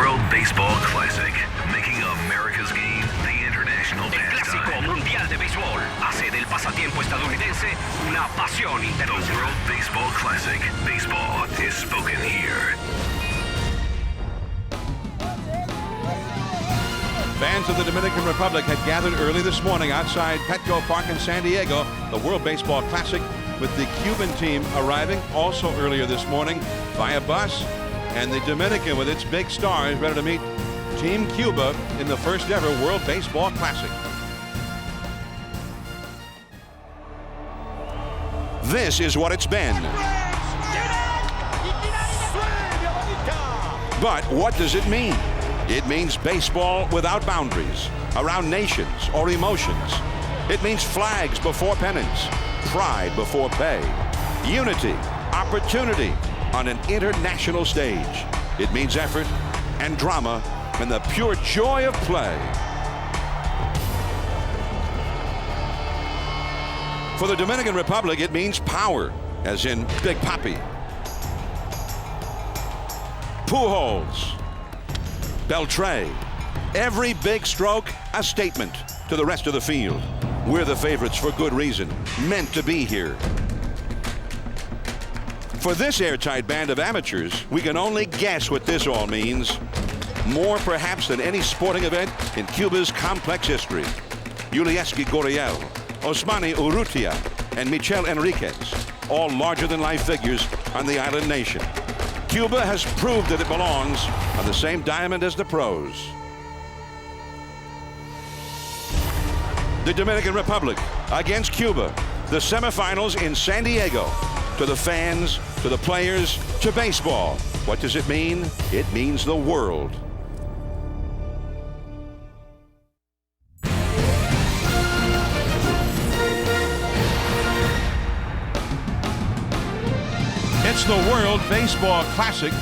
World Baseball Classic, making America's game the international El Clásico pastime. Mundial de Béisbol hace del pasatiempo estadounidense una pasión The internacional. World Baseball Classic. Baseball is spoken here. Fans of the Dominican Republic had gathered early this morning outside Petco Park in San Diego, the World Baseball Classic, with the Cuban team arriving also earlier this morning via bus, and the Dominican with its big stars ready to meet Team Cuba in the first ever World Baseball Classic. This is what it's been. But what does it mean? It means baseball without boundaries, around nations or emotions. It means flags before pennants, pride before pay, unity, opportunity on an international stage. It means effort and drama and the pure joy of play. For the Dominican Republic, it means power, as in Big Papi, Pujols, Beltre. Every big stroke, a statement to the rest of the field. We're the favorites for good reason, meant to be here. For this airtight band of amateurs, we can only guess what this all means. More perhaps than any sporting event in Cuba's complex history. Yulieski Gurriel, Osmani Urrutia, and Michel Enriquez, all larger-than-life figures on the island nation. Cuba has proved that it belongs on the same diamond as the pros. The Dominican Republic against Cuba, the semifinals in San Diego. To the fans, to the players, to baseball. What does it mean? It means the world. It's the World Baseball Classic.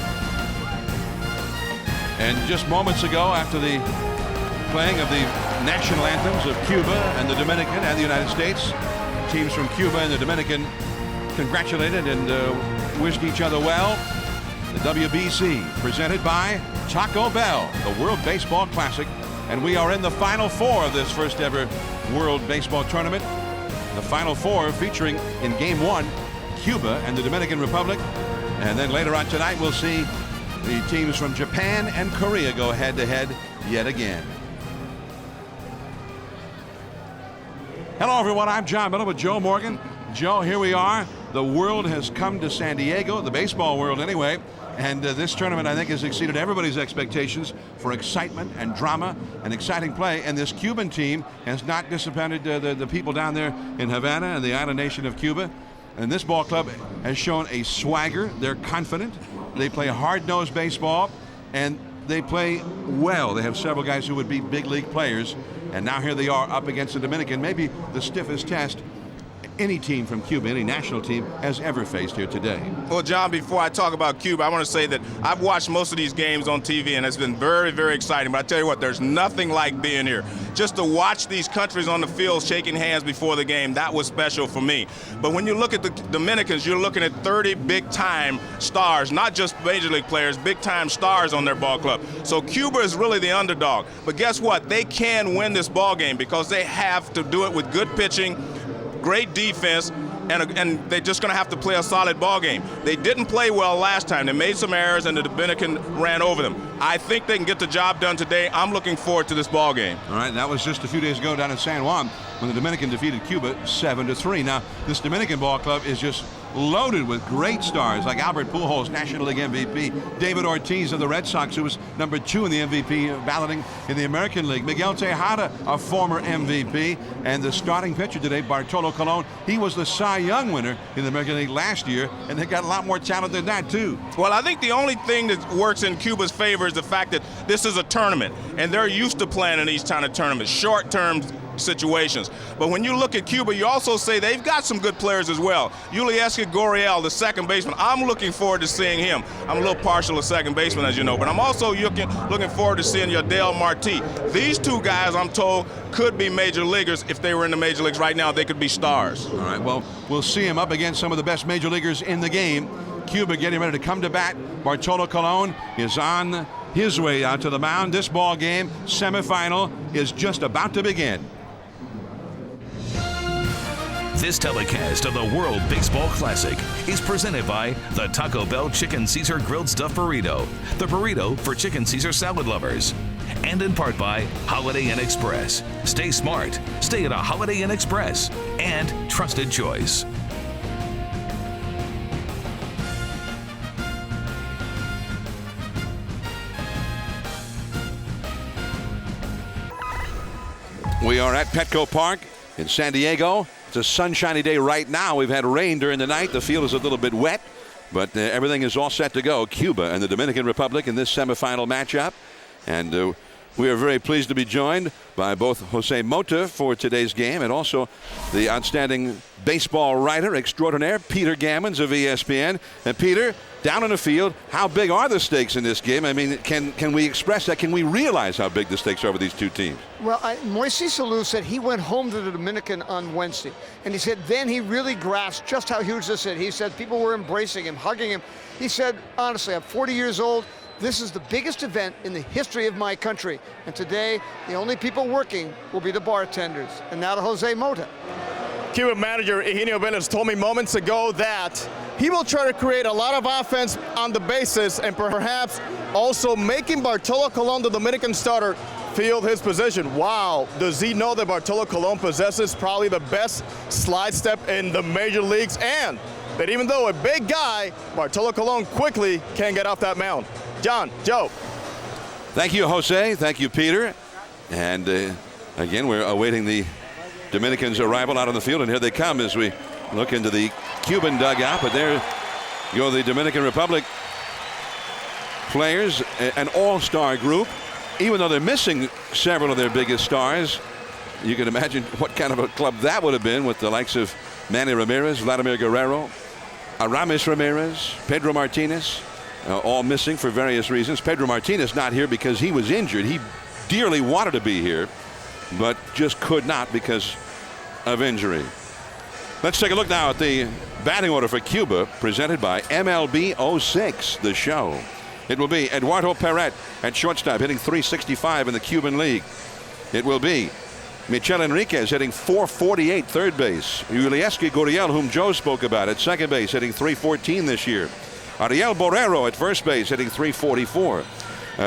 And just moments ago, after the playing of the national anthems of Cuba and the Dominican and the United States, teams from Cuba and the Dominican congratulated and wished each other well. The WBC presented by Taco Bell, the World Baseball Classic. And we are in the Final Four of this first ever World Baseball Tournament. The Final Four featuring in Game 1, Cuba and the Dominican Republic. And then later on tonight, we'll see the teams from Japan and Korea go head-to-head yet again. Hello, everyone. I'm John Miller with Joe Morgan. Joe, here we are. The world has come to San Diego, the baseball world anyway, and this tournament, I think, has exceeded everybody's expectations for excitement and drama and exciting play. And this Cuban team has not disappointed the people down there in Havana and the island nation of Cuba. And this ball club has shown a swagger. They're confident. They play hard-nosed baseball, and they play well. They have several guys who would be big league players. And now here they are up against the Dominican, maybe the stiffest test any team from Cuba, any national team, has ever faced here today. Well, John, before I talk about Cuba, I want to say that I've watched most of these games on TV, and it's been very, very exciting. But I tell you what, there's nothing like being here. Just to watch these countries on the field shaking hands before the game, that was special for me. But when you look at the Dominicans, you're looking at 30 big-time stars, not just major league players, big-time stars on their ball club. So Cuba is really the underdog. But guess what? They can win this ball game because they have to do it with good pitching, great defense, and they're just going to have to play a solid ball game. They didn't play well last time. They made some errors, and the Dominican ran over them. I think they can get the job done today. I'm looking forward to this ball game. All right, that was just a few days ago down in San Juan when the Dominican defeated Cuba 7-3. Now, this Dominican ball club is just loaded with great stars like Albert Pujols, National League MVP, David Ortiz of the Red Sox, who was number 2 in the MVP balloting in the American League, Miguel Tejada, a former MVP, and the starting pitcher today, Bartolo Colon, he was the Cy Young winner in the American League last year, and they got a lot more talent than that too. Well, I think the only thing that works in Cuba's favor is the fact that this is a tournament, and they're used to playing in these kind of tournaments, short-term situations. But when you look at Cuba, you also say they've got some good players as well. Yulieski Gurriel, the second baseman, I'm looking forward to seeing him. I'm a little partial to second baseman, as you know, but I'm also looking forward to seeing Yadiel Marti. These two guys, I'm told, could be major leaguers. If they were in the major leagues right now, they could be stars. All right, well, we'll see him up against some of the best major leaguers in the game. Cuba getting ready to come to bat. Bartolo Colon is on his way out to the mound. This ball game semifinal is just about to begin. This telecast of the World Baseball Classic is presented by the Taco Bell Chicken Caesar Grilled Stuffed Burrito, the burrito for Chicken Caesar salad lovers, and in part by Holiday Inn Express. Stay smart, stay at a Holiday Inn Express, and Trusted Choice. We are at Petco Park in San Diego. It's a sunshiny day right now. We've had rain during the night. The field is a little bit wet, but everything is all set to go. Cuba and the Dominican Republic in this semifinal matchup. And we are very pleased to be joined by both Jose Mota for today's game and also the outstanding baseball writer extraordinaire, Peter Gammons of ESPN. And Peter, down in the field, how big are the stakes in this game? I mean, can we express that? Can we realize how big the stakes are with these two teams? Well, Moises Alou said he went home to the Dominican on Wednesday, and he said then he really grasped just how huge this is. He said people were embracing him, hugging him. He said, honestly, I'm 40 years old. This is the biggest event in the history of my country. And today, the only people working will be the bartenders. And now to Jose Mota. Cuban manager Eugenio Vélez told me moments ago that he will try to create a lot of offense on the bases and perhaps also making Bartolo Colon, the Dominican starter, field his position. Wow, does he know that Bartolo Colon possesses probably the best slide step in the major leagues, and that even though a big guy, Bartolo Colon quickly can get off that mound. John, Joe. Thank you, Jose. Thank you, Peter. And again, we're awaiting the Dominicans' arrival out on the field, and here they come as we look into the Cuban dugout. But there go the Dominican Republic players, an all-star group. Even though they're missing several of their biggest stars, you can imagine what kind of a club that would have been with the likes of Manny Ramirez, Vladimir Guerrero, Aramis Ramirez, Pedro Martinez, all missing for various reasons. Pedro Martinez not here because he was injured. He dearly wanted to be here, but just could not because of injury. Let's take a look now at the batting order for Cuba, presented by MLB 06, the show. It will be Eduardo Perret at shortstop, hitting .365 in the Cuban League. It will be Michel Enriquez hitting .448 third base. Yulieski Gurriel, whom Joe spoke about, at second base, hitting .314 this year. Ariel Borrero at first base, hitting .344.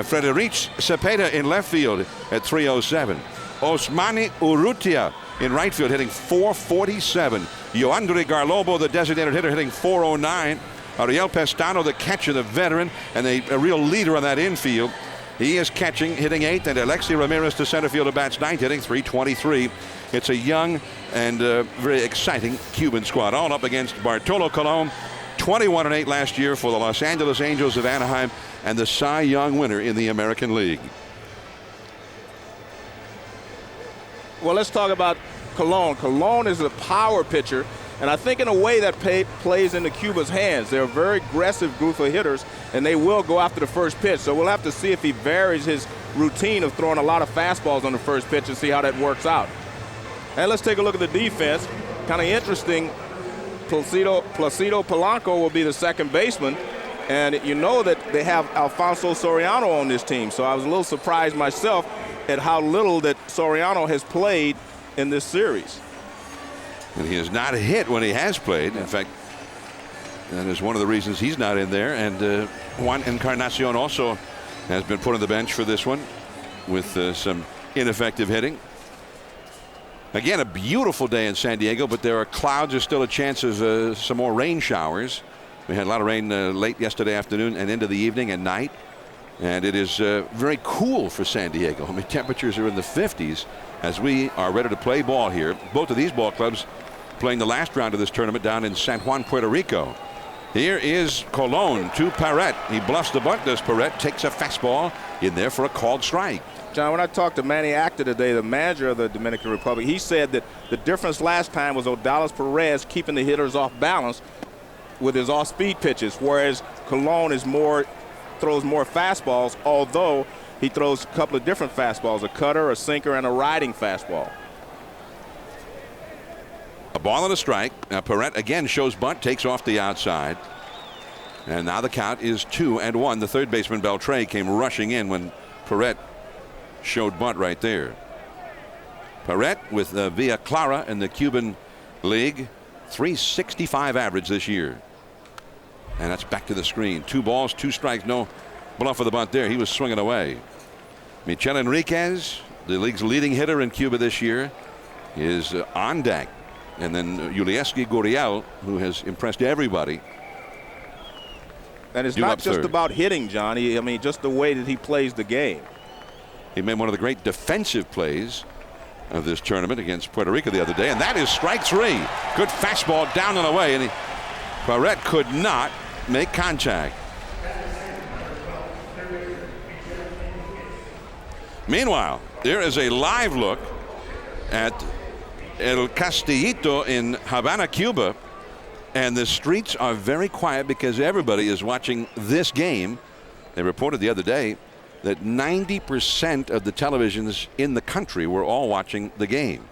Frederic Cepeda in left field at .307. Osmani Urrutia in right field, hitting .447. Yoandri Garlobo, the designated hitter, hitting .409. Ariel Pestano, the catcher, the veteran, and a real leader on that infield. He is catching, hitting eighth, and Alexi Ramirez to center field, bats ninth, hitting .323. It's a young and very exciting Cuban squad, all up against Bartolo Colon, 21-8 last year for the Los Angeles Angels of Anaheim, and the Cy Young winner in the American League. Well, let's talk about Colon. Colon is a power pitcher, and I think in a way that plays into Cuba's hands. They're a very aggressive group of hitters, and they will go after the first pitch. So we'll have to see if he varies his routine of throwing a lot of fastballs on the first pitch and see how that works out. And let's take a look at the defense. Kind of interesting. Placido Polanco will be the second baseman, and you know that they have Alfonso Soriano on this team. So I was a little surprised myself at how little that Soriano has played in this series. And he has not hit when he has played. In fact, that is one of the reasons he's not in there. And Juan Encarnacion also has been put on the bench for this one with some ineffective hitting. Again, a beautiful day in San Diego, but there are clouds. There's still a chance of some more rain showers. We had a lot of rain late yesterday afternoon and into the evening and night. And it is very cool for San Diego. I mean, temperatures are in the 50s as we are ready to play ball here. Both of these ball clubs playing the last round of this tournament down in San Juan, Puerto Rico. Here is Colon to Perret. He bluffs the bunt, does Perret, takes a fastball in there for a called strike. John, when I talked to Manny Acta today, the manager of the Dominican Republic, he said that the difference last time was Odalis Perez keeping the hitters off balance with his off-speed pitches, whereas Colon throws more fastballs, although he throws a couple of different fastballs, a cutter, a sinker, and a riding fastball. A ball and a strike. Now Perret again shows bunt, takes off the outside. And now the count is 2-1. The third baseman Beltre came rushing in when Perret showed bunt right there. Perret with Villa Clara in the Cuban League, 365 average this year. And that's back to the screen. 2 balls, 2 strikes, no bluff of the bunt there. He was swinging away. Michel Enriquez, the league's leading hitter in Cuba this year, is on deck. And then Yulieski Gurriel, who has impressed everybody. And it's not just about hitting, Johnny. I mean, just the way that he plays the game. He made one of the great defensive plays of this tournament against Puerto Rico the other day, and that is strike 3. Good fastball down and away, and Perret could not make contact. Meanwhile, there is a live look at El Castillito in Havana, Cuba. And the streets are very quiet because everybody is watching this game. They reported the other day that 90% of the televisions in the country were all watching the game.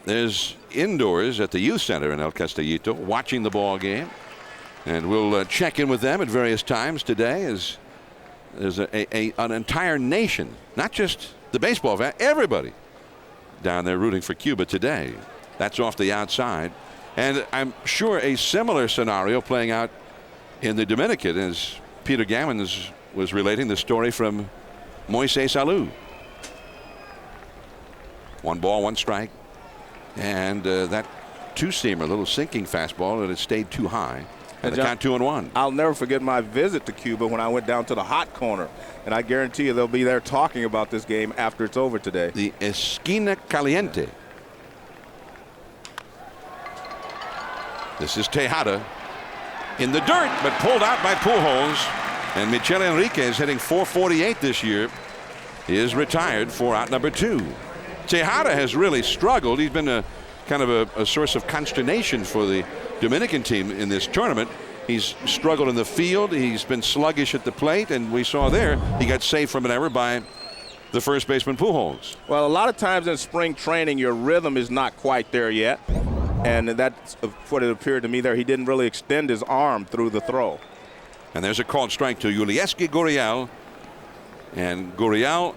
There's indoors at the youth center in El Castillito watching the ball game. And we'll check in with them at various times today as there's an entire nation, not just the baseball fan, everybody down there rooting for Cuba today. That's off the outside. And I'm sure a similar scenario playing out in the Dominican as Peter Gammons was relating the story from Moises Alou. 1 ball, 1 strike. And that 2-seamer, a little sinking fastball, that it stayed too high. And the count 2-1. I'll never forget my visit to Cuba when I went down to the hot corner. And I guarantee you they'll be there talking about this game after it's over today. The Esquina Caliente. This is Tejada in the dirt, but pulled out by Pujols. And Michel Enriquez hitting .448 this year is retired for out number 2. Tejada has really struggled. He's been a kind of a source of consternation for the Dominican team in this tournament. He's struggled in the field. He's been sluggish at the plate, and we saw there he got saved from an error by the first baseman Pujols. Well, a lot of times in spring training, your rhythm is not quite there yet. And that's what it appeared to me there. He didn't really extend his arm through the throw. And there's a called strike to Yulieski Gurriel. And Gurriel,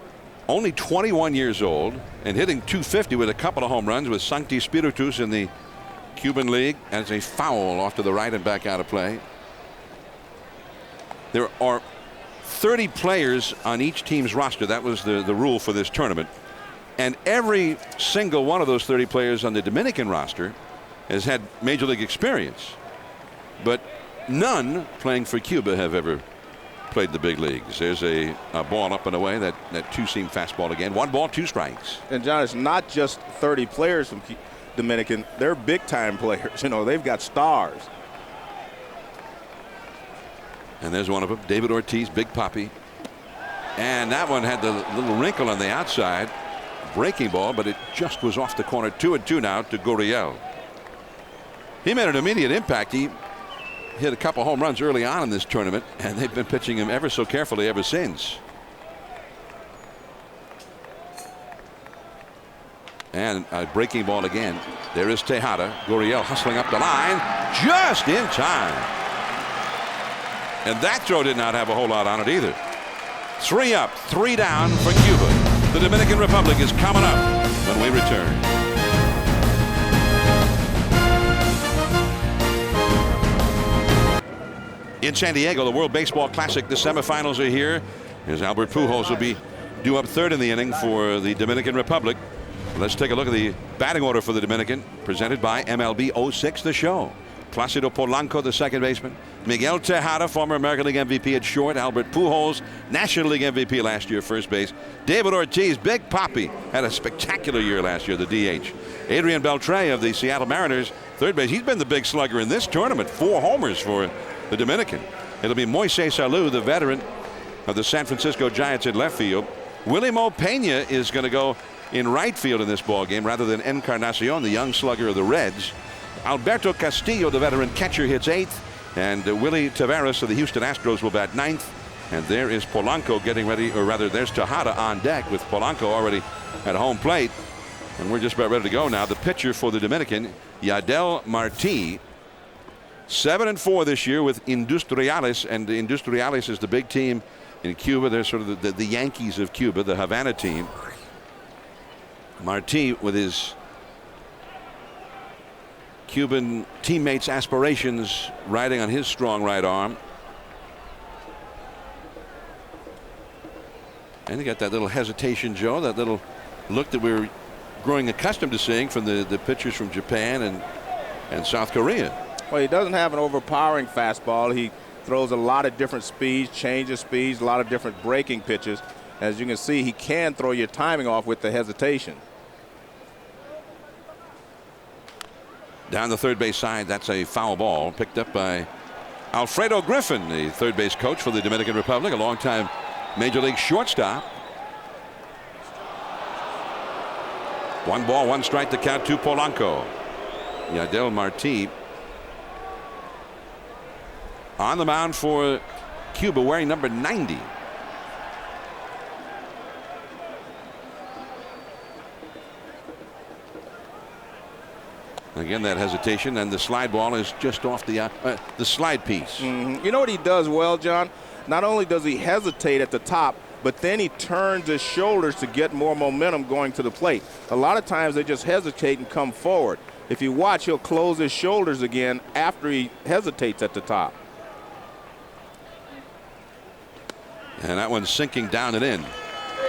only 21 years old and hitting .250 with a couple of home runs with Sancti Spiritus in the Cuban League. As a foul off to the right and back out of play. There are 30 players on each team's roster. That was the rule for this tournament. And every single one of those 30 players on the Dominican roster has had major league experience, but none playing for Cuba have ever played the big leagues. There's a ball up and away, that 2-seam fastball again. 1 ball, 2 strikes. And John, it's not just 30 players from Dominican. They're big time players. You know, they've got stars. And there's one of them, David Ortiz, Big Papi. And that one had the little wrinkle on the outside. Breaking ball, but it just was off the corner. 2-2 now to Gurriel. He made an immediate impact. He hit a couple home runs early on in this tournament, and they've been pitching him ever so carefully ever since. And a breaking ball again. There is Tejada. Gurriel hustling up the line just in time. And that throw did not have a whole lot on it either. 3 up, 3 down for Cuba. The Dominican Republic is coming up when we return. In San Diego, the World Baseball Classic, the semifinals are here. As Albert Pujols will be due up 3rd in the inning for the Dominican Republic. Let's take a look at the batting order for the Dominican, presented by MLB 06 The Show. Placido Polanco, the second baseman. Miguel Tejada, former American League MVP at short. Albert Pujols, National League MVP last year, first base. David Ortiz, Big Papi, had a spectacular year last year, the DH. Adrian Beltre of the Seattle Mariners, third base. He's been the big slugger in this tournament. 4 homers for the Dominican. It'll be Moises Alou, the veteran of the San Francisco Giants, in left field. Willie Mo Pena is going to go in right field in this ball game rather than Encarnacion, the young slugger of the Reds. Alberto Castillo, the veteran catcher, hits 8th. And Willie Taveras of the Houston Astros will bat 9th. And there is Polanco getting ready, or rather there's Tejada on deck with Polanco already at home plate. And we're just about ready to go now. The pitcher for the Dominican, Yadiel Martí, 7-4 this year with Industriales, and Industriales is the big team in Cuba. They're sort of the Yankees of Cuba, the Havana team. Marti with his Cuban teammates' aspirations riding on his strong right arm. And you got that little hesitation, Joe, that little look that we're growing accustomed to seeing from the pitchers from Japan and South Korea. Well, he doesn't have an overpowering fastball. He throws a lot of different speeds, changes speeds, a lot of different breaking pitches. As you can see, he can throw your timing off with the hesitation. Down the third base side, that's a foul ball picked up by Alfredo Griffin, the third base coach for the Dominican Republic, a longtime Major League shortstop. 1 ball, 1 strike to count to Polanco. Yadiel Marti on the mound for Cuba, wearing number 90. Again, that hesitation, and the slide ball is just off the slide piece. You know what he does well, John? Not only does he hesitate at the top, but then he turns his shoulders to get more momentum going to the plate. A lot of times they just hesitate and come forward. If you watch, he'll close his shoulders again after he hesitates at the top. And that one's sinking down and in.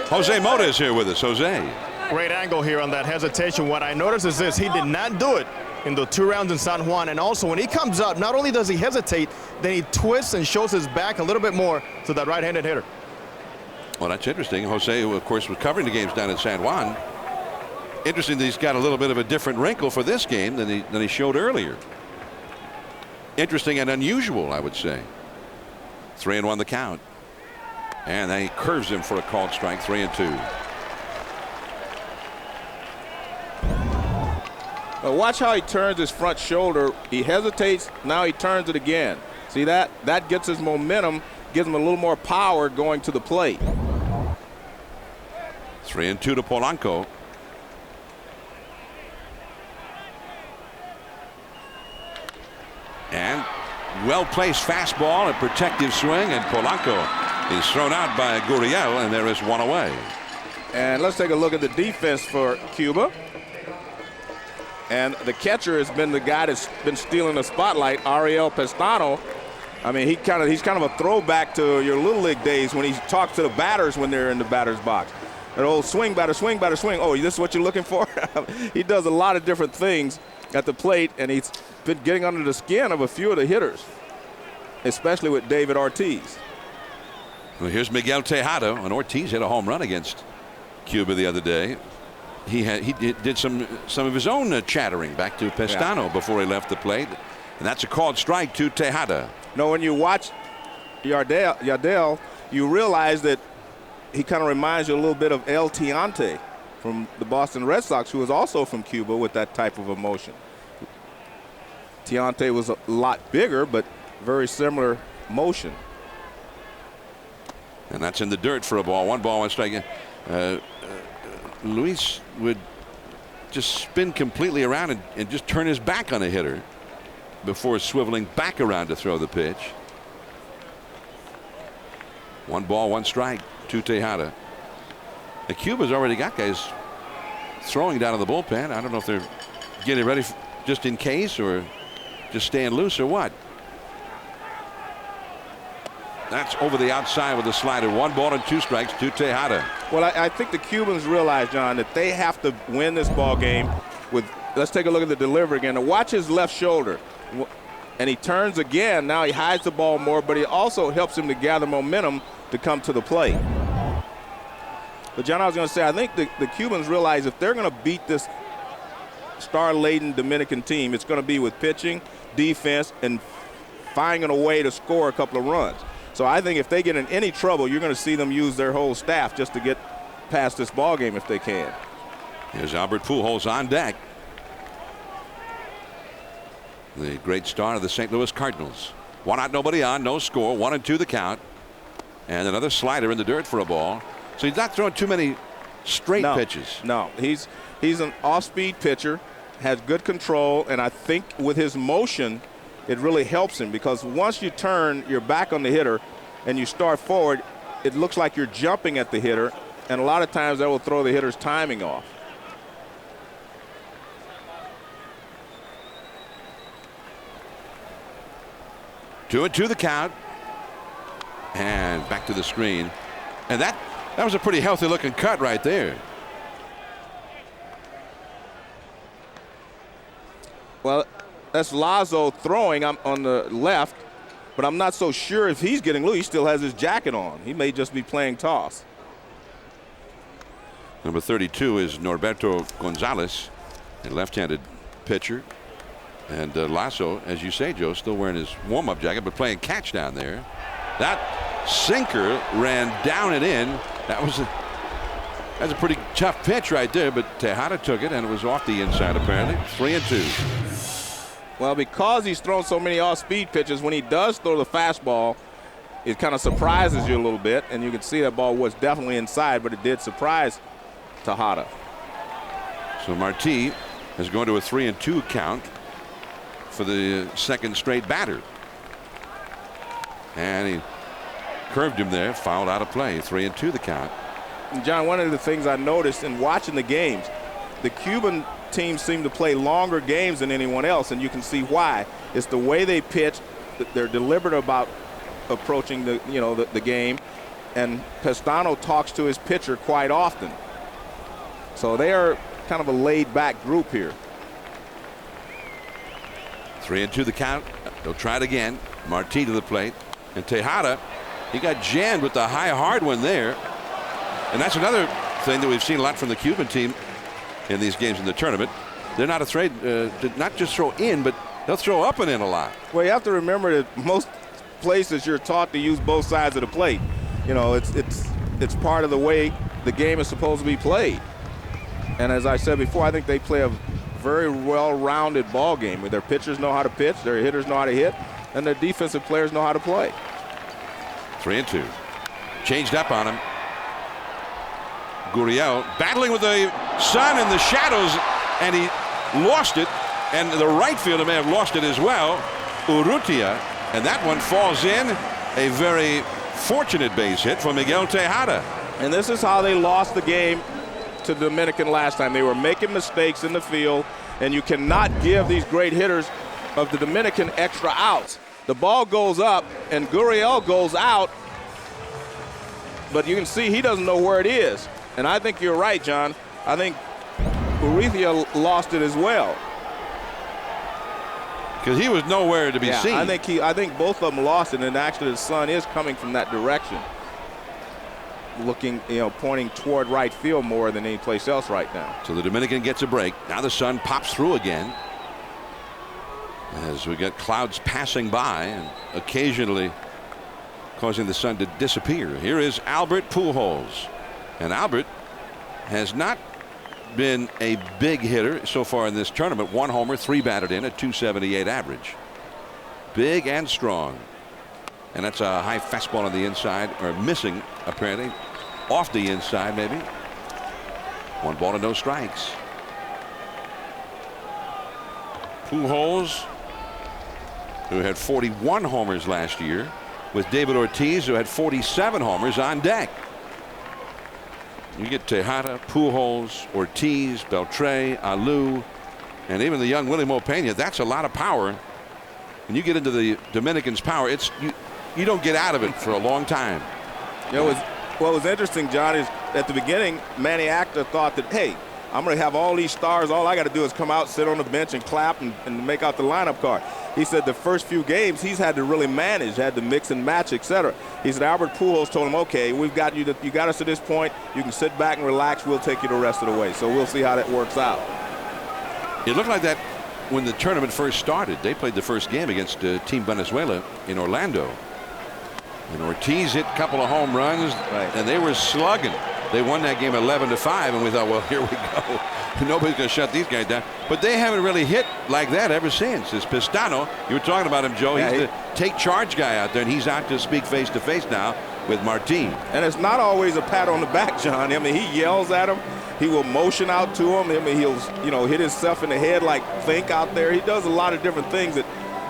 Jose Mota is here with us. Jose. Great angle here on that hesitation. What I noticed is this: he did not do it in the 2 rounds in San Juan. And also when he comes up, not only does he hesitate, then he twists and shows his back a little bit more to that right-handed hitter. Well, that's interesting. Jose, who of course was covering the games down in San Juan. Interesting that he's got a little bit of a different wrinkle for this game than he showed earlier. Interesting and unusual, I would say. 3-1 the count. And then he curves him for a called strike. 3-2. Watch how he turns his front shoulder. He hesitates, now he turns it again. See that? That gets his momentum, gives him a little more power going to the plate. 3-2 to Polanco. And well-placed fastball, a protective swing, and Polanco is thrown out by Gurriel, and there is 1 away. And let's take a look at the defense for Cuba. And the catcher has been the guy that's been stealing the spotlight, Ariel Pestano. I mean, he's kind of a throwback to your Little League days when he talks to the batters when they're in the batter's box. An old swing, batter, swing, batter, swing. Oh, this is what you're looking for? He does a lot of different things at the plate, and he's been getting under the skin of a few of the hitters, especially with David Ortiz. Well, here's Miguel Tejada, and Ortiz hit a home run against Cuba the other day. He did some of his own chattering back to Pestano before he left the plate, and that's a called strike to Tejada. No, when you watch Yadiel, you realize that he kind of reminds you a little bit of El Tiante from the Boston Red Sox, who is also from Cuba with that type of emotion. Tiante was a lot bigger, but very similar motion. And that's in the dirt for a ball. 1 ball, 1 strike. Luis would just spin completely around and just turn his back on a hitter before swiveling back around to throw the pitch. 1 ball, 1 strike to Tejada. The Cuba's already got guys throwing down in the bullpen. I don't know if they're getting ready just in case or just staying loose or what. That's over the outside with a slider. 1 ball and 2 strikes to Tejada. Well, I think the Cubans realize, John, that they have to win this ball game with, let's take a look at the delivery again. Now watch his left shoulder. And he turns again. Now he hides the ball more, but he also helps him to gather momentum to come to the plate. But, John, I was going to say, I think the Cubans realize if they're going to beat this star-laden Dominican team, it's going to be with pitching, defense, and finding a way to score a couple of runs. So I think if they get in any trouble, you're going to see them use their whole staff just to get past this ball game if they can. Here's Albert Pujols on deck. The great star of the St. Louis Cardinals. 1 out, nobody on, no score. 1-2 the count. And another slider in the dirt for a ball. So he's not throwing too many straight pitches. No, he's an off-speed pitcher, has good control, and I think with his motion, it really helps him, because once you turn your back on the hitter and you start forward, it looks like you're jumping at the hitter, and a lot of times that will throw the hitter's timing off. Two and two the count. And back to the screen. And that was a pretty healthy looking cut right there. Well, that's Lazo throwing on the left, but I'm not so sure if he's getting loose. He still has his jacket on. He may just be playing toss. Number 32 is Norberto Gonzalez, a left-handed pitcher. And Lasso, as you say, Joe, still wearing his warm-up jacket, but playing catch down there. That sinker ran down and in. That's a pretty tough pitch right there, but Tejada took it, and it was off the inside apparently. 3-2. Well, because he's thrown so many off-speed pitches, when he does throw the fastball, it kind of surprises you a little bit, and you can see that ball was definitely inside, but it did surprise Tejada. So Marti is going to a 3-2 count for the second straight batter. And he curved him there, fouled out of play. 3-2 the count. And John, one of the things I noticed in watching the games, the Cuban teams seem to play longer games than anyone else, and you can see why. It's the way they pitch. They're deliberate about approaching the game, and Pestano talks to his pitcher quite often. So they are kind of a laid-back group here. 3-2 the count. They'll try it again. Marti to the plate. And Tejada, he got jammed with the high hard one there. And that's another thing that we've seen a lot from the Cuban team in these games in the tournament. They're not afraid to not just throw in, but they'll throw up and in a lot. Well, you have to remember that most places you're taught to use both sides of the plate. You know, it's part of the way the game is supposed to be played. And as I said before, I think they play a very well-rounded ball game where their pitchers know how to pitch, their hitters know how to hit, and their defensive players know how to play. 3-2. Changed up on him. Gurriel battling with the sun and the shadows, and he lost it. And the right fielder may have lost it as well. Urrutia, and that one falls in. A very fortunate base hit for Miguel Tejada. And this is how they lost the game to the Dominican last time. They were making mistakes in the field, and you cannot give these great hitters of the Dominican extra outs. The ball goes up, and Gurriel goes out, but you can see he doesn't know where it is. And I think you're right, John. I think Urrutia lost it as well. Because he was nowhere to be seen. I think both of them lost it, and actually the sun is coming from that direction, looking, pointing toward right field more than any place else right now. So the Dominican gets a break. Now the sun pops through again as we get clouds passing by and occasionally causing the sun to disappear. Here is Albert Pujols. And Albert has not been a big hitter so far in this tournament. 1 homer, 3 batted in, a .278 average. Big and strong. And that's a high fastball on the inside, or missing apparently, off the inside maybe. 1 ball and no strikes. Pujols, who had 41 homers last year, with David Ortiz, who had 47 homers, on deck. You get Tejada, Pujols, Ortiz, Beltre, Alou, and even the young Willie Mo Pena. That's a lot of power. When you get into the Dominicans' power, it's you don't get out of it for a long time. What was interesting, John, is at the beginning, Manny Acta thought that, hey, I'm going to have all these stars. All I got to do is come out, sit on the bench, and clap and make out the lineup card. He said the first few games he's had to really manage, had to mix and match, etc. He said Albert Pujols told him, okay, we've got you. You got us to this point. You can sit back and relax. We'll take you the rest of the way. So we'll see how that works out. It looked like that when the tournament first started. They played the first game against Team Venezuela in Orlando. And Ortiz hit a couple of home runs, and they were slugging. They won that game 11-5, and we thought, well, here we go. Nobody's going to shut these guys down. But they haven't really hit like that ever since. It's Pestano. You were talking about him, Joe. He's the take charge guy out there, and he's out to speak face-to-face now with Martin. And it's not always a pat on the back, John. I mean, he yells at him. He will motion out to him. I mean, he'll, hit himself in the head like think out there. He does a lot of different things that,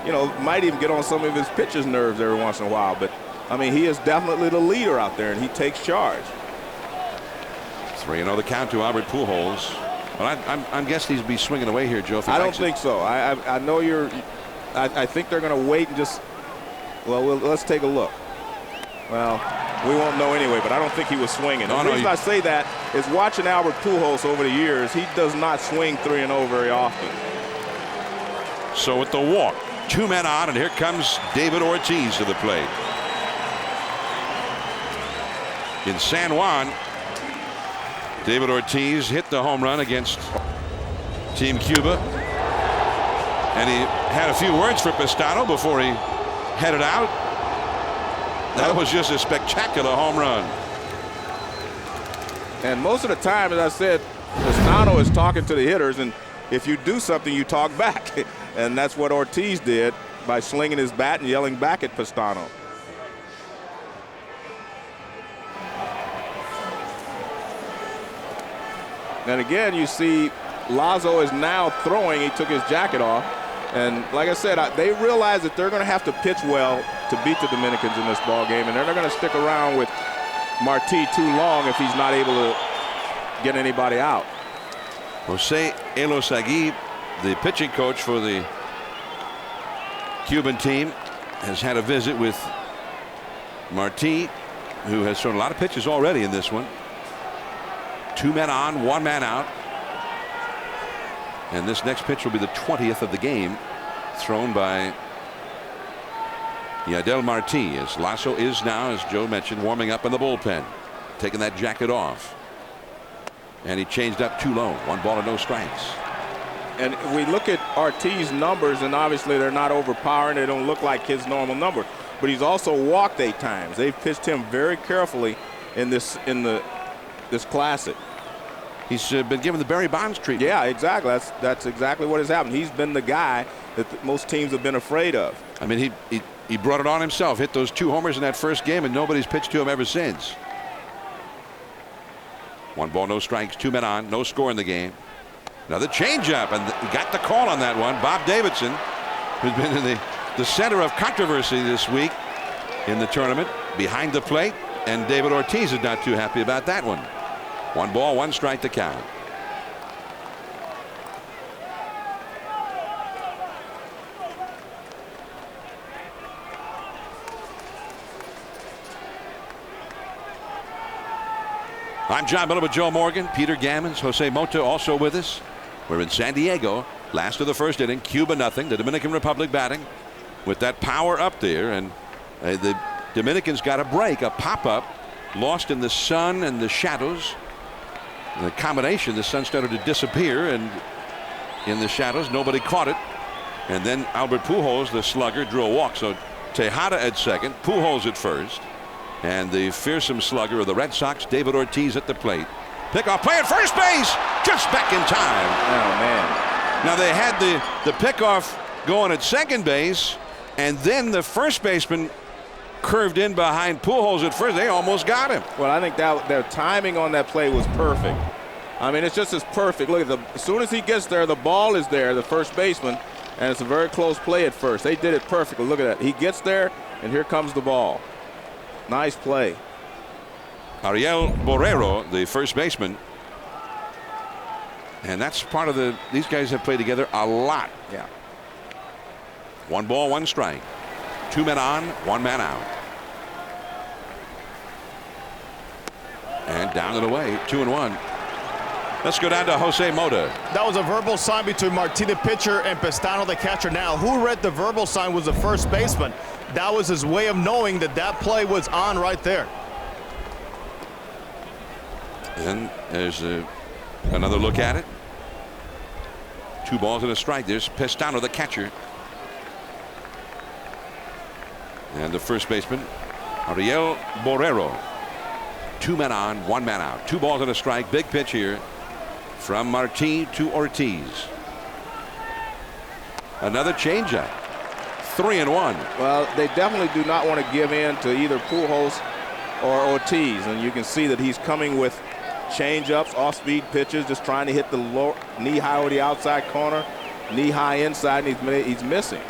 you know, might even get on some of his pitchers' nerves every once in a while. But, I mean, he is definitely the leader out there, and he takes charge. 3-0 the count to Albert Pujols. Well, I'm guessing he'd be swinging away here, Joe. I don't think so. I know you're. I think they're going to wait and just. Well, let's take a look. Well, we won't know anyway, but I don't think he was swinging. The reason I say that is watching Albert Pujols over the years, he does not swing 3-0 very often. So with the walk, 2 men on, and here comes David Ortiz to the plate. In San Juan, David Ortiz hit the home run against Team Cuba, and he had a few words for Pistano before he headed out. That was just a spectacular home run. And most of the time, as I said, Pistano is talking to the hitters, and if you do something, you talk back. And that's what Ortiz did by slinging his bat and yelling back at Pistano. And again, you see Lazo is now throwing. He took his jacket off. And like I said, they realize that they're going to have to pitch well to beat the Dominicans in this ball game. And they're not going to stick around with Marti too long if he's not able to get anybody out. Jose Elosagui, the pitching coach for the Cuban team, has had a visit with Marti, who has thrown a lot of pitches already in this one. 2 men on, 1 man out. And this next pitch will be the 20th of the game, thrown by Yadiel Marti, as Lasso is now, as Joe mentioned, warming up in the bullpen, taking that jacket off. And he changed up too low. 1 ball and no strikes. And we look at Ortiz's numbers, and obviously they're not overpowering. They don't look like his normal number. But he's also walked 8 times. They've pitched him very carefully in this classic. He's been given the Barry Bonds treatment. Yeah, exactly. That's exactly what has happened. He's been the guy that most teams have been afraid of. I mean, he brought it on himself. Hit those 2 homers in that first game, and nobody's pitched to him ever since. 1 ball, no strikes, 2 men on, no score in the game. Another changeup, and got the call on that one. Bob Davidson, who's been in the center of controversy this week in the tournament, behind the plate, and David Ortiz is not too happy about that one. 1 ball, 1 strike to count. I'm John Miller with Joe Morgan, Peter Gammons, Jose Mota also with us. We're in San Diego. Last of the first inning, Cuba nothing. The Dominican Republic batting with that power up there, and the Dominicans got a break, a pop-up, lost in the sun and the shadows. The combination, the sun started to disappear, and in the shadows, nobody caught it. And then Albert Pujols, the slugger, drew a walk. So Tejada at second, Pujols at first, and the fearsome slugger of the Red Sox, David Ortiz, at the plate. Pickoff play at first base, just back in time. Oh, man. Now they had the pickoff going at second base, and then the first baseman curved in behind Pujols at first. They almost got him. Well, I think that their timing on that play was perfect. I mean, it's just as perfect. Look at as soon as he gets there, the ball is there, the first baseman, and it's a very close play at first. They did it perfectly. Look at that. He gets there, and here comes the ball. Nice play. Ariel Borrero, the first baseman, and that's part of these guys have played together a lot. Yeah. 1 ball, 1 strike. 2 men on, 1 man out. And down and away, 2-1. Let's go down to Jose Mota. That was a verbal sign between Marti, the pitcher, and Pistano, the catcher. Now, who read the verbal sign was the first baseman. That was his way of knowing that play was on right there. And there's another look at it. 2 balls and a strike. There's Pistano, the catcher. And the first baseman, Ariel Borrero. 2 men on, 1 man out. 2 balls and a strike. Big pitch here from Marti to Ortiz. Another changeup. 3-1. Well, they definitely do not want to give in to either Pujols or Ortiz, and you can see that he's coming with change-ups, off-speed pitches, just trying to hit the low, knee-high over the outside corner, knee-high inside, and he's missing.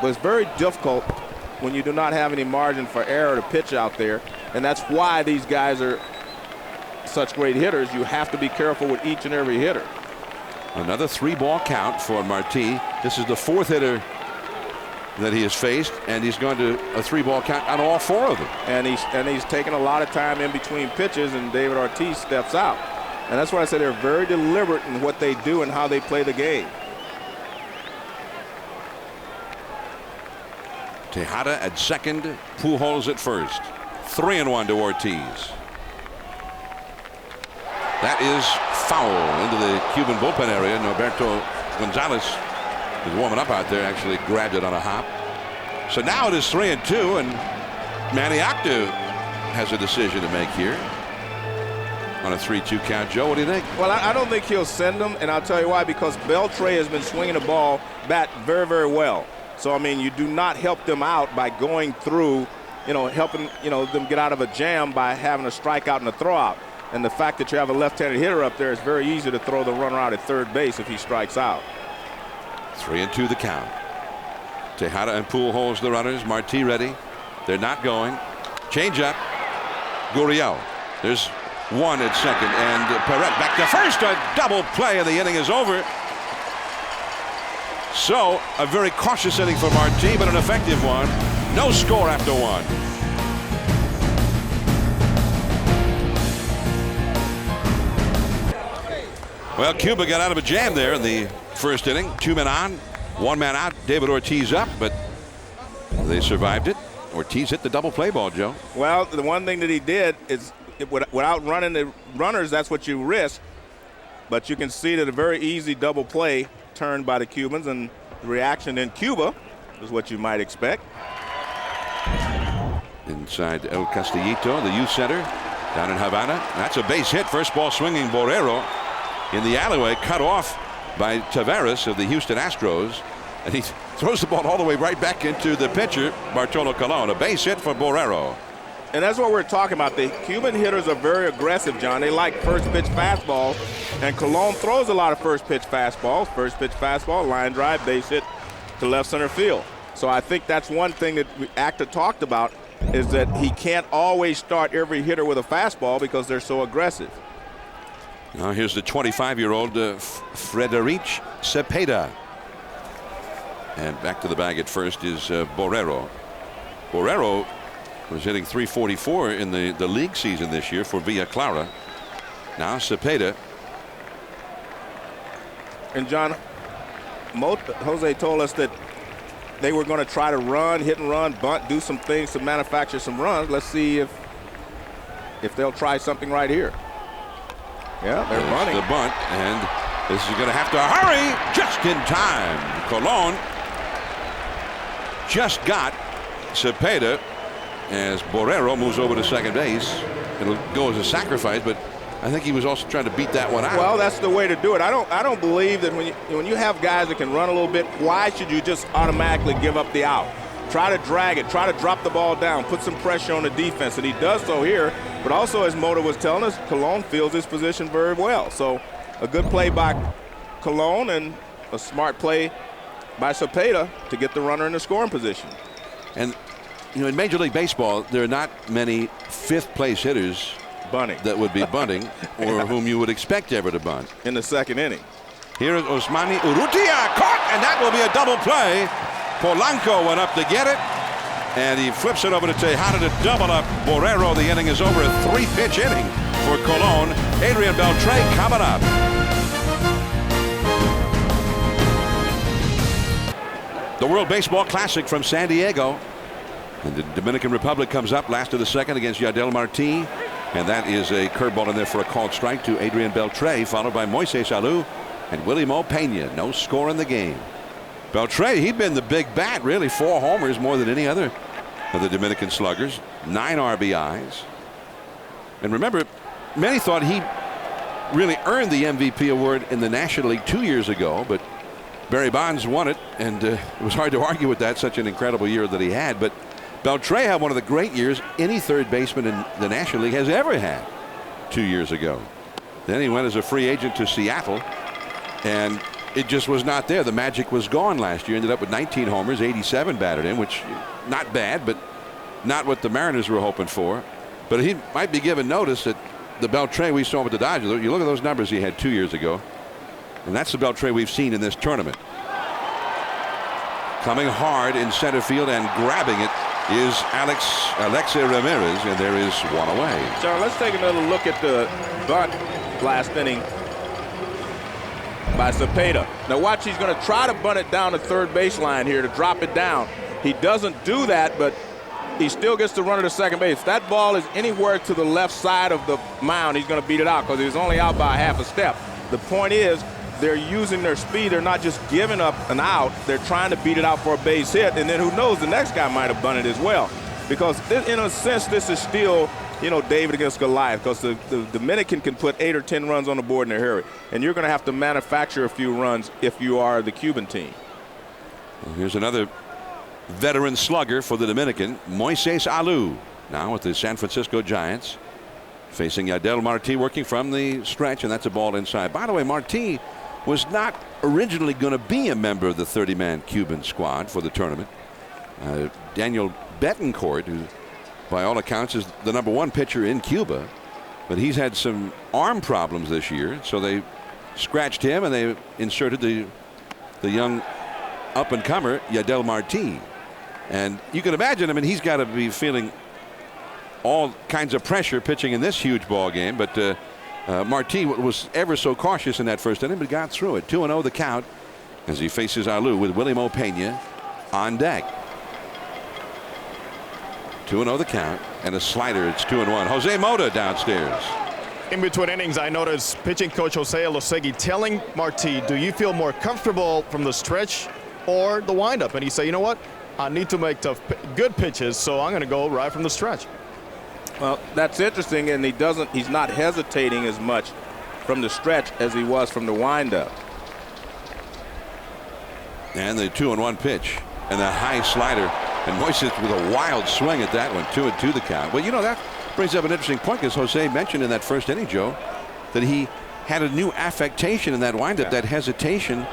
But it's very difficult when you do not have any margin for error to pitch out there. And that's why these guys are such great hitters. You have to be careful with each and every hitter. Another 3-ball count for Marti. This is the 4th hitter that he has faced, and he's gone to a 3-ball count on all 4 of them. And he's taken a lot of time in between pitches, and David Ortiz steps out. And that's why I said they're very deliberate in what they do and how they play the game. Tejada at second, Pujols at first. 3-1 to Ortiz. That is foul into the Cuban bullpen area. Norberto Gonzalez is warming up out there, actually grabbed it on a hop. So now it is 3-2, and Maniactu has a decision to make here on a 3-2 count. Joe, what do you think? Well, I don't think he'll send them, and I'll tell you why, because Beltre has been swinging the ball bat very, very well. So, I mean, you do not help them out by going through, helping, them get out of a jam by having a strikeout and a throwout. And the fact that you have a left-handed hitter up there, it's very easy to throw the runner out at third base if he strikes out. 3-2 the count. Tejada and Pujols the runners. Marti ready. They're not going. Change up. Gurriel. There's one at second, and Perret back to first. A double play, and the inning is over. So a very cautious inning for Marti, but an effective one. No score after 1. Well, Cuba got out of a jam there in the first inning. 2 men on, 1 man out. David Ortiz up, but they survived it. Ortiz hit the double play ball, Joe. Well, the one thing that he did is, without running the runners, that's what you risk. But you can see that a very easy double play turned by the Cubans, and the reaction in Cuba is what you might expect. Inside El Castillito, the youth center down in Havana. That's a base hit. First ball swinging Borrero in the alleyway, cut off by Taveras of the Houston Astros, and he throws the ball all the way right back into the pitcher, Bartolo Colon. A base hit for Borrero. And that's what we're talking about. The Cuban hitters are very aggressive, John. They like first pitch fastballs, and Colon throws a lot of first pitch fastballs. First pitch fastball, line drive, base hit to left center field. So I think that's one thing that Acta talked about, is that he can't always start every hitter with a fastball because they're so aggressive. Now here's the 25-year-old Frederic Cepeda. And back to the bag at first is Borrero. Borrero was hitting .344 in the league season this year for Villa Clara. Now Cepeda. And John, Jose told us that they were going to try to run, hit and run, bunt, do some things to manufacture some runs. Let's see if they'll try something right here. Yeah, they're running. The bunt, and this is going to have to hurry just in time. Colon just got Cepeda as Borrero moves over to second base. It'll go as a sacrifice, but I think he was also trying to beat that one out. Well, that's the way to do it. I don't believe that when you have guys that can run a little bit, why should you just automatically give up the out? Try to drag it, try to drop the ball down, put some pressure on the defense, and he does so here. But also, as Mota was telling us, Colon feels his position very well. So a good play by Colon and a smart play by Cepeda to get the runner in the scoring position. And in Major League Baseball, there are not many fifth-place hitters bunting that would be bunting or whom you would expect ever to bunt. In the second inning. Here is Osmani Urrutia, caught, and that will be a double play. Polanco went up to get it, and he flips it over to Tejada to double up Borrero. The inning is over. A 3-pitch inning for Colon. Adrian Beltre coming up. The World Baseball Classic from San Diego. And the Dominican Republic comes up last of the second against Yadiel Marti. And that is a curveball in there for a called strike to Adrian Beltre, followed by Moises Alou and Willie Mo Pena. No score in the game. Beltre, he'd been the big bat, really. 4 homers, more than any other of the Dominican sluggers. 9 RBIs. And remember, many thought he really earned the MVP award in the National League 2 years ago, but Barry Bonds won it, and it was hard to argue with that, such an incredible year that he had. But Beltre had one of the great years any third baseman in the National League has ever had 2 years ago. Then he went as a free agent to Seattle, and it just was not there. The magic was gone last year. Ended up with 19 homers, 87 batted in, which not bad, but not what the Mariners were hoping for. But he might be given notice that the Beltre we saw with the Dodgers, you look at those numbers he had 2 years ago, and that's the Beltre we've seen in this tournament. Coming hard in center field and grabbing it is Alexei Ramirez, and there is one away. John, let's take another look at the bunt last inning by Cepeda. Now watch, he's going to try to bunt it down the third baseline here to drop it down. He doesn't do that, but he still gets to run to the second base. If that ball is anywhere to the left side of the mound, he's going to beat it out because he was only out by half a step. The point is, they're using their speed. They're not just giving up an out. They're trying to beat it out for a base hit, and then who knows, the next guy might have bunted as well. Because in a sense, this is still, you know, David against Goliath, because the Dominican can put 8 or 10 runs on the board in a hurry, and you're going to have to manufacture a few runs if you are the Cuban team. Well, here's another veteran slugger for the Dominican, Moises Alou, now with the San Francisco Giants, facing Yadiel Marti, working from the stretch, and that's a ball inside. By the way, Marti was not originally going to be a member of the 30-man Cuban squad for the tournament. Daniel Betancourt, who by all accounts is the #1 pitcher in Cuba, but he's had some arm problems this year, so they scratched him and they inserted the young up-and-comer Yadiel Marti. And you can imagine, I mean, he's got to be feeling all kinds of pressure pitching in this huge ball game, but Marti was ever so cautious in that first inning, but got through it. 2-0 the count as he faces Alou with Willie Mo Pena on deck. 2-0 the count, and a slider. It's 2-1. Jose Mota downstairs. In between innings, I noticed pitching coach Jose Elosegui telling Marti, do you feel more comfortable from the stretch or the windup? And he said, you know what, I need to make good pitches, so I'm going to go right from the stretch. Well, that's interesting, and he's not hesitating as much from the stretch as he was from the windup. And the 2-1 pitch and the high slider, and Moises with a wild swing at that one. 2-2 the count. Well, you know, that brings up an interesting point, because Jose mentioned in that first inning, Joe, that he had a new affectation in that windup, that hesitation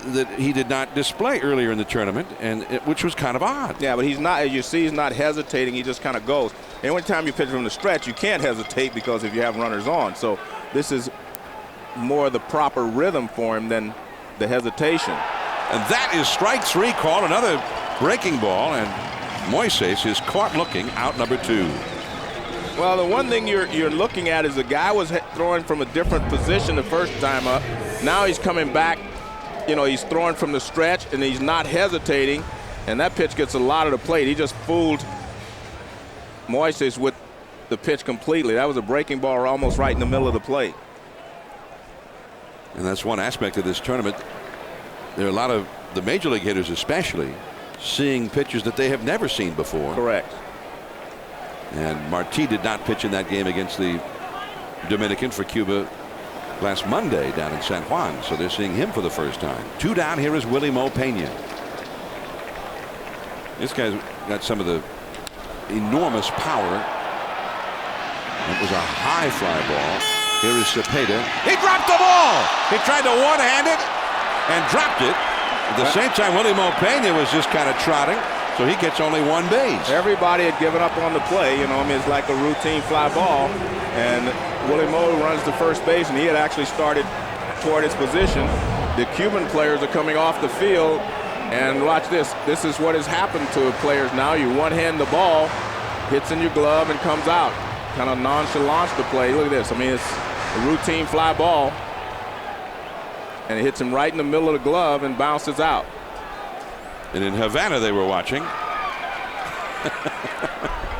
that he did not display earlier in the tournament, and which was kind of odd. Yeah, but he's not, as you see, he's not hesitating. He just kind of goes. And every time you pitch from the stretch, you can't hesitate, because if you have runners on. So this is more the proper rhythm for him than the hesitation. And that is strike 3 call. Another breaking ball, and Moises is caught looking out #2. Well, the one thing you're looking at is the guy was throwing from a different position the first time up. Now he's coming back. You know, he's throwing from the stretch, and he's not hesitating, and that pitch gets a lot of the plate. He just fooled Moises with the pitch completely. That was a breaking ball almost right in the middle of the plate. And that's one aspect of this tournament. There are a lot of the major league hitters especially seeing pitches that they have never seen before. Correct. And Marti did not pitch in that game against the Dominican for Cuba last Monday down in San Juan, so they're seeing him for the first time. 2 down. Here is Willie Mo Pena. This guy's got some of the enormous power. It was a high fly ball. Here is Cepeda. He dropped the ball. He tried to one-hand it and dropped it. At the same time, Willie Mo Pena was just kind of trotting, so he gets only 1 base. Everybody had given up on the play. You know, I mean, it's like a routine fly ball, and Willie Mo runs to first base, and he had actually started toward his position. The Cuban players are coming off the field, and watch this. This is what has happened to players now. You one-hand the ball, hits in your glove, and comes out. Kind of nonchalant the play. Look at this. I mean, it's a routine fly ball, and it hits him right in the middle of the glove and bounces out. And in Havana, they were watching.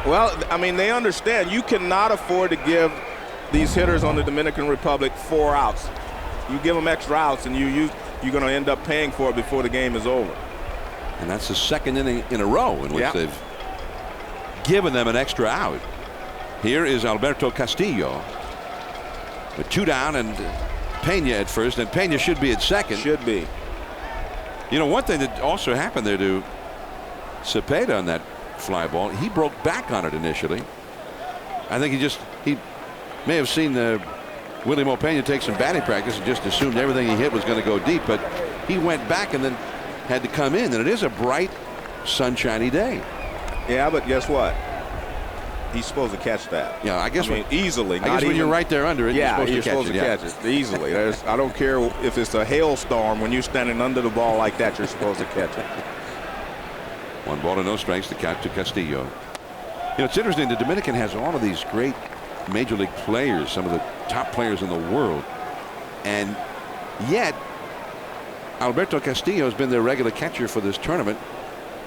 Well, I mean, they understand you cannot afford to give these hitters on the Dominican Republic 4 outs. You give them extra outs, and you're going to end up paying for it before the game is over. And that's the second inning in a row in which they've given them an extra out. Here is Alberto Castillo with 2 down, and Pena at first, and Pena should be at second. Should be. You know, one thing that also happened there to Cepeda on that fly ball, he broke back on it initially. I think he may have seen Willie Mopena takes some batting practice and just assumed everything he hit was going to go deep, but he went back and then had to come in, and it is a bright, sunshiny day. Yeah, but guess what? He's supposed to catch that. Yeah, I guess easily. I guess when you're right there under it, yeah, you're supposed to catch it easily. I don't care if it's a hailstorm. When you're standing under the ball like that, you're supposed to catch it. 1 ball and no strikes. The count to Castillo. You know, it's interesting. The Dominican has all of these great major league players, some of the top players in the world, and yet Alberto Castillo has been their regular catcher for this tournament,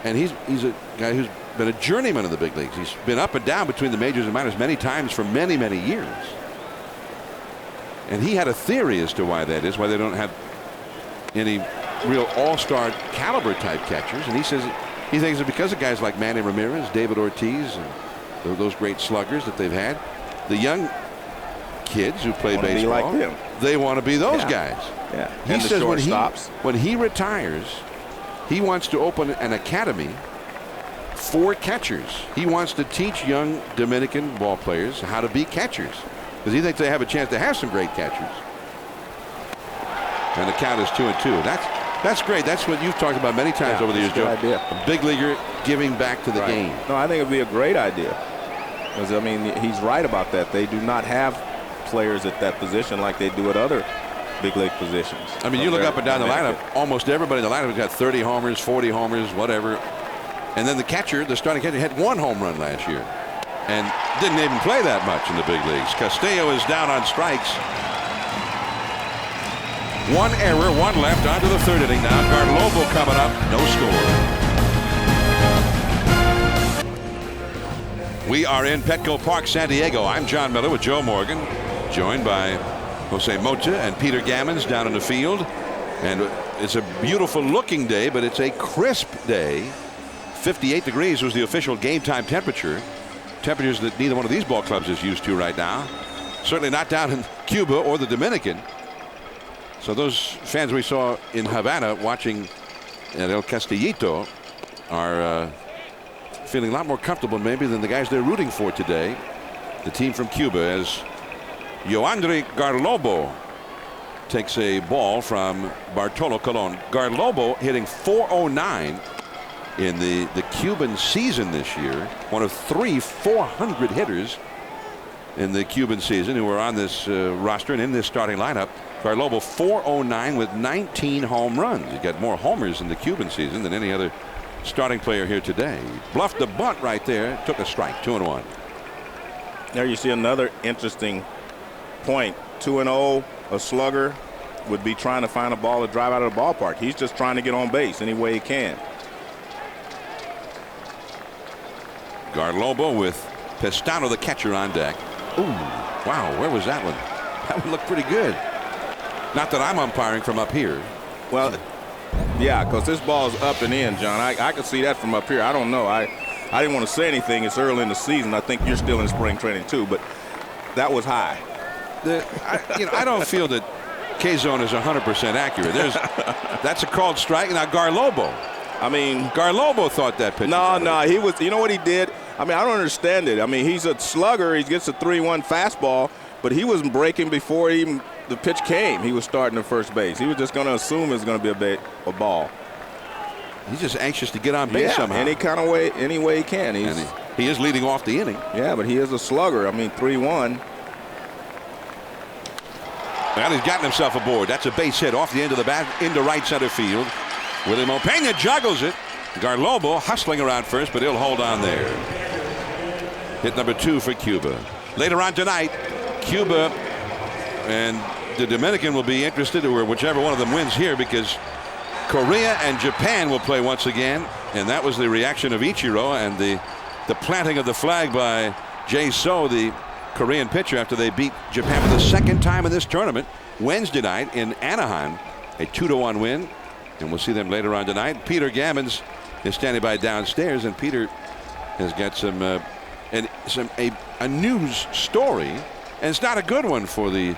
and he's a guy who's been a journeyman in the big leagues. He's been up and down between the majors and minors many times for many, many years. And he had a theory as to why that is, why they don't have any real all-star caliber type catchers. And he says he thinks it's because of guys like Manny Ramirez, David Ortiz, and those great sluggers that they've had. The young kids who play baseball, like them. They want to be those guys. Yeah. He says when he retires, he wants to open an academy for catchers. He wants to teach young Dominican ball players how to be catchers, because he thinks they have a chance to have some great catchers. And the count is 2-2. That's great. That's what you've talked about many times over the years, Joe. Idea. A big leaguer giving back to the game. No, I think it'd be a great idea, because I mean he's right about that. They do not have players at that position like they do at other big league positions. I mean, you look up and down the lineup, almost everybody in the lineup has got 30 homers, 40 homers, whatever. And then the catcher, the starting catcher, had 1 home run last year and didn't even play that much in the big leagues. Castillo is down on strikes. 1 error, 1 left, on to the 3rd inning now. Garlobo coming up, no score. We are in Petco Park, San Diego. I'm John Miller with Joe Morgan, joined by Jose Mota and Peter Gammons down in the field. And it's a beautiful looking day, but it's a crisp day. 58 degrees was the official game time temperature. Temperatures that neither one of these ball clubs is used to right now. Certainly not down in Cuba or the Dominican. So those fans we saw in Havana watching at El Castillito are feeling a lot more comfortable maybe than the guys they're rooting for today. The team from Cuba, as Yoandri Garlobo takes a ball from Bartolo Colon. Garlobo hitting .409 in the Cuban season this year. One of 3 400 hitters in the Cuban season who are on this roster and in this starting lineup. Garlobo .409 with 19 home runs. He got more homers in the Cuban season than any other starting player here today. Bluffed the bunt right there. Took a strike. 2-1. There you see another interesting point. 2-0. A slugger would be trying to find a ball to drive out of the ballpark. He's just trying to get on base any way he can. Garlobo with Pestano, the catcher, on deck. Ooh, wow, where was that one? That one looked pretty good. Not that I'm umpiring from up here. Well, yeah, because this ball's up and in, John. I could see that from up here. I don't know. I didn't want to say anything. It's early in the season. I think you're still in spring training too, but that was high. I don't feel that K-zone is 100% accurate. That's a called strike. Now Garlobo. I mean, Garlobo thought that pitch. No, he was. You know what he did? I mean, I don't understand it. I mean, he's a slugger. He gets a 3-1 fastball, but he was breaking before even the pitch came. He was starting at first base. He was just going to assume it's going to be a ball. He's just anxious to get on base somehow. Any kind of way, any way he can. He is leading off the inning. Yeah, but he is a slugger. I mean, 3-1. Well, he's gotten himself aboard. That's a base hit off the end of the bat into right center field. Willie Mopena juggles it. Garlobo hustling around first, but he'll hold on there. Hit number 2 for Cuba. Later on tonight, Cuba and the Dominican will be interested, or whichever one of them wins here, because Korea and Japan will play once again. And that was the reaction of Ichiro and the planting of the flag by Jae-So, the Korean pitcher, after they beat Japan for the 2nd time in this tournament Wednesday night in Anaheim. A 2-1 win. And we'll see them later on tonight. Peter Gammons is standing by downstairs, and Peter has got a news story, and it's not a good one for the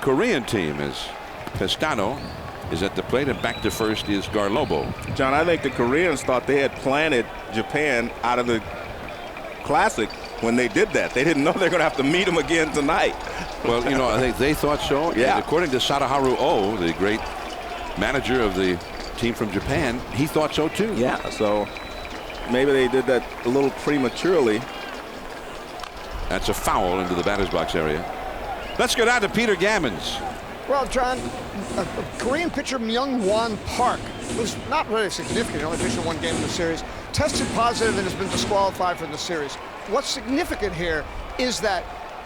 Korean team, as Pestano is at the plate, and back to first is Garlobo. John, I think the Koreans thought they had planted Japan out of the Classic when they did that. They didn't know they're going to have to meet him again tonight. Well, you know, I think they thought so. Yeah. And according to Sadaharu Oh, the great manager of the team from Japan, he thought so too. Yeah, so maybe they did that a little prematurely. That's a foul into the batter's box area. Let's go down to Peter Gammons. Well, John, Korean pitcher Myung-Won Park, who's not really significant, only pitched in one game in the series, tested positive and has been disqualified from the series. What's significant here is that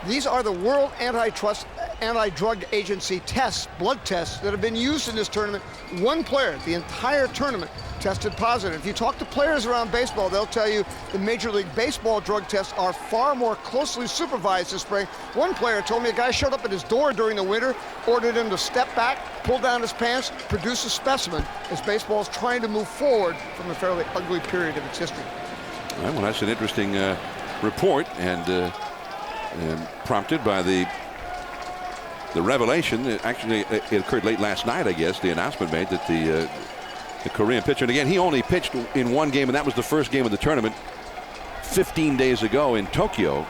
these are the World Anti-Drug Agency tests, blood tests, that have been used in this tournament. One player, the entire tournament, tested positive. If you talk to players around baseball, they'll tell you the Major League Baseball drug tests are far more closely supervised this spring. One player told me a guy showed up at his door during the winter, ordered him to step back, pull down his pants, produce a specimen, as baseball is trying to move forward from a fairly ugly period of its history. Well, that's an interesting report, and prompted by the revelation. Actually, it occurred late last night, I guess. The announcement made that the Korean pitcher, and again, he only pitched in one game, and that was the first game of the tournament 15 days ago in Tokyo.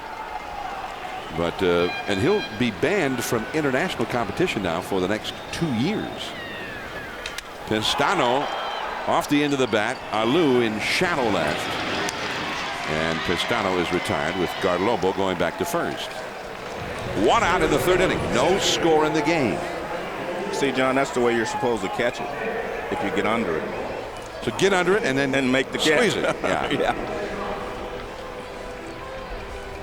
But and he'll be banned from international competition now for the next 2 years. Pestano off the end of the bat. Alou in shallow left. And Pestano is retired with Garlobo going back to first. One out in the third inning. No score in the game. See, John, that's the way you're supposed to catch it, if you get under it. So get under it and then make the squeeze catch. it. Yeah. Yeah.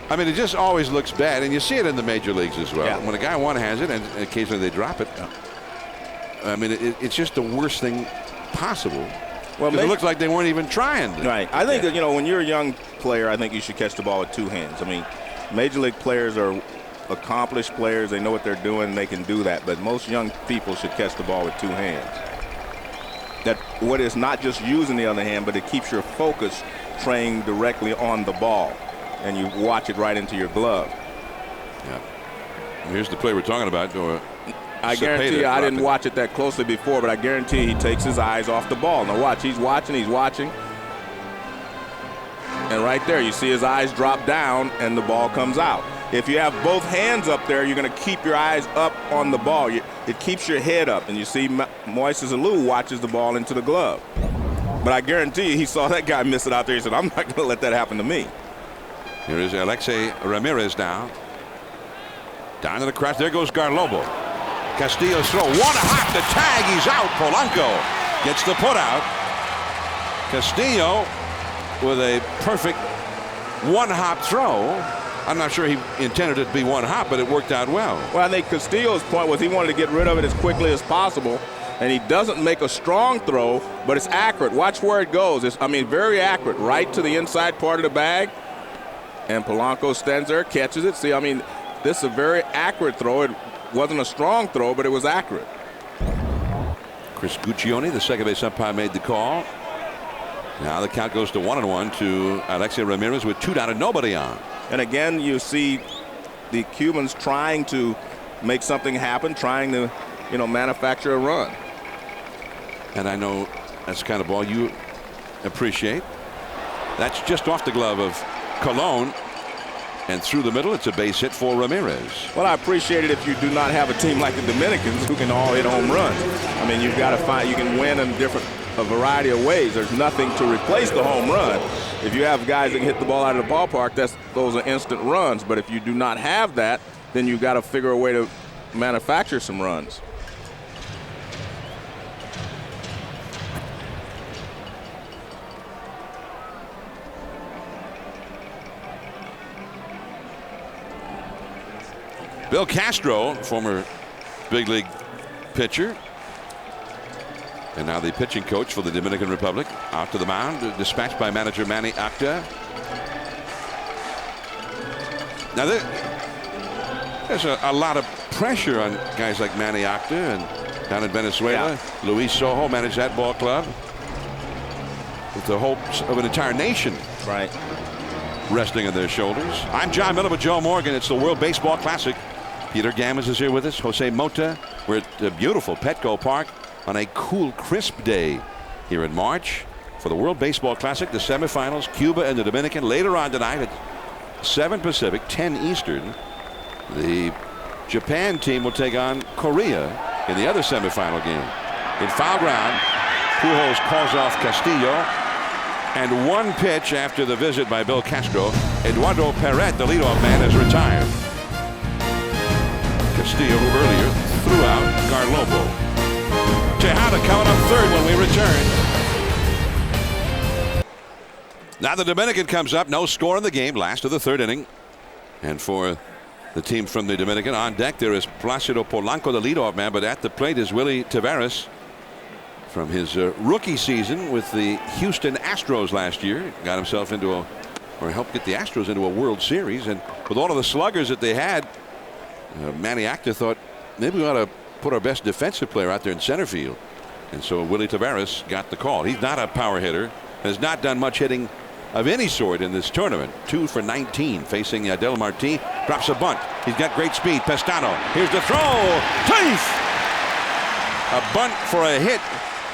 I mean, it just always looks bad, and you see it in the major leagues as well. Yeah. When a guy one has it, and occasionally they drop it. I mean, it's just the worst thing possible. Well, it looks like they weren't even trying. Right. I think that, you know, when you're a young player, I think you should catch the ball with two hands. I mean, major league players are accomplished players. They know what they're doing. They can do that. But most young people should catch the ball with two hands. That what is not just using the other hand, but it keeps your focus trained directly on the ball, and you watch it right into your glove. Yeah. Here's the play we're talking about. I guarantee you, I didn't watch it that closely before, but I guarantee he takes his eyes off the ball. Now watch, he's watching. And right there, you see his eyes drop down, and the ball comes out. If you have both hands up there, you're going to keep your eyes up on the ball. It keeps your head up, and you see Moises Alou watches the ball into the glove. But I guarantee you, he saw that guy miss it out there. He said, I'm not going to let that happen to me. Here is Alexei Ramirez now. Down to the crest. There goes Garlobo. Castillo's throw. One hop. The tag. He's out. Polanco gets the put out. Castillo with a perfect one-hop throw. I'm not sure he intended it to be one hop, but it worked out well. Well, I think Castillo's point was he wanted to get rid of it as quickly as possible, and he doesn't make a strong throw, but it's accurate. Watch where it goes. It's, I mean, very accurate, right to the inside part of the bag. And Polanco stands there, catches it. See, I mean, this is a very accurate throw. It wasn't a strong throw, but it was accurate. Chris Guccione, the second base umpire, made the call. Now the count goes to 1-1 to Alexei Ramirez with two down and nobody on. And again, you see the Cubans trying to make something happen, trying to, you know, manufacture a run. And I know that's the kind of ball you appreciate. That's just off the glove of Colon. And through the middle, it's a base hit for Ramirez. Well, I appreciate it if you do not have a team like the Dominicans who can all hit home runs. I mean, you've got to find, you can win in a variety of ways. There's nothing to replace the home run. If you have guys that can hit the ball out of the ballpark, those are instant runs. But if you do not have that, then you've got to figure a way to manufacture some runs. Bill Castro, former big league pitcher, and now the pitching coach for the Dominican Republic, out to the mound, dispatched by manager Manny Acta. Now there's a lot of pressure on guys like Manny Acta, and down in Venezuela, Luis Sojo managed that ball club with the hopes of an entire nation resting on their shoulders. I'm John Miller with Joe Morgan. It's the World Baseball Classic. Peter Gammons is here with us. Jose Mota. We're at the beautiful Petco Park on a cool, crisp day here in March for the World Baseball Classic, the semifinals, Cuba and the Dominican. Later on tonight at 7 Pacific, 10 Eastern. The Japan team will take on Korea in the other semifinal game. In foul ground, Pujols calls off Castillo. And 1 pitch after the visit by Bill Castro, Eduardo Perret, the leadoff man, is retired. Castillo, who earlier threw out Garlobo. Tejada coming up third when we return. Now the Dominican comes up. No score in the game. Last of the 3rd inning. And for the team from the Dominican, on deck there is Placido Polanco, the leadoff man. But at the plate is Willie Taveras from his rookie season with the Houston Astros last year. Got himself into or helped get the Astros into a World Series. And with all of the sluggers that they had, Manny Acta thought maybe we ought to put our best defensive player out there in center field. And so Willie Taveras got the call. He's not a power hitter, has not done much hitting of any sort in this tournament. 2 for 19 facing Del Marti. Drops a bunt. He's got great speed. Pestano. Here's the throw. Safe! A bunt for a hit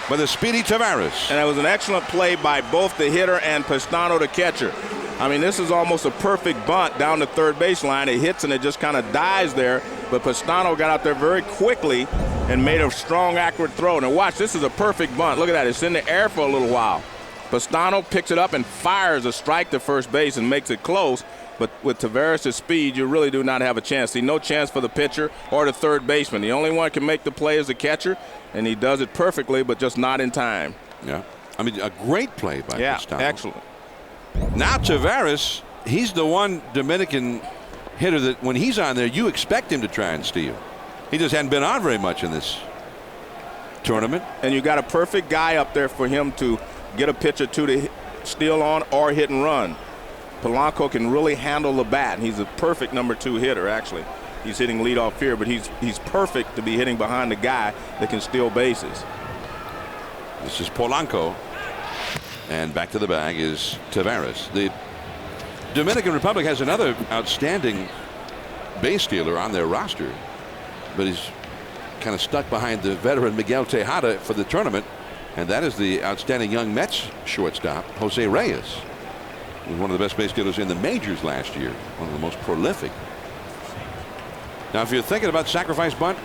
by the speedy Taveras. And it was an excellent play by both the hitter and Pestano, the catcher. I mean, this is almost a perfect bunt down the third baseline. It hits and it just kind of dies there. But Pestano got out there very quickly and made a strong, accurate throw. Now watch, this is a perfect bunt. Look at that. It's in the air for a little while. Pestano picks it up and fires a strike to first base and makes it close. But with Taveras' speed, you really do not have a chance. See, no chance for the pitcher or the third baseman. The only one can make the play is the catcher, and he does it perfectly, but just not in time. Yeah. I mean, a great play by Pestano. Excellent. Now Taveras, he's the one Dominican hitter that when he's on there, you expect him to try and steal. He just hadn't been on very much in this tournament. And you got a perfect guy up there for him to get a pitch or two to steal on or hit and run. Polanco can really handle the bat. He's a perfect number 2 hitter, actually. He's hitting leadoff here, but he's perfect to be hitting behind the guy that can steal bases. This is Polanco. And back to the bag is Taveras. The Dominican Republic has another outstanding base stealer on their roster, but he's kind of stuck behind the veteran Miguel Tejada for the tournament, and that is the outstanding young Mets shortstop, Jose Reyes. He was one of the best base stealers in the majors last year, one of the most prolific. Now, if you're thinking about sacrifice bunt,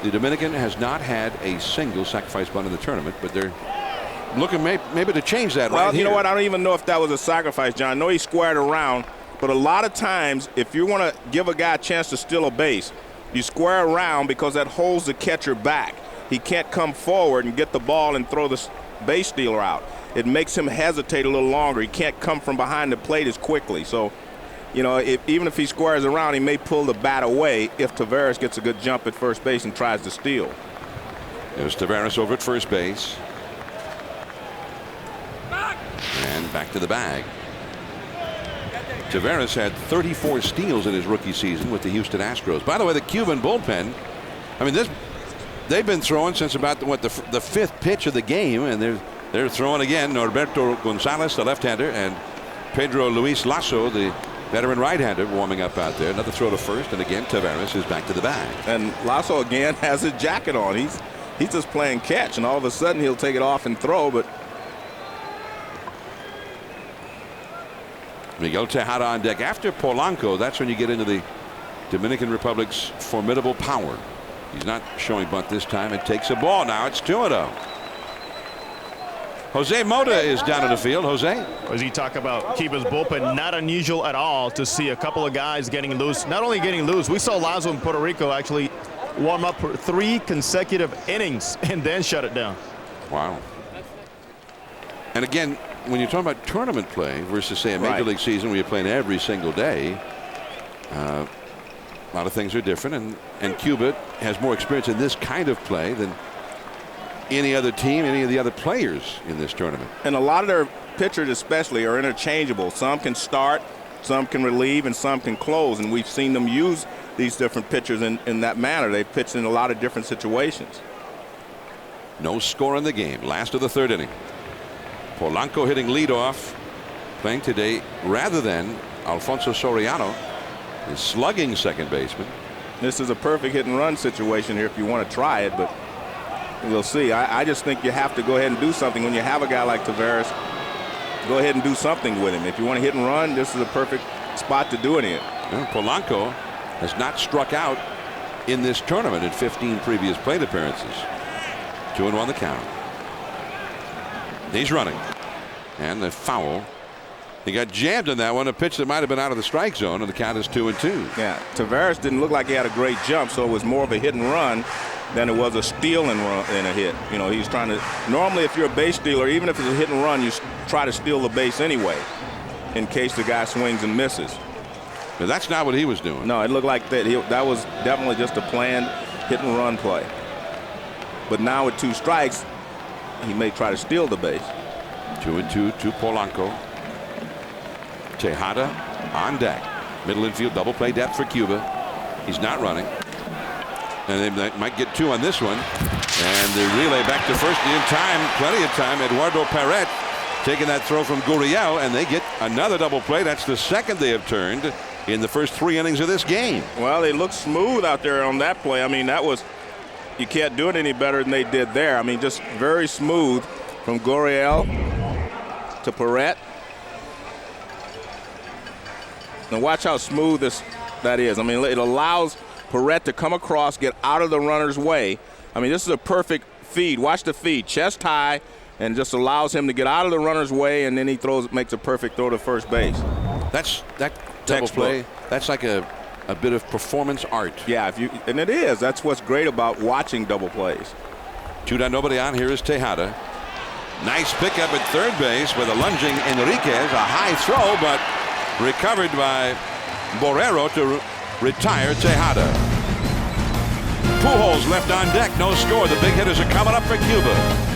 the Dominican has not had a single sacrifice bunt in the tournament, but they're looking maybe to change that right here. Well, you know what? I don't even know if that was a sacrifice, John. I know he squared around, but a lot of times, if you want to give a guy a chance to steal a base, you square around because that holds the catcher back. He can't come forward and get the ball and throw the base stealer out. It makes him hesitate a little longer. He can't come from behind the plate as quickly. So, you know, even if he squares around, he may pull the bat away if Taveras gets a good jump at first base and tries to steal. There's Taveras over at first base. And back to the bag. Taveras had 34 steals in his rookie season with the Houston Astros. By the way, the Cuban bullpen, I mean, they've been throwing since about the 5th pitch of the game, and they're throwing again. Norberto Gonzalez, the left-hander, and Pedro Luis Lasso, the veteran right-hander, warming up out there. Another throw to first, and again Taveras is back to the bag. And Lasso again has his jacket on. He's just playing catch, and all of a sudden he'll take it off and throw, but Miguel Tejada on deck. After Polanco, that's when you get into the Dominican Republic's formidable power. He's not showing bunt this time. It takes a ball. Now it's 2-0. Jose Mota is down in the field. Jose? As you talk about Cuba's bullpen, not unusual at all to see a couple of guys getting loose. Not only getting loose, we saw Lazo in Puerto Rico actually warm up for 3 consecutive innings and then shut it down. Wow. And again, when you're talking about tournament play versus, say, a major league season where you're playing every single day, a lot of things are different, and Cuba has more experience in this kind of play than any other team, any of the other players in this tournament. And a lot of their pitchers especially are interchangeable. Some can start, some can relieve, and some can close, and we've seen them use these different pitchers in that manner. They pitched in a lot of different situations. No score in the game. Last of the 3rd inning. Polanco hitting leadoff, playing today rather than Alfonso Soriano, the slugging second baseman. This is a perfect hit and run situation here if you want to try it, but we'll see. I just think you have to go ahead and do something when you have a guy like Taveras. Go ahead and do something with him. If you want to hit and run, this is a perfect spot to do it in. Well, Polanco has not struck out in this tournament in 15 previous plate appearances. 2-1 the count. He's running. And the foul. He got jammed in that one, a pitch that might have been out of the strike zone, and the count is 2-2. Yeah, Tavares didn't look like he had a great jump, so it was more of a hit and run than it was a steal and run and a hit. You know, he's trying to, normally if you're a base stealer, even if it's a hit and run, you try to steal the base anyway in case the guy swings and misses. But that's not what he was doing. No, it looked like that. That was definitely just a planned hit and run play. But now with 2 strikes, he may try to steal the base. 2-2 to Polanco. Tejada on deck. Middle infield double play depth for Cuba. He's not running. And they might get 2 on this one. And the relay back to first in time. Plenty of time. Eduardo Perret taking that throw from Gurriel, and they get another double play. That's the second they have turned in the first 3 innings of this game. Well, they look smooth out there on that play. I mean, that was, you can't do it any better than they did there. I mean, just very smooth from Gurriel to Perret. Now watch how smooth that is. I mean, it allows Perret to come across, get out of the runner's way. I mean, this is a perfect feed. Watch the feed, chest high, and just allows him to get out of the runner's way, and then he makes a perfect throw to first base. That double play. That's like a bit of performance art. Yeah, and it is. That's what's great about watching double plays. 2 down, nobody on. Here is Tejada. Nice pickup at third base with a lunging Enriquez. A high throw, but recovered by Borrero to retire Tejada. Pujols left on deck, no score. The big hitters are coming up for Cuba.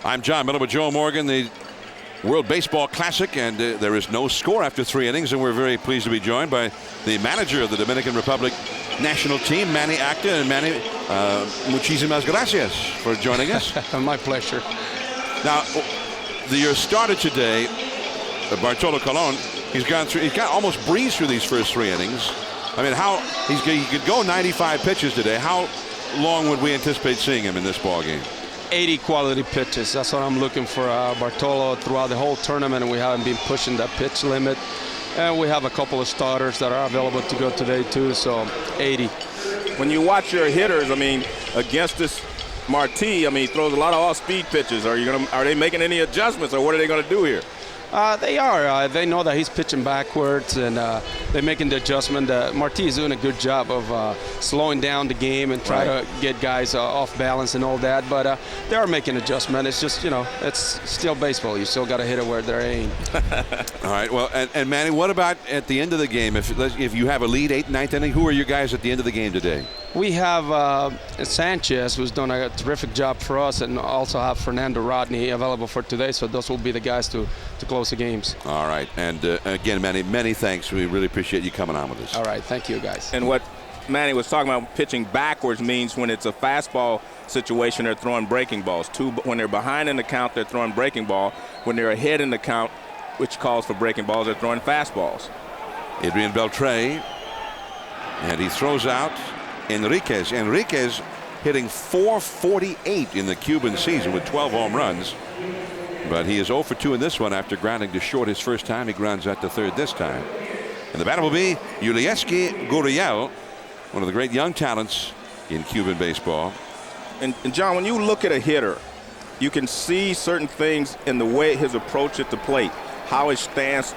I'm John Miller with Joe Morgan, the World Baseball Classic, and there is no score after 3 innings, and we're very pleased to be joined by the manager of the Dominican Republic national team, Manny Acta. And Manny, muchísimas gracias for joining us. My pleasure. Now, your starter today, Bartolo Colon, he's got almost breezed through these first 3 innings. I mean, he could go 95 pitches today. How long would we anticipate seeing him in this ball game? 80 quality pitches. That's what I'm looking for Bartolo throughout the whole tournament. We haven't been pushing that pitch limit. And we have a couple of starters that are available to go today too, so 80. When you watch your hitters, I mean, against this Marti, I mean, he throws a lot of off-speed pitches. Are they making any adjustments, or what are they going to do here? They are. They know that he's pitching backwards, and they're making the adjustment. Marti is doing a good job of slowing down the game and try to get guys off balance and all that. But they are making adjustment. It's just, it's still baseball. You still got to hit it where they're aimed. All right. Well, and Manny, what about at the end of the game? If you have a lead, 8th, 9th inning, who are your guys at the end of the game today? We have Sanchez, who's done a terrific job for us, and also have Fernando Rodney available for today. So those will be the guys to close the games. All right. And again, Manny, many thanks. We really appreciate you coming on with us. All right. Thank you, guys. And what Manny was talking about, pitching backwards, means when it's a fastball situation, they're throwing breaking balls. When they're behind in the count, they're throwing breaking ball. When they're ahead in the count, which calls for breaking balls, they're throwing fastballs. Adrian Beltre, and he throws out Enriquez. Enriquez hitting .448 in the Cuban season with 12 home runs. But he is 0 for 2 in this one after grounding to short his first time. He grounds out to third this time. And the batter will be Yulieski Gurriel, one of the great young talents in Cuban baseball. And John, when you look at a hitter, you can see certain things in the way his approach at the plate, how his stance,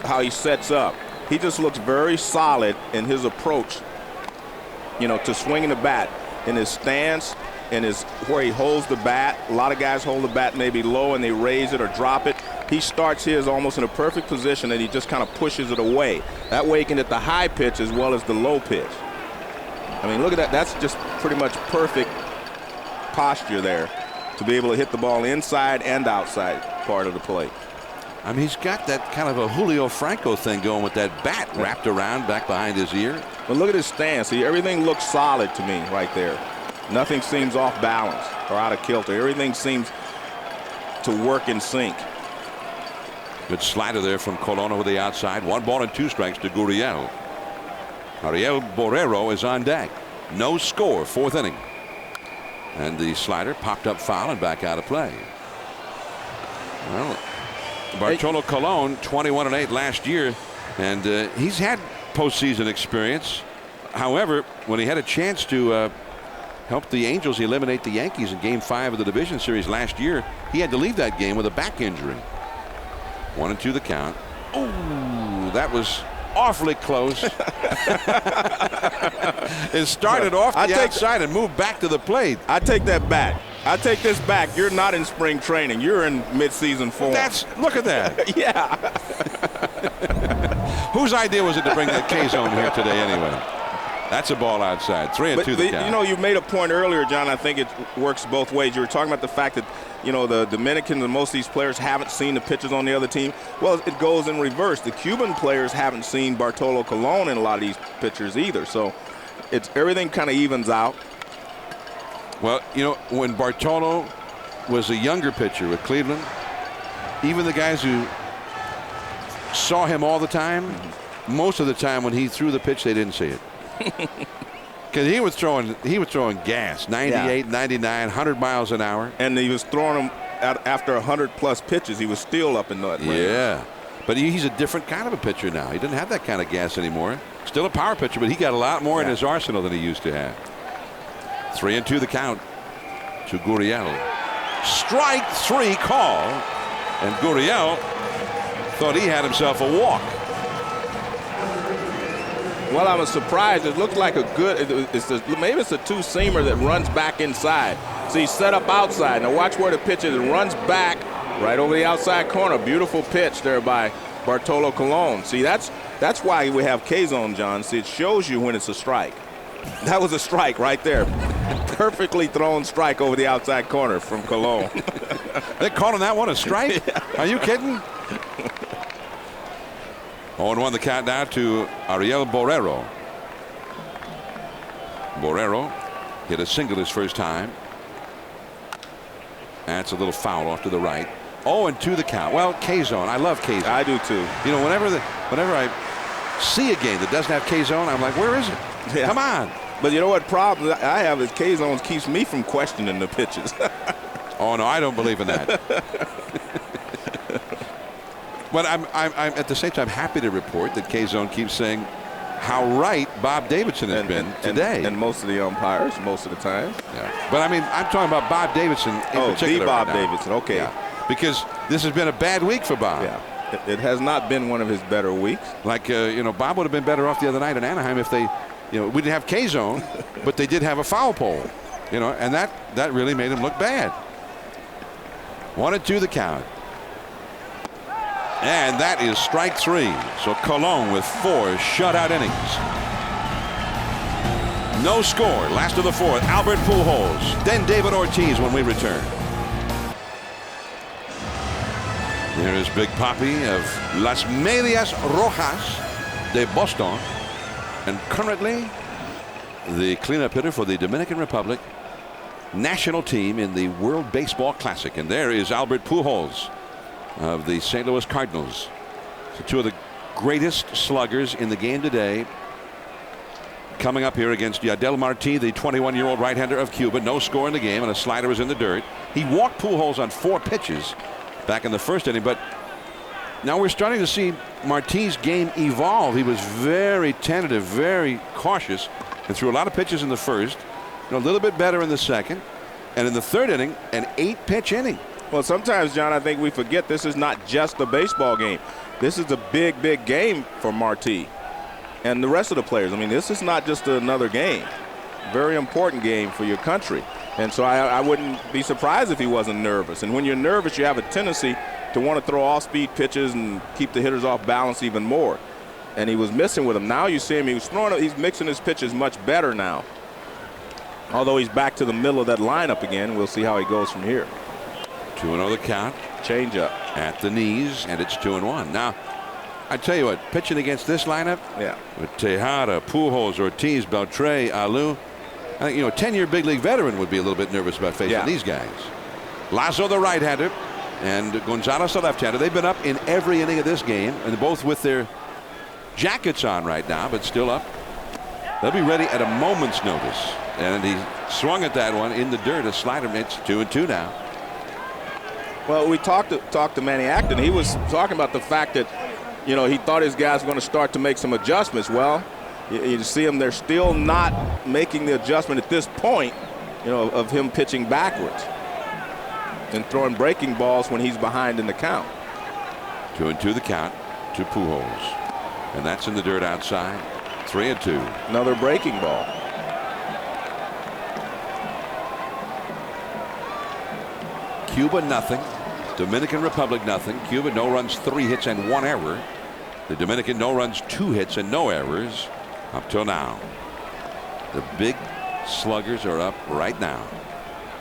how he sets up. He just looks very solid in his approach, to swinging the bat, in his stance, in his where he holds the bat. A lot of guys hold the bat maybe low and they raise it or drop it. He starts his almost in a perfect position, and he just kind of pushes it away. That way he can hit the high pitch as well as the low pitch. I mean, look at that. That's just pretty much perfect posture there to be able to hit the ball inside and outside part of the plate. I mean, he's got that kind of a Julio Franco thing going with that bat wrapped around back behind his ear. But look at his stance. See, everything looks solid to me right there. Nothing seems off balance or out of kilter. Everything seems to work in sync. Good slider there from Colon over the outside. 1 ball and 2 strikes to Gurriel. Ariel Borrero is on deck. No score, 4th inning. And the slider popped up foul and back out of play. Well, Bartolo Colon, 21-8 last year, and he's had postseason experience. However, when he had a chance to help the Angels eliminate the Yankees in Game 5 of the division series last year, he had to leave that game with a back injury. 1-2 the count. Oh, that was awfully close. It started off the outside and moved back to the plate. I take that back. I take this back. You're not in spring training. You're in midseason form. Look at that. Yeah. Whose idea was it to bring that K-zone here today anyway? That's a ball outside. 3-2 the count. You know, you made a point earlier, John. I think it works both ways. You were talking about the fact that, you know, the Dominican and most of these players haven't seen the pitchers on the other team. Well, it goes in reverse. The Cuban players haven't seen Bartolo Colon in a lot of these pitchers either. So everything kind of evens out. Well, you know, when Bartolo was a younger pitcher with Cleveland, even the guys who saw him all the time, most of the time when he threw the pitch, they didn't see it. Because he was throwing gas, 98, 99, 100 miles an hour. And he was throwing them after 100-plus pitches. He was still up in that range. Yeah. But he's a different kind of a pitcher now. He doesn't have that kind of gas anymore. Still a power pitcher, but he got a lot more in his arsenal than he used to have. 3-2 the count to Gurriel. Strike 3 call. And Gurriel thought he had himself a walk. Well, I was surprised. It looked like maybe it's a two-seamer that runs back inside. So he's set up outside. Now watch where the pitch is. It runs back right over the outside corner. Beautiful pitch there by Bartolo Colon. See, that's why we have K-zone, John. See, it shows you when it's a strike. That was a strike right there. Perfectly thrown strike over the outside corner from Colon. They're calling that one a strike? Are you kidding? 0-1 the count now to Ariel Borrero. Borrero hit a single his first time. That's a little foul off to the right. 0-2 the count. Well, K-zone. I love K-zone. I do too. You know, whenever I see a game that doesn't have K-zone, I'm like, where is it? Yeah. Come on. But you know what problem I have is K-zone keeps me from questioning the pitches. Oh no, I don't believe in that. But I'm at the same time happy to report that K-zone keeps saying how right Bob Davidson has been today. And most of the umpires, most of the time. Yeah. But I mean, I'm talking about Bob Davidson in particular. The Bob right now. Davidson. Okay. Yeah. Because this has been a bad week for Bob. Yeah. It has not been one of his better weeks. Like, you know, Bob would have been better off the other night in Anaheim if they, you know, we didn't have K-zone, but they did have a foul pole, you know, and that really made him look bad. 1-2 the count. And that is strike 3. So Colon with 4 shutout innings. No score. Last of the 4th. Albert Pujols. Then David Ortiz when we return. There is Big Papi of Las Medias Rojas de Boston. And currently the cleanup hitter for the Dominican Republic national team in the World Baseball Classic. And there is Albert Pujols of the St. Louis Cardinals. So 2 of the greatest sluggers in the game today coming up here against Yadiel Martí, the 21-year-old right-hander of Cuba. No score in the game, and a slider was in the dirt. He walked Pujols on 4 pitches back in the first inning, but now we're starting to see Martí's game evolve. He was very tentative, very cautious, and threw a lot of pitches in the first, a little bit better in the second, and in the third inning, an 8-pitch inning. Well, sometimes, John, I think we forget this is not just a baseball game. This is a big, big game for Martí and the rest of the players. I mean, this is not just another game. Very important game for your country. And so I wouldn't be surprised if he wasn't nervous. And when you're nervous, you have a tendency to want to throw off-speed pitches and keep the hitters off balance even more. And he was missing with them. Now you see him, he's mixing his pitches much better now. Although he's back to the middle of that lineup again. We'll see how he goes from here. 2-0 the count. Change up at the knees, and it's 2-1. Now, I tell you what, pitching against this lineup, with Tejada, Pujols, Ortiz, Beltré, Alou, I think, you know, a 10-year big league veteran would be a little bit nervous about facing these guys. Lazo, the right-hander, and Gonzalez, the left-hander. They've been up in every inning of this game, and both with their jackets on right now, but still up. They'll be ready at a moment's notice. And he swung at that one in the dirt, a slider. It's 2-2 now. Well, we talked to Manny Acton. He was talking about the fact that, you know, he thought his guys were going to start to make some adjustments. Well, you see them, they're still not making the adjustment at this point, you know, of him pitching backwards and throwing breaking balls when he's behind in the count. 2-2 the count to Pujols. And that's in the dirt outside. 3-2. Another breaking ball. Cuba nothing. Dominican Republic nothing. Cuba no runs, 3 hits and 1 error. The Dominican no runs, 2 hits and no errors up till now. The big sluggers are up right now.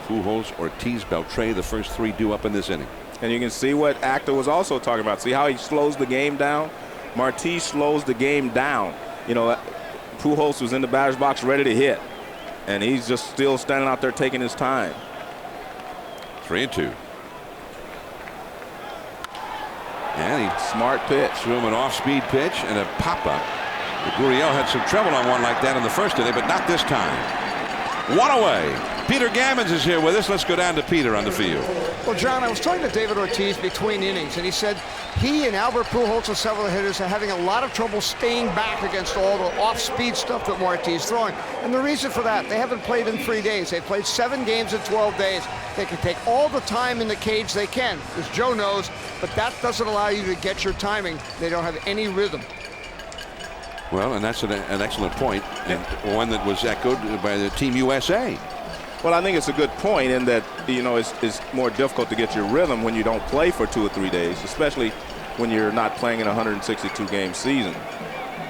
Pujols, Ortiz, Beltre, the first 3 due up in this inning. And you can see what Actor was also talking about. See how he slows the game down? Marti slows the game down. You know, Pujols was in the batter's box ready to hit, and he's just still standing out there taking his time. 3-2. And he smart pitch. Threw him an off-speed pitch and a pop-up. Gurriel had some trouble on one like that in the first inning, but not this time. 1 away. Peter Gammons is here with us. Let's go down to Peter on the field. Well, John, I was talking to David Ortiz between innings, and he said he and Albert Pujols and several hitters are having a lot of trouble staying back against all the off-speed stuff that Marti's throwing. And the reason for that, they haven't played in 3 days. They played 7 games in 12 days. They can take all the time in the cage they can, as Joe knows, but that doesn't allow you to get your timing. They don't have any rhythm. Well, and that's an excellent point, and one that was echoed by the Team USA. Well, I think it's a good point in that, you know, it's more difficult to get your rhythm when you don't play for 2 or 3 days, especially when you're not playing in a 162-game season.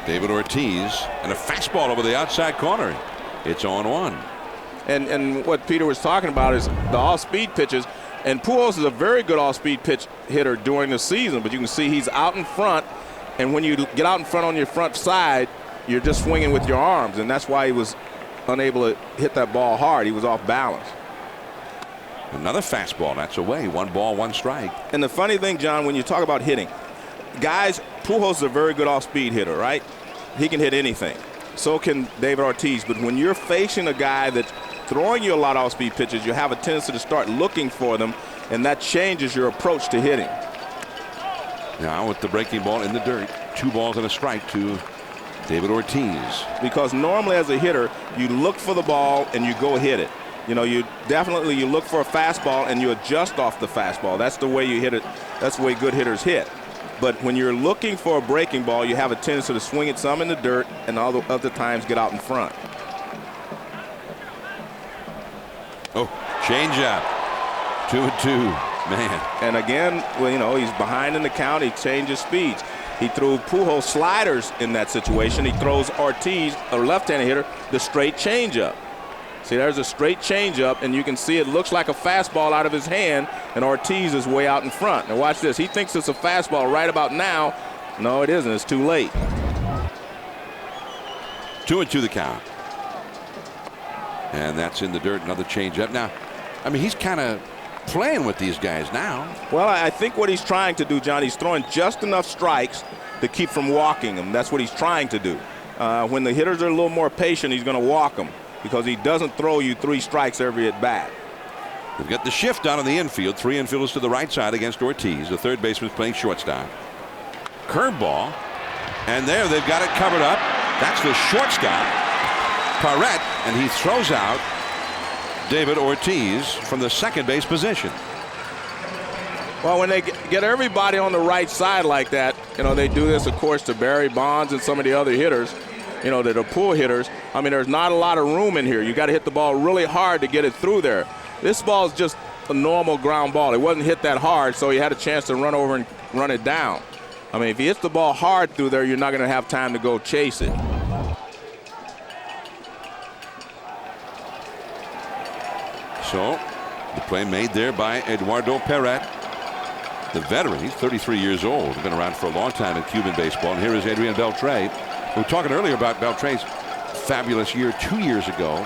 David Ortiz and a fastball over the outside corner. It's 0-1. And what Peter was talking about is the off-speed pitches. And Pujols is a very good off-speed pitch hitter during the season, but you can see he's out in front. And when you get out in front on your front side, you're just swinging with your arms, and that's why he was unable to hit that ball hard. He was off balance. Another fastball. That's away. 1 ball, 1 strike. And the funny thing, John, when you talk about hitting, guys, Pujols is a very good off-speed hitter, right? He can hit anything. So can David Ortiz. But when you're facing a guy that's throwing you a lot of off-speed pitches, you have a tendency to start looking for them, and that changes your approach to hitting. Now with the breaking ball in the dirt, 2 balls and a strike to David Ortiz. Because normally as a hitter, you look for the ball and you go hit it. You know, you look for a fastball and you adjust off the fastball. That's the way you hit it. That's the way good hitters hit. But when you're looking for a breaking ball, you have a tendency to swing it some in the dirt and all the other times get out in front. Oh, change up. 2-2. Man. And again, well, you know, he's behind in the count. He changes speeds. He threw Pujols sliders in that situation. He throws Ortiz, a left-handed hitter, the straight changeup. See, there's a straight changeup, and you can see it looks like a fastball out of his hand, and Ortiz is way out in front. Now watch this. He thinks it's a fastball right about now. No, it isn't. It's too late. 2-2 the count. And that's in the dirt. Another changeup. Now, I mean, he's kind of playing with these guys now. Well, I think what he's trying to do, John, he's throwing just enough strikes to keep from walking them. That's what he's trying to do. When the hitters are a little more patient, he's going to walk them because he doesn't throw you 3 strikes every at bat. They've got the shift down in the infield. 3 infielders to the right side against Ortiz. The third baseman's playing shortstop. Curveball. And there they've got it covered up. That's the shortstop, Parrett, and he throws out David Ortiz from the second base position. Well, when they get everybody on the right side like that, you know, they do this, of course, to Barry Bonds and some of the other hitters, you know, that are pull hitters. I mean, there's not a lot of room in here. You got to hit the ball really hard to get it through there. This ball is just a normal ground ball. It wasn't hit that hard, so he had a chance to run over and run it down. I mean, if he hits the ball hard through there, you're not going to have time to go chase it. So the play made there by Eduardo Perret, the veteran. He's 33 years old. He's been around for a long time in Cuban baseball. And here is Adrian Beltre. We were talking earlier about Beltre's fabulous year 2 years ago.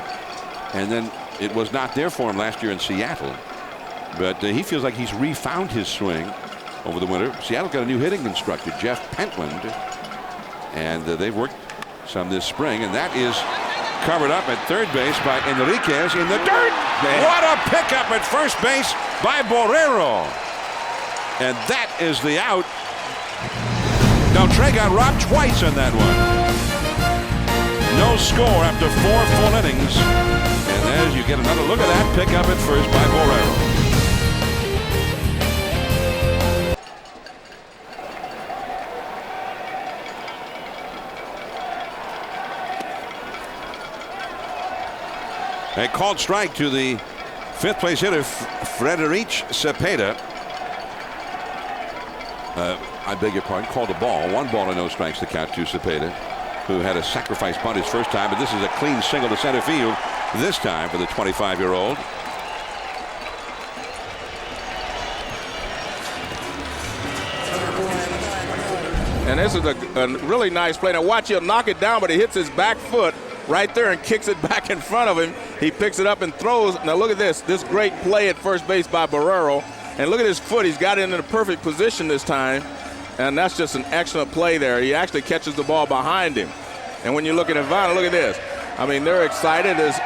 And then it was not there for him last year in Seattle. But he feels like he's refound his swing over the winter. Seattle's got a new hitting instructor, Jeff Pentland. And they've worked some this spring. And that is covered up at third base by Enriquez in the dirt. Man. What a pickup at first base by Borrero. And that is the out. Now, Trey got robbed twice in that one. No score after 4 full innings. And as you get another look at that, pick up at first by Borrero. A called strike to the 5th place hitter, Frederic Cepeda. I beg your pardon, called a ball. 1 ball and no strikes to count to Cepeda, who had a sacrifice bunt his first time, but this is a clean single to center field this time for the 25-year-old. And this is a really nice play. Now watch him knock it down, but he hits his back foot right there and kicks it back in front of him. He picks it up and throws. Now look at this great play at first base by Borrero. And look at his foot. He's got it in a perfect position this time. And that's just an excellent play there. He actually catches the ball behind him. And when you look at Ivana, look at this. I mean, they're excited as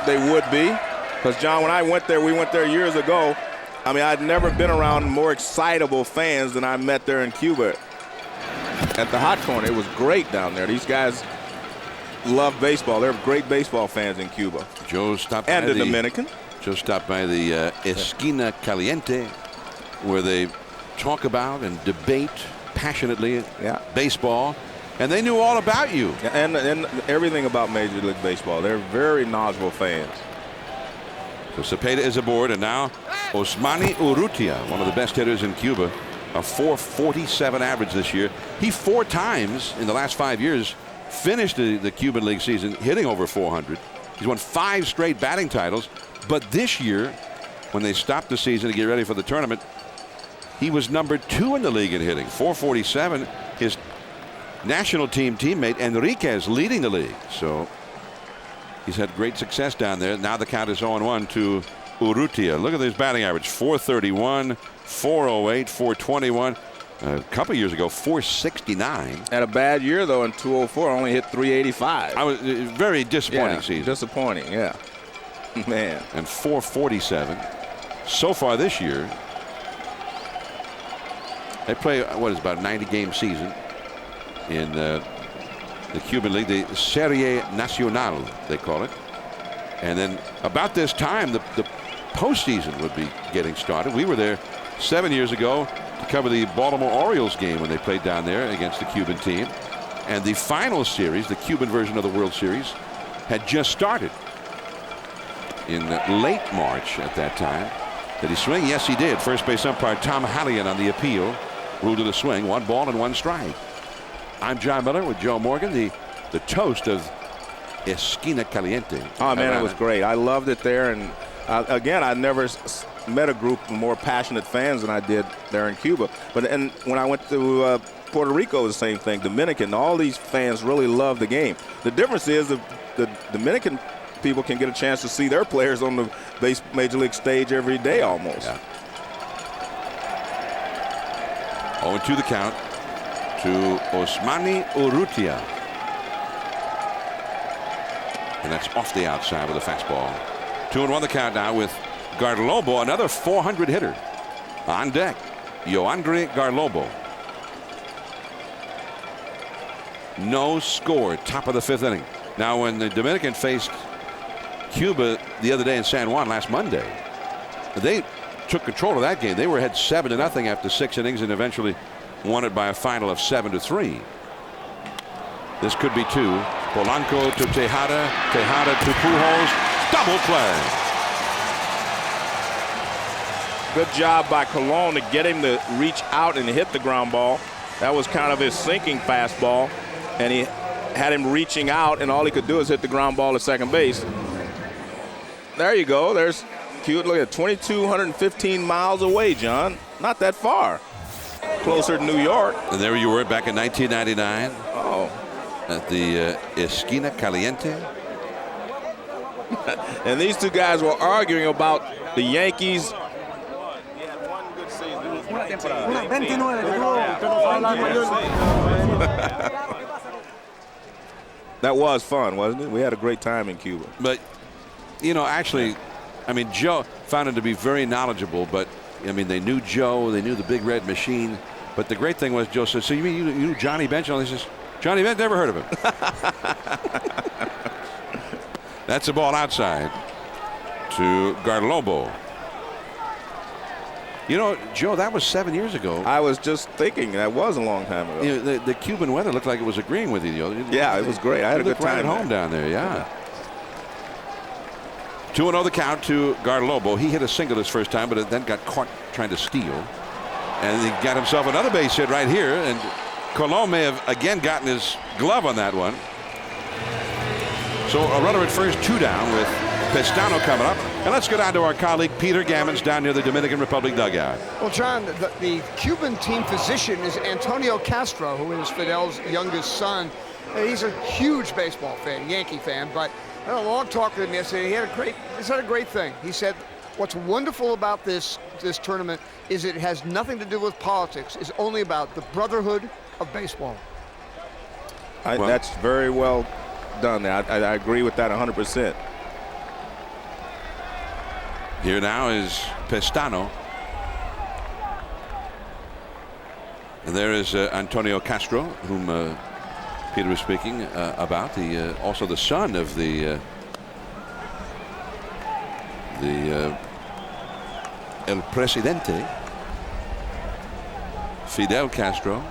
they would be. Because, John, when I went there, we went there years ago. I mean, I'd never been around more excitable fans than I met there in Cuba at the Hot Corner. It was great down there. These guys love baseball. They're great baseball fans in Cuba. Joe stopped and by the Dominican. Joe stopped by the Esquina Caliente, where they talk about and debate passionately baseball, and they knew all about you. And everything about Major League Baseball. They're very knowledgeable fans. So Cepeda is aboard, and now Osmani Urrutia, one of the best hitters in Cuba, a .447 average this year. He 4 times in the last 5 years finished the Cuban League season hitting over 400. He's won 5 straight batting titles, but this year, when they stopped the season to get ready for the tournament, he was number 2 in the league in hitting, .447. His national team teammate Enriquez leading the league. So he's had great success down there. Now the count is 0-1 to Urrutia. Look at his batting average, .431, .408, .421. A couple years ago, .469. Had a bad year, though, in 2004. Only hit .385. I was very disappointing season. Disappointing, yeah. Man. And .447. So far this year, they play, what is about a 90-game season in the Cuban League, the Serie Nacional, they call it. And then about this time, the postseason would be getting started. We were there 7 years ago to cover the Baltimore Orioles game when they played down there against the Cuban team. And the final series, the Cuban version of the World Series, had just started in late March at that time. Did he swing? Yes, he did. First base umpire Tom Hallian on the appeal ruled it a swing. 1 ball and 1 strike. I'm John Miller with Joe Morgan, the toast of Esquina Caliente. Oh, man, it was great. I loved it there. And again, I never met a group of more passionate fans than I did there in Cuba. And when I went to Puerto Rico, it was the same thing. Dominican, all these fans really love the game. The difference is the Dominican people can get a chance to see their players on the Major League stage every day almost. Yeah. 0-2 the count to Osmani Urrutia. And that's off the outside with a fastball. 2-1 the count now with Garlobo, another 400 hitter on deck. Yoandre Garlobo. No score, top of the 5th inning. Now, when the Dominican faced Cuba the other day in San Juan last Monday, they took control of that game. They were ahead 7-0 after 6 innings and eventually won it by a final of 7-3. This could be 2. Polanco to Tejada, Tejada to Pujols, double play. Good job by Colon to get him to reach out and hit the ground ball. That was kind of his sinking fastball, and he had him reaching out, and all he could do is hit the ground ball to second base. There you go. There's cute. Look at 2,215 miles away, John. Not that far. Closer to New York. And there you were back in 1999. Oh. At the Esquina Caliente. And these two guys were arguing about the Yankees. That was fun, wasn't it? We had a great time in Cuba. But, you know, actually, I mean, Joe found him to be very knowledgeable, but I mean, they knew Joe, they knew the Big Red Machine. But the great thing was, Joe said, so you mean you knew Johnny Bench? And he says, Johnny Bench, never heard of him. That's a ball outside to Garlobo. You know, Joe, that was 7 years ago. I was just thinking that was a long time ago. You know, the Cuban weather looked like it was agreeing with you. Yeah, it was great. I had a good time at home down there. Yeah. 2-0 the count to Garlobo. He hit a single his first time, but then got caught trying to steal. And he got himself another base hit right here. And Colon may have again gotten his glove on that one. So a runner at first, 2 down with Pestano coming up. And let's go down to our colleague Peter Gammons down near the Dominican Republic dugout. Well, John, the Cuban team physician is Antonio Castro, who is Fidel's youngest son. He's a huge baseball fan, Yankee fan, but I had a long talk with him yesterday. He said a great thing. He said, what's wonderful about this tournament is it has nothing to do with politics. It's only about the brotherhood of baseball. That's very well done. I agree with that 100%. Here now is Pestano. And there is Antonio Castro, whom Peter was speaking about. Also the son of the El Presidente, Fidel Castro.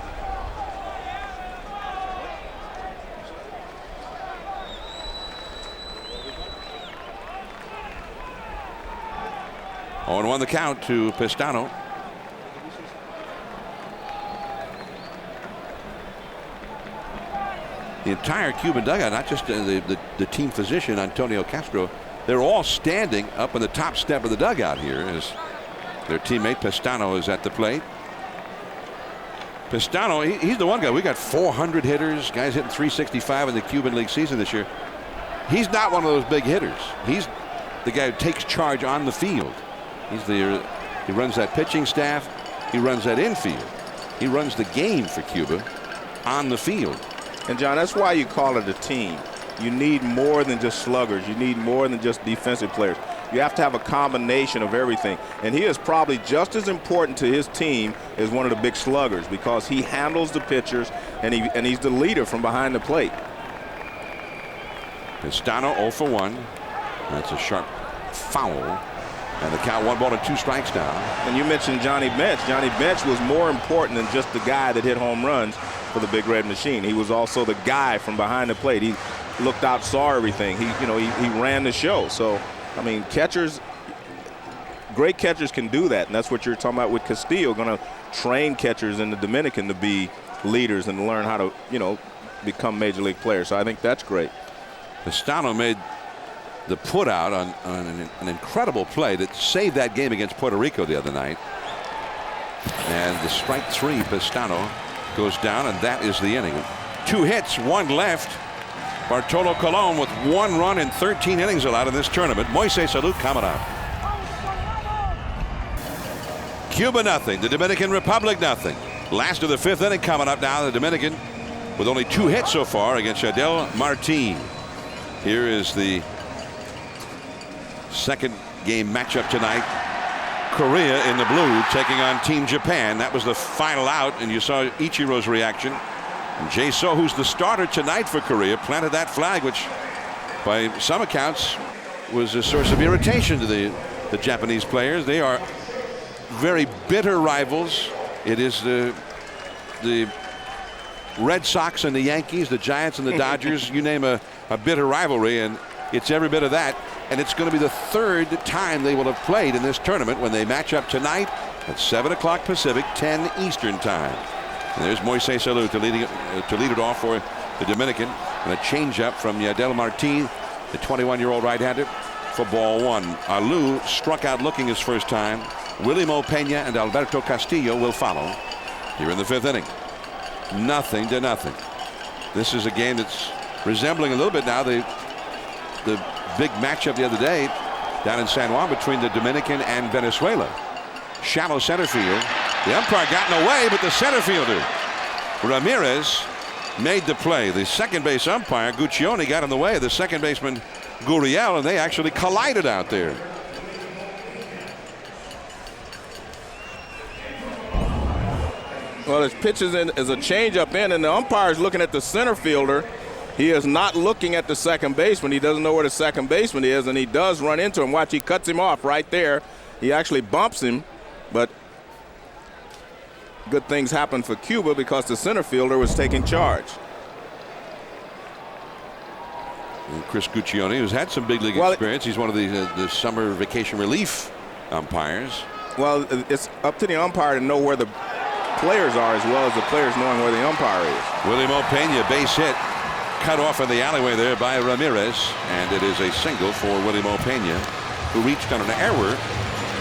On 1 the count to Pestano. The entire Cuban dugout, not just the team physician Antonio Castro, they're all standing up on the top step of the dugout here as their teammate Pestano is at the plate. Pestano, he's the one guy. We got 400 hitters, guys hitting 365 in the Cuban League season this year. He's not one of those big hitters. He's the guy who takes charge on the field. He runs that pitching staff. He runs that infield. He runs the game for Cuba on the field. And John, that's why you call it a team. You need more than just sluggers. You need more than just defensive players. You have to have a combination of everything. And he is probably just as important to his team as one of the big sluggers because he handles the pitchers and he's the leader from behind the plate. Pestano 0 for 1. That's a sharp foul. And the count 1 ball and 2 strikes now. And you mentioned Johnny Bench. Johnny Bench was more important than just the guy that hit home runs for the Big Red Machine. He was also the guy from behind the plate. He looked out, saw everything. He ran the show. So, I mean, great catchers can do that. And that's what you're talking about with Castillo, going to train catchers in the Dominican to be leaders and learn how to, become major league players. So I think that's great. Pestano made the put out on an incredible play that saved that game against Puerto Rico the other night. And the strike 3, Pestano goes down, and that is the inning. 2 hits, 1 left. Bartolo Colon with 1 run in 13 innings allowed in this tournament. Moises Salud coming up. Cuba nothing. The Dominican Republic nothing. Last of the 5th inning coming up now. The Dominican with only 2 hits so far against Adel Martin. Here is the second game matchup tonight. Korea in the blue taking on Team Japan. That was the final out, and you saw Ichiro's reaction. And Jae-So, who's the starter tonight for Korea, planted that flag, which by some accounts was a source of irritation to the Japanese players. They are very bitter rivals. It is the Red Sox and the Yankees, the Giants and the Dodgers. You name a bitter rivalry, and it's every bit of that. And it's going to be the 3rd time they will have played in this tournament when they match up tonight at 7 o'clock Pacific, 10 Eastern time. And there's Moises Salud to lead it off for the Dominican. And a changeup from Yadiel Marti, the 21-year-old right-hander, for ball 1. Alou struck out looking his first time. Willie Mo Peña and Alberto Castillo will follow here in the 5th inning. 0-0. This is a game that's resembling a little bit now the big matchup the other day down in San Juan between the Dominican and Venezuela. Shallow center field. The umpire got in the way, but the center fielder Ramirez made the play. The second base umpire Guccione got in the way of the second baseman Gurriel, and they actually collided out there. Well, his pitch is a changeup in, and the umpire is looking at the center fielder. He is not looking at the second baseman. He doesn't know where the second baseman is, and he does run into him. Watch, he cuts him off right there. He actually bumps him, but good things happen for Cuba because the center fielder was taking charge. And Chris Guccione, who's had some big league experience. He's one of the summer vacation relief umpires. Well, it's up to the umpire to know where the players are as well as the players knowing where the umpire is. Willie Mopena, base hit, cut off in the alleyway there by Ramirez, and it is a single for Willie Mopena, who reached on an error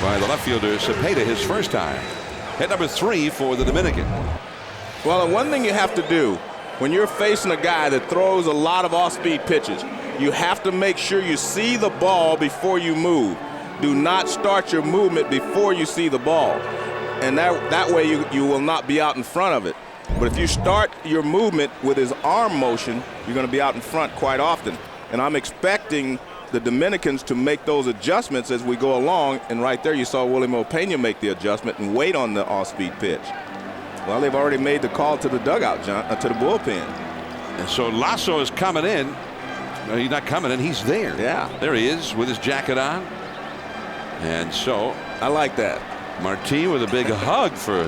by the left fielder Cepeda his first time. Hit number 3 for the Dominican. Well, one thing you have to do when you're facing a guy that throws a lot of off-speed pitches, you have to make sure you see the ball before you move. Do not start your movement before you see the ball, and that way you will not be out in front of it. But if you start your movement with his arm motion, you're going to be out in front quite often. And I'm expecting the Dominicans to make those adjustments as we go along. And right there you saw Willie Mopena make the adjustment and wait on the off-speed pitch. Well, they've already made the call to the dugout, John, to the bullpen. And so Lasso is coming in. No, he's not coming in. He's there. Yeah. There he is with his jacket on. And so I like that. Marti with a big hug for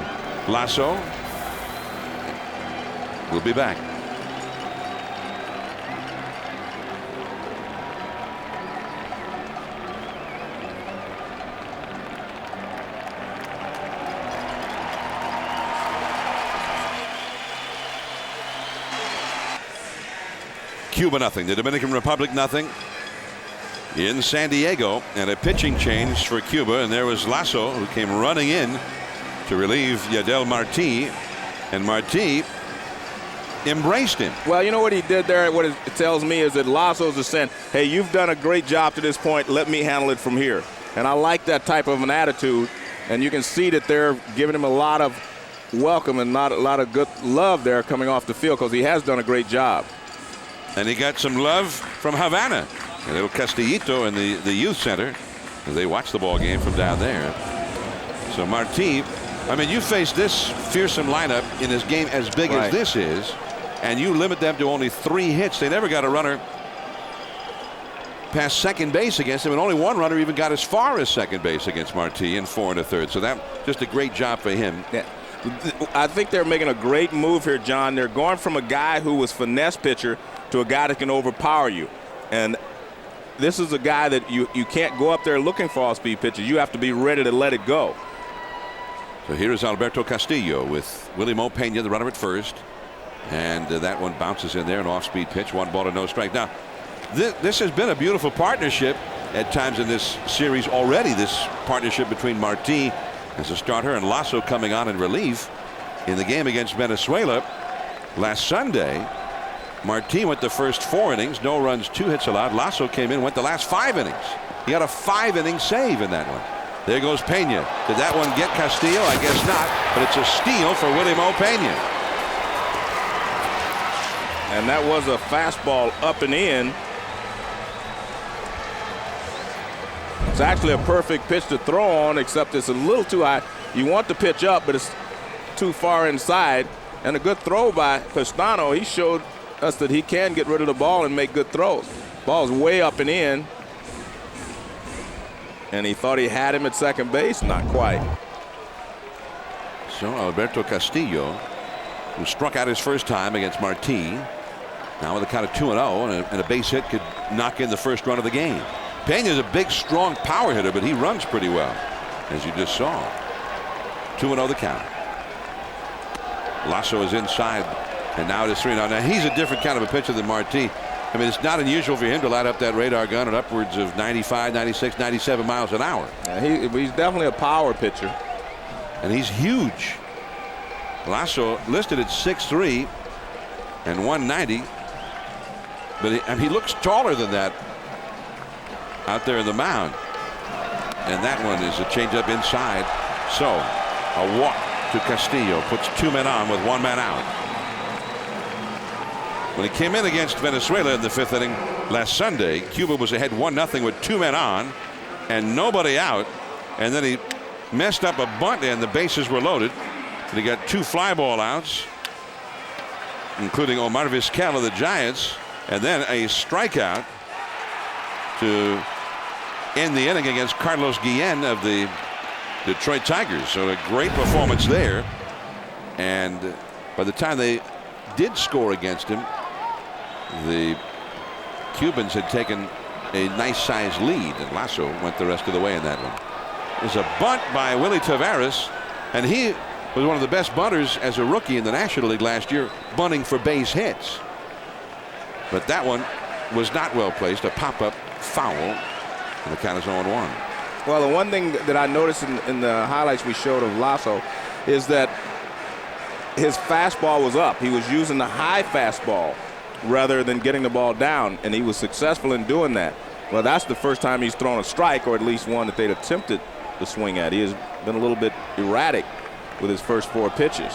Lasso. We'll be back. Cuba nothing. The Dominican Republic nothing. In San Diego, and a pitching change for Cuba, and there was Lasso, who came running in to relieve Yadiel Marti, and Marti embraced him. Well, you know what he did there? What it tells me is that Lasso's is saying, hey, you've done a great job to this point. Let me handle it from here. And I like that type of an attitude, and you can see that they're giving him a lot of welcome and not a lot of good love there coming off the field because he has done a great job. And he got some love from Havana. A little Castillito in the youth center as they watch the ball game from down there. So Marti, I mean, you face this fearsome lineup in this game as big as this is, and you limit them to only 3 hits. They never got a runner past second base against him, and only one runner even got as far as second base against Marti in 4 1/3. So that just a great job for him. Yeah. I think they're making a great move here, John. They're going from a guy who was finesse pitcher to a guy that can overpower you. And this is a guy that you can't go up there looking for all-speed pitches. You have to be ready to let it go. So here is Alberto Castillo with Willie Mopena, the runner at first. And that one bounces in there, an off-speed pitch, 1 ball to no strike. Now, this has been a beautiful partnership at times in this series already, this partnership between Marti as a starter and Lasso coming on in relief. In the game against Venezuela last Sunday, Marti went the first 4 innings, no runs, 2 hits allowed. Lasso came in, went the last 5 innings. He had a 5-inning save in that one. There goes Pena. Did that one get Castillo? I guess not, but it's a steal for Willie Mopena. And that was a fastball up and in. It's actually a perfect pitch to throw on, except it's a little too high. You want the pitch up, but it's too far inside. And a good throw by Pestano. He showed us that he can get rid of the ball and make good throws. Ball's way up and in. And he thought he had him at second base. Not quite. So Alberto Castillo, who struck out his first time against Marti, now with a count of 2-0, and a base hit could knock in the first run of the game. Pena's a big, strong power hitter, but he runs pretty well, as you just saw. 2-0 the count. Lasso is inside, and now it is 3-0. Now he's a different kind of a pitcher than Marti. I mean, it's not unusual for him to light up that radar gun at upwards of 95, 96, 97 miles an hour. Yeah, he's definitely a power pitcher. And he's huge. Lasso listed at 6'3" and 190. But he looks taller than that out there in the mound. And that one is a changeup inside. So a walk to Castillo puts 2 men on with 1 man out. When he came in against Venezuela in the 5th inning last Sunday, Cuba was ahead 1-0 with 2 men on and nobody out. And then he messed up a bunt and the bases were loaded. And he got 2 fly ball outs, including Omar Vizquel of the Giants, and then a strikeout to end the inning against Carlos Guillen of the Detroit Tigers. So a great performance there. And by the time they did score against him, the Cubans had taken a nice sized lead, and Lasso went the rest of the way in that one. There's a bunt by Willie Taveras, and he was one of the best bunters as a rookie in the National League last year, bunting for base hits. But that one was not well placed, a pop-up foul, and the count is 0-1. Well, the one thing that I noticed in the highlights we showed of Lasso is that his fastball was up. He was using the high fastball rather than getting the ball down, and he was successful in doing that. Well, that's the first time he's thrown a strike, or at least one that they'd attempted to swing at. He has been a little bit erratic with his first 4 pitches.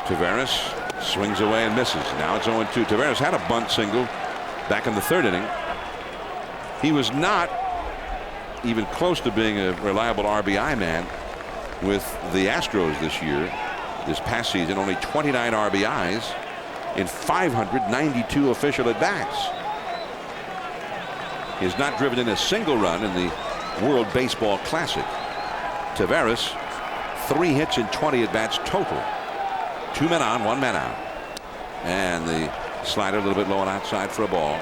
Taveras swings away and misses. Now it's 0-2. Taveras had a bunt single back in the 3rd inning. He was not even close to being a reliable RBI man with the Astros this year. This past season, only 29 RBIs in 592 official at-bats. He has not driven in a single run in the World Baseball Classic. Taveras, 3 hits in 20 at-bats total. 2 men on, 1 man out. And the slider a little bit low and outside for a ball.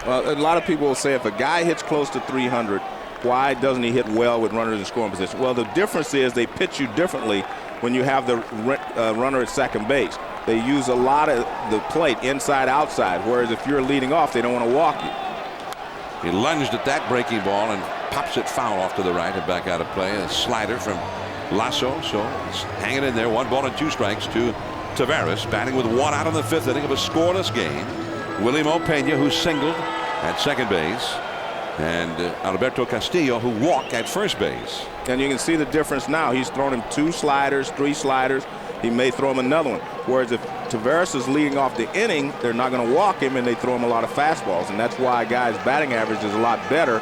Well, a lot of people will say if a guy hits close to 300, why doesn't he hit well with runners in scoring position? Well, the difference is they pitch you differently when you have the runner at second base. They use a lot of the plate inside outside, whereas if you're leading off, they don't want to walk you. He lunged at that breaking ball and pops it foul off to the right and back out of play. A slider from Lasso, so it's hanging in there. 1 ball and 2 strikes to Taveras, batting with 1 out in the 5th inning of a scoreless game. Willie Mopena, who singled at second base, and Alberto Castillo, who walked at first base. And you can see the difference now. He's thrown him 2 sliders, 3 sliders. He may throw him another one. Whereas if Taveras is leading off the inning, they're not going to walk him, and they throw him a lot of fastballs. And that's why a guy's batting average is a lot better,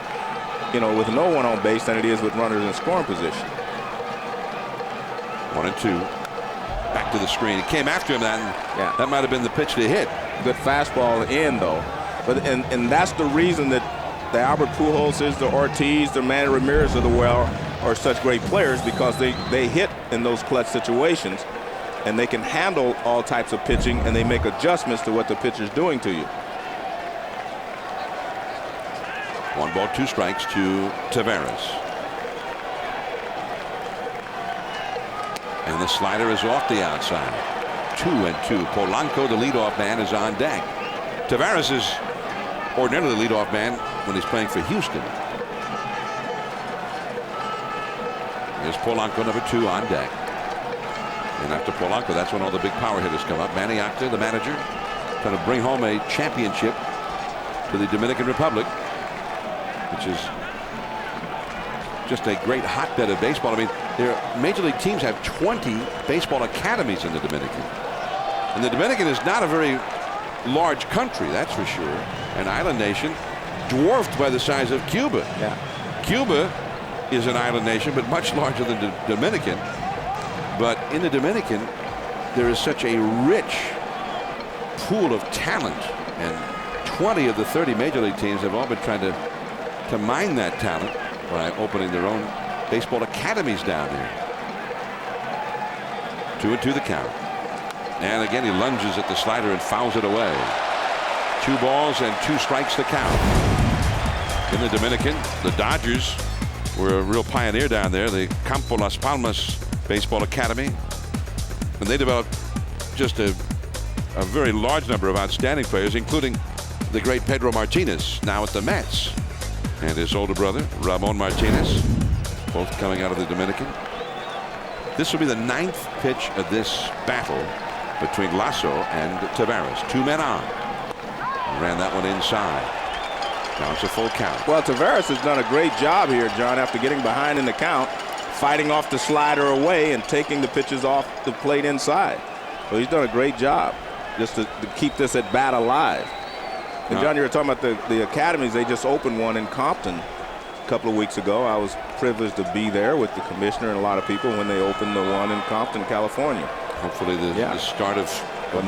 with no one on base than it is with runners in scoring position. 1-2. Back to the screen. He came after him, that might have been the pitch to hit. Good fastball in, though. But and that's the reason that the Albert Pujolses, the Ortiz, the Manny Ramirez of the world are such great players, because they hit in those clutch situations, and they can handle all types of pitching, and they make adjustments to what the pitcher's doing to you. 1 ball, 2 strikes to Taveras. And the slider is off the outside. 2-2. Polanco, the leadoff man, is on deck. Taveras is ordinarily the leadoff man when he's playing for Houston. Here's Polanco, number 2, on deck. And after Polanco, that's when all the big power hitters come up. Manny Acta, the manager, trying to bring home a championship to the Dominican Republic, which is just a great hotbed of baseball. I mean, their major league teams have 20 baseball academies in the Dominican. And the Dominican is not a very large country, that's for sure. An island nation dwarfed by the size of Cuba. Yeah. Cuba is an island nation, but much larger than the Dominican. But in the Dominican, there is such a rich pool of talent, and 20 of the 30 major league teams have all been trying to mine that talent by opening their own baseball academies down there. 2-2 the count. And again, he lunges at the slider and fouls it away. 2 balls and 2 strikes the count. In the Dominican, the Dodgers were a real pioneer down there, the Campo Las Palmas Baseball Academy. And they developed just a very large number of outstanding players, including the great Pedro Martinez, now at the Mets, and his older brother, Ramon Martinez, both coming out of the Dominican. This will be the 9th pitch of this battle between Lasso and Taveras. 2 men on. Ran that one inside. Now it's a full count. Well, Taveras has done a great job here, John, after getting behind in the count, fighting off the slider away and taking the pitches off the plate inside. So he's done a great job just to keep this at bat alive. And John, you were talking about the academies. They just opened one in Compton couple of weeks ago. I was privileged to be there with the commissioner and a lot of people when they opened the one in Compton, California. Hopefully the start of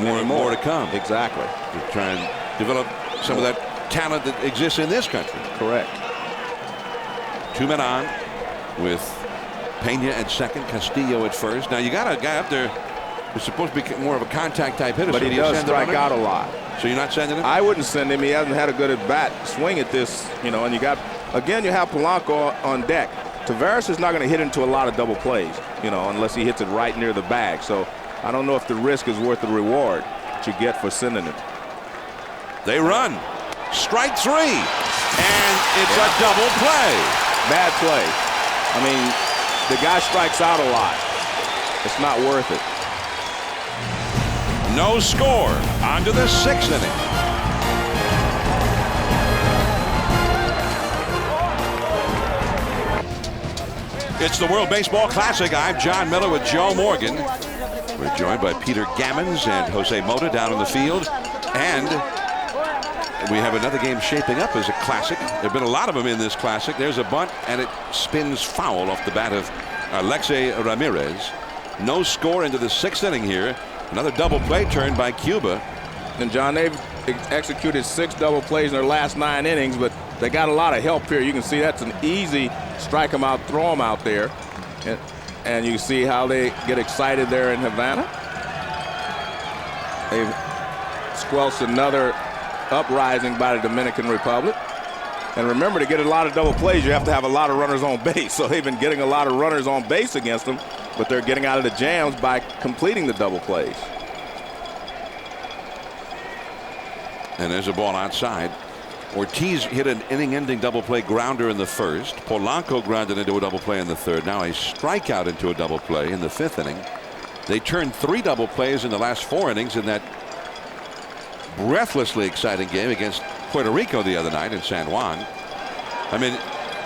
many more to come. Exactly. To try and develop some of that talent that exists in this country. Correct. 2 men on with Pena at second, Castillo at first. Now you got a guy up there who's supposed to be more of a contact type hitter. But so he does strike out a lot. So you're not sending him? I wouldn't send him. He hasn't had a good at-bat swing at this, and you got, again, you have Polanco on deck. Tavares is not going to hit into a lot of double plays, unless he hits it right near the bag. So I don't know if the risk is worth the reward that you get for sending him. They run. Strike 3. And it's a double play. Bad play. I mean, the guy strikes out a lot. It's not worth it. No score. On to the 6th inning. It's the World Baseball Classic. I'm John Miller with Joe Morgan. We're joined by Peter Gammons and Jose Mota down in the field. And we have another game shaping up as a classic. There have been a lot of them in this classic. There's a bunt, and it spins foul off the bat of Alexei Ramirez. No score into the 6th inning here. Another double play turn by Cuba. And John, they've executed 6 double plays in their last 9 innings, but they got a lot of help here. You can see that's an easy strike them out, throw them out there. And you see how they get excited there in Havana. They've squelched another uprising by the Dominican Republic. And remember, to get a lot of double plays, you have to have a lot of runners on base. So they've been getting a lot of runners on base against them, but they're getting out of the jams by completing the double plays. And there's a ball outside. Ortiz hit an inning-ending double play grounder in the 1st. Polanco grounded into a double play in the 3rd. Now a strikeout into a double play in the 5th inning. They turned 3 double plays in the last 4 innings in that breathlessly exciting game against Puerto Rico the other night in San Juan. I mean,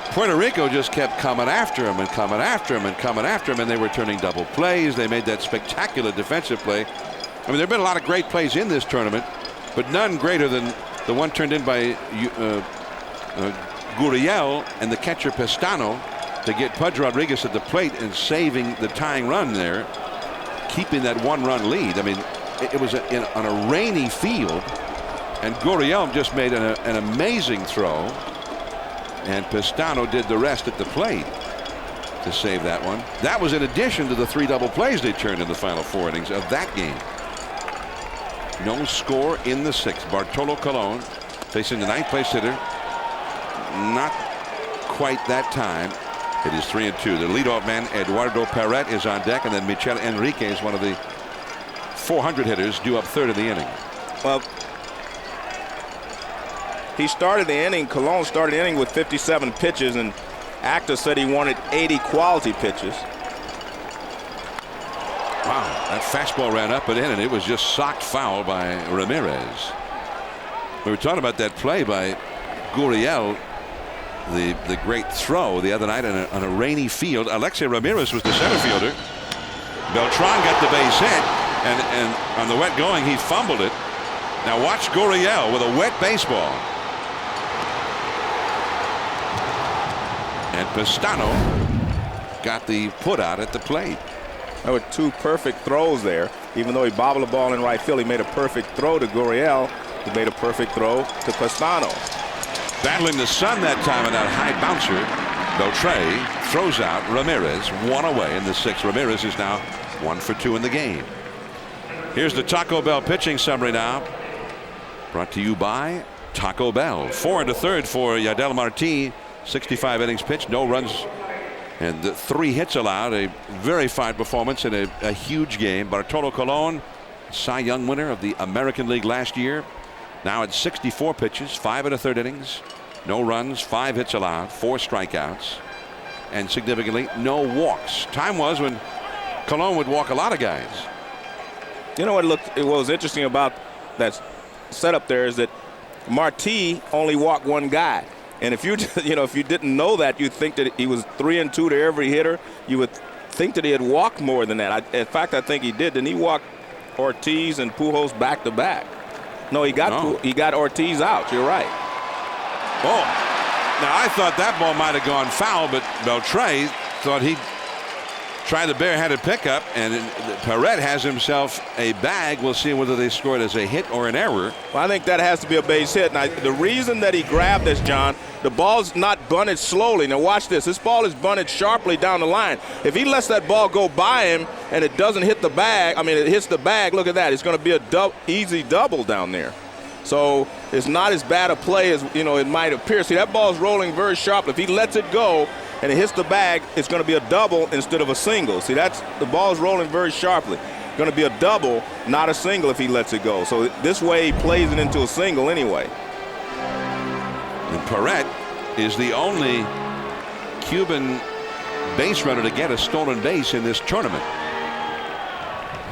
Puerto Rico just kept coming after him and coming after him and coming after him, and they were turning double plays. They made that spectacular defensive play. I mean, there have been a lot of great plays in this tournament, but none greater than the one turned in by Gurriel and the catcher Pestano to get Pudge Rodriguez at the plate and saving the tying run there, keeping that 1-run lead. I mean, it was on a rainy field, and Gurriel just made an amazing throw, and Pestano did the rest at the plate to save that one. That was in addition to the 3 double plays they turned in the final 4 innings of that game. No score in the 6th. Bartolo Colon facing the 9th place hitter. Not quite that time. It is 3-2. The leadoff man, Eduardo Perret, is on deck, and then Michel Enriquez, one of the 400 hitters, due up 3rd of the inning. Well, he started the inning, Colon started the inning with 57 pitches, and Acta said he wanted 80 quality pitches. Wow, that fastball ran up and in, and it was just socked foul by Ramirez. We were talking about that play by Gurriel, the great throw the other night on a rainy field. Alexei Ramirez was the center fielder. Beltran got the base hit, and on the wet going, he fumbled it. Now watch Gurriel with a wet baseball. And Pestano got the put out at the plate. There were 2 perfect throws there. Even though he bobbled the ball in right field, he made a perfect throw to Gurriel. He made a perfect throw to Pestano. Battling the sun that time on that high bouncer. Beltre throws out Ramirez, 1 away in the 6th. Ramirez is now 1 for 2 in the game. Here's the Taco Bell pitching summary now. Brought to you by Taco Bell. 4 1/3 for Yadiel Marti. 65 innings pitched, no runs, and 3 hits allowed. A very fine performance in a huge game. Bartolo Colon, Cy Young winner of the American League last year. Now at 64 pitches, 5 1/3 innings, no runs, 5 hits allowed, 4 strikeouts, and significantly no walks. Time was when Colon would walk a lot of guys. You know what was interesting about that setup there is that Marti only walked 1 guy. And if you didn't know that, you'd think that he was 3-2 to every hitter. You would think that he had walked more than that. In fact, I think he did. And he walked Ortiz and Pujols back to back. No, he got Ortiz out. You're right. Oh, Now, I thought that ball might have gone foul, but Beltre thought he tried the barehanded pickup, and Perret has himself a bag. We'll see whether they score it as a hit or an error. Well, I think that has to be a base hit. Now, the reason that he grabbed this, John, the ball's not bunted slowly. Now, watch this. This ball is bunted sharply down the line. If he lets that ball go by him and it doesn't hit the bag, I mean, it hits the bag, look at that. It's going to be a easy double down there. So it's not as bad a play as, it might appear. See, that ball's rolling very sharply. If he lets it go and it hits the bag, it's going to be a double instead of a single. See, the ball's rolling very sharply. Going to be a double, not a single if he lets it go. So this way he plays it into a single anyway. And Perret is the only Cuban base runner to get a stolen base in this tournament.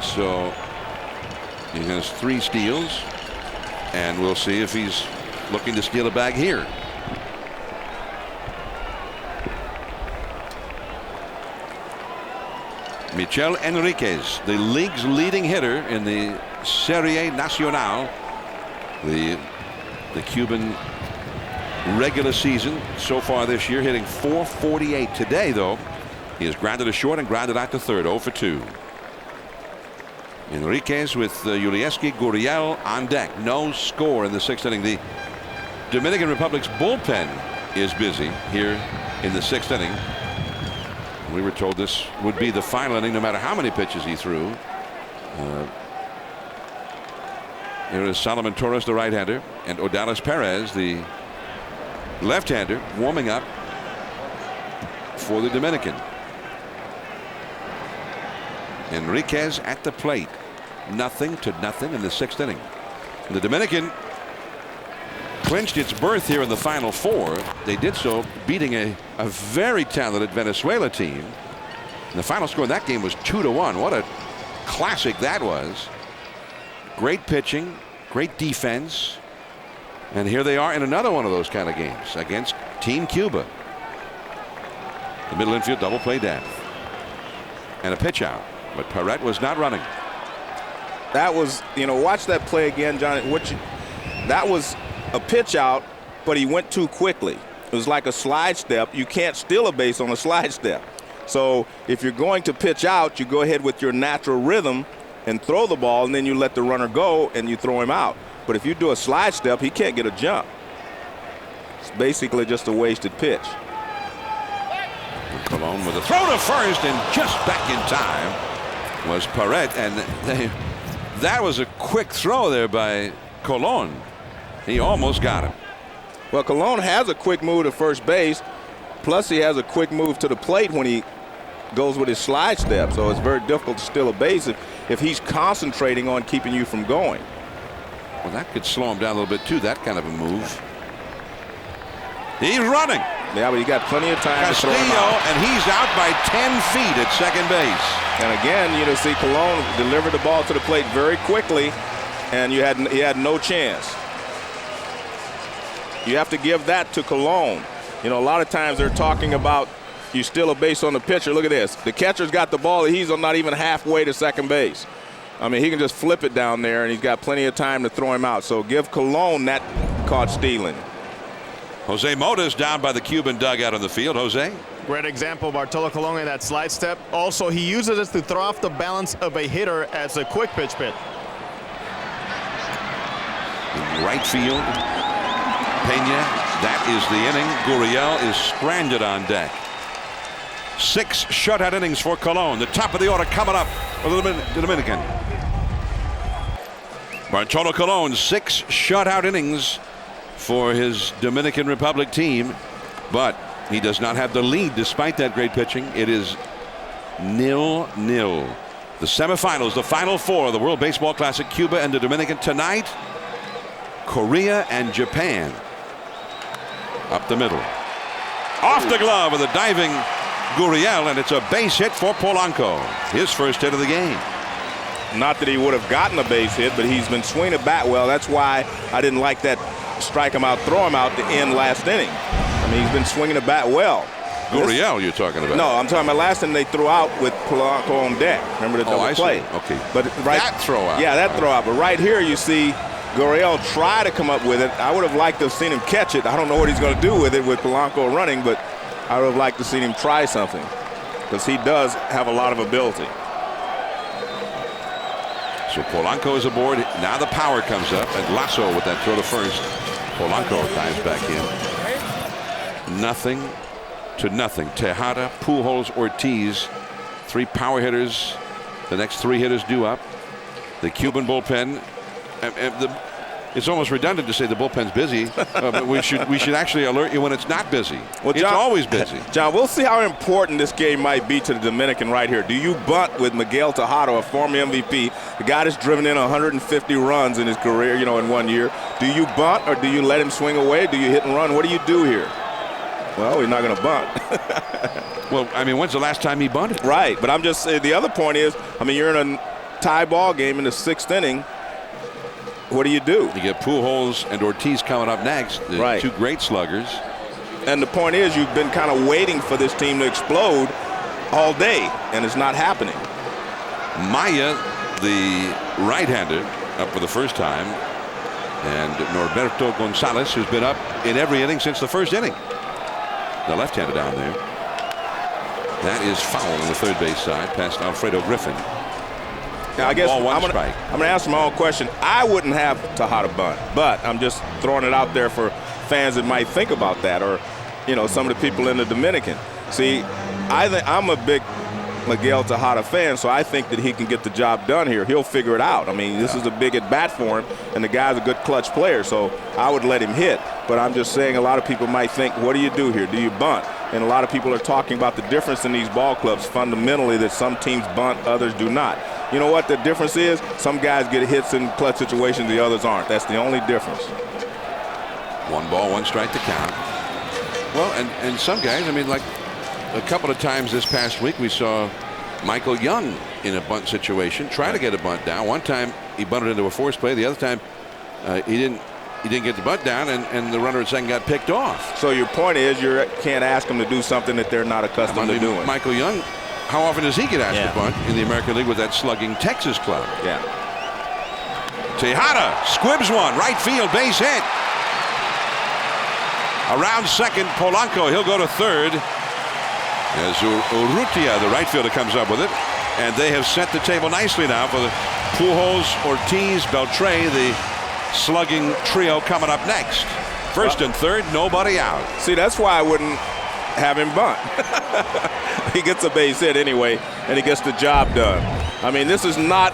So he has 3 steals, and we'll see if he's looking to steal a bag here. Michel Enriquez, the league's leading hitter in the Serie Nacional, the Cuban regular season so far this year, hitting .448. Today, though, he has grounded to short and grounded out to third, 0 for 2. Enriquez with Yulieski Gurriel on deck. No score in the 6th inning. The Dominican Republic's bullpen is busy here in the 6th inning. We were told this would be the final inning no matter how many pitches he threw. Here is Solomon Torres, the right-hander, and Odalis Perez, the left-hander, warming up for the Dominican. Enriquez at the plate. 0-0 in the 6th inning. And the Dominican clinched its berth here in the Final Four. They did so beating a very talented Venezuela team. And the final score in that game was 2-1. What a classic that was. Great pitching, great defense. And here they are in another one of those kind of games against Team Cuba. The middle infield double play death. And a pitch out. But Perret was not running. That was, watch that play again, John. That was a pitch out, but he went too quickly. It was like a slide step. You can't steal a base on a slide step. So if you're going to pitch out, you go ahead with your natural rhythm and throw the ball, and then you let the runner go and you throw him out. But if you do a slide step, he can't get a jump. It's basically just a wasted pitch. Colon with a throw to first, and just back in time was Perret, and that was a quick throw there by Colon. He almost got him. Well, Colon has a quick move to first base, plus he has a quick move to the plate when he goes with his slide step. So it's very difficult to steal a base if he's concentrating on keeping you from going. Well, that could slow him down a little bit too, that kind of a move. He's running. Yeah, but he got plenty of time Castillo, to throw him out. and he's out by 10 feet at second base. And again, see Colon delivered the ball to the plate very quickly, and he had no chance. You have to give that to Colon. A lot of times they're talking about you steal a base on the pitcher. Look at this. The catcher's got the ball. He's not even halfway to second base. I mean, he can just flip it down there, and he's got plenty of time to throw him out. So give Colon that caught stealing. Jose Mota's down by the Cuban dugout on the field. Jose? Great example, Bartolo Colon in that slide step. Also, he uses it to throw off the balance of a hitter as a quick pitch pit. In right field, Pena, that is the inning. Gurriel is stranded on deck. 6 shutout innings for Colon. The top of the order coming up for the Dominican. Bartolo Colon, 6 shutout innings for his Dominican Republic team, but he does not have the lead despite that great pitching. It is 0-0. The semifinals, the Final Four of the World Baseball Classic, Cuba and the Dominican tonight. Korea and Japan. Up the middle. Off the glove with a diving Gurriel, and it's a base hit for Polanco. His first hit of the game. Not that he would have gotten a base hit, but he's been swinging the bat well. That's why I didn't like that strike him out, throw him out to end last inning. I mean, he's been swinging the bat well. Gurriel, you're talking about? No, I'm talking about last inning they threw out with Polanco on deck. Remember the double play? Okay. But right, that throw out. Yeah, that throw out. But right here you see Gurriel tried to come up with it. I would have liked to have seen him catch it. I don't know what he's going to do with it with Polanco running, but I would have liked to see him try something because he does have a lot of ability. So Polanco is aboard. Now the power comes up, and Lasso with that throw to first. Polanco dives back in. Nothing to nothing. Tejada, Pujols, Ortiz, 3 power hitters. The next 3 hitters due up. The Cuban bullpen. It's almost redundant to say the bullpen's busy, but we should actually alert you when it's not busy. Well, John, it's always busy. John, we'll see how important this game might be to the Dominican right here. Do you bunt with Miguel Tejada, a former MVP, the guy that's driven in 150 runs in his career, in 1 year? Do you bunt or do you let him swing away? Do you hit and run? What do you do here? Well, he's not going to bunt. Well, I mean, when's the last time he bunted? Right, but I'm just saying the other point is, you're in a tie ball game in the 6th inning. What do? You get Pujols and Ortiz coming up next, the 2 great sluggers. And the point is, you've been kind of waiting for this team to explode all day, and it's not happening. Maya, the right-hander, up for the first time, and Norberto Gonzalez, who's been up in every inning since the 1st inning. The left-hander down there. That is foul on the third base side, past Alfredo Griffin. Now, I guess I'm going to ask my own question. I wouldn't have Tejada bunt, but I'm just throwing it out there for fans that might think about that, or, some of the people in the Dominican. See, I'm a big Miguel Tejada fan, so I think that he can get the job done here. He'll figure it out. This is a big at-bat for him, and the guy's a good clutch player, so I would let him hit. But I'm just saying a lot of people might think, what do you do here? Do you bunt? And a lot of people are talking about the difference in these ball clubs fundamentally, that some teams bunt, others do not. You know what the difference is? Some guys get hits in clutch situations, the others aren't. That's the only difference. 1 ball, 1 strike to count. Well, and some guys, like a couple of times this past week, we saw Michael Young in a bunt situation, trying to get a bunt down. One time he bunted into a force play. The other time he didn't get the bunt down, and the runner at second got picked off. So your point is, you can't ask them to do something that they're not accustomed to doing. Michael Young, how often does he get asked to bunt in the American League with that slugging Texas club? Yeah. Tejada squibs one, right field, base hit. Around second, Polanco, he'll go to third. As Urrutia, the right fielder, comes up with it. And they have set the table nicely now for the Pujols, Ortiz, Beltre, the slugging trio coming up next. First and third, nobody out. See, that's why I wouldn't have him bunt. He gets a base hit anyway, and he gets the job done. This is not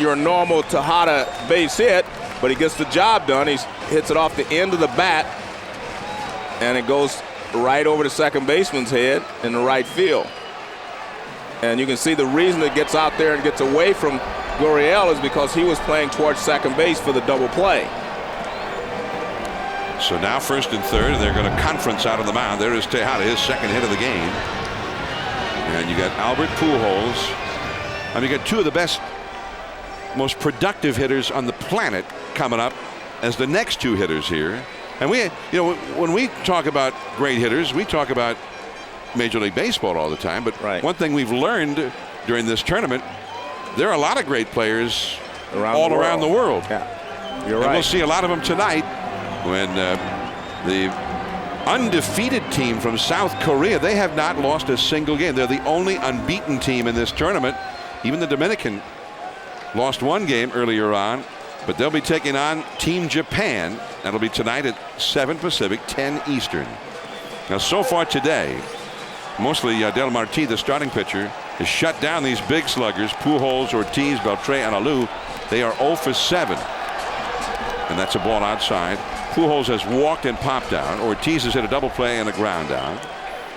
your normal Tejada base hit, but he gets the job done. He hits it off the end of the bat, and it goes right over the second baseman's head in the right field. And you can see the reason it gets out there and gets away from Gurriel is because he was playing towards second base for the double play. So now first and third, and they're going to conference out of the mound. There is Tejada, his second hit of the game. And you got Albert Pujols. You got 2 of the best, most productive hitters on the planet coming up as the next 2 hitters here. And we, when we talk about great hitters, we talk about Major League Baseball all the time. But one thing we've learned during this tournament, there are a lot of great players all around the world. Yeah, you're right. And we'll see a lot of them tonight when the undefeated team from South Korea, they have not lost a single game. They're the only unbeaten team in this tournament. Even the Dominican lost 1 game earlier on, but they'll be taking on Team Japan. That'll be tonight at 7 Pacific, 10 Eastern. Now, so far today, mostly Del Marti, the starting pitcher, has shut down these big sluggers, Pujols, Ortiz, Beltre, and Alou. They are 0 for 7. And that's a ball outside. Pujols has walked and popped out. Ortiz has hit a double play and a ground out.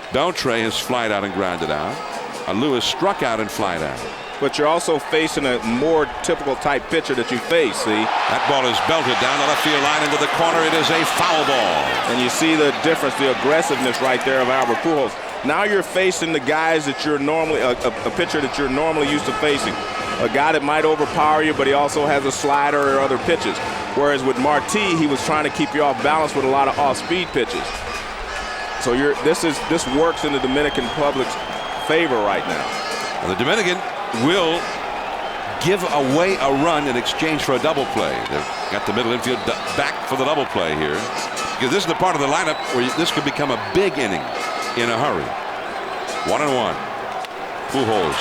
Beltre has flied out and grounded out. Alou has struck out and flied out. But you're also facing a more typical type pitcher that you face, see? That ball is belted down the left field line into the corner. It is a foul ball. And you see the difference, the aggressiveness right there of Albert Pujols. Now you're facing the guys that you're normally, a pitcher that you're normally used to facing. A guy that might overpower you, but he also has a slider or other pitches. Whereas with Marti, he was trying to keep you off balance with a lot of off-speed pitches. So this works in the Dominican public's favor right now. And the Dominican will give away a run in exchange for a double play. They've got the middle infield back for the double play here. Because this is the part of the lineup where this could become a big inning in a hurry. 1-1. Pujols.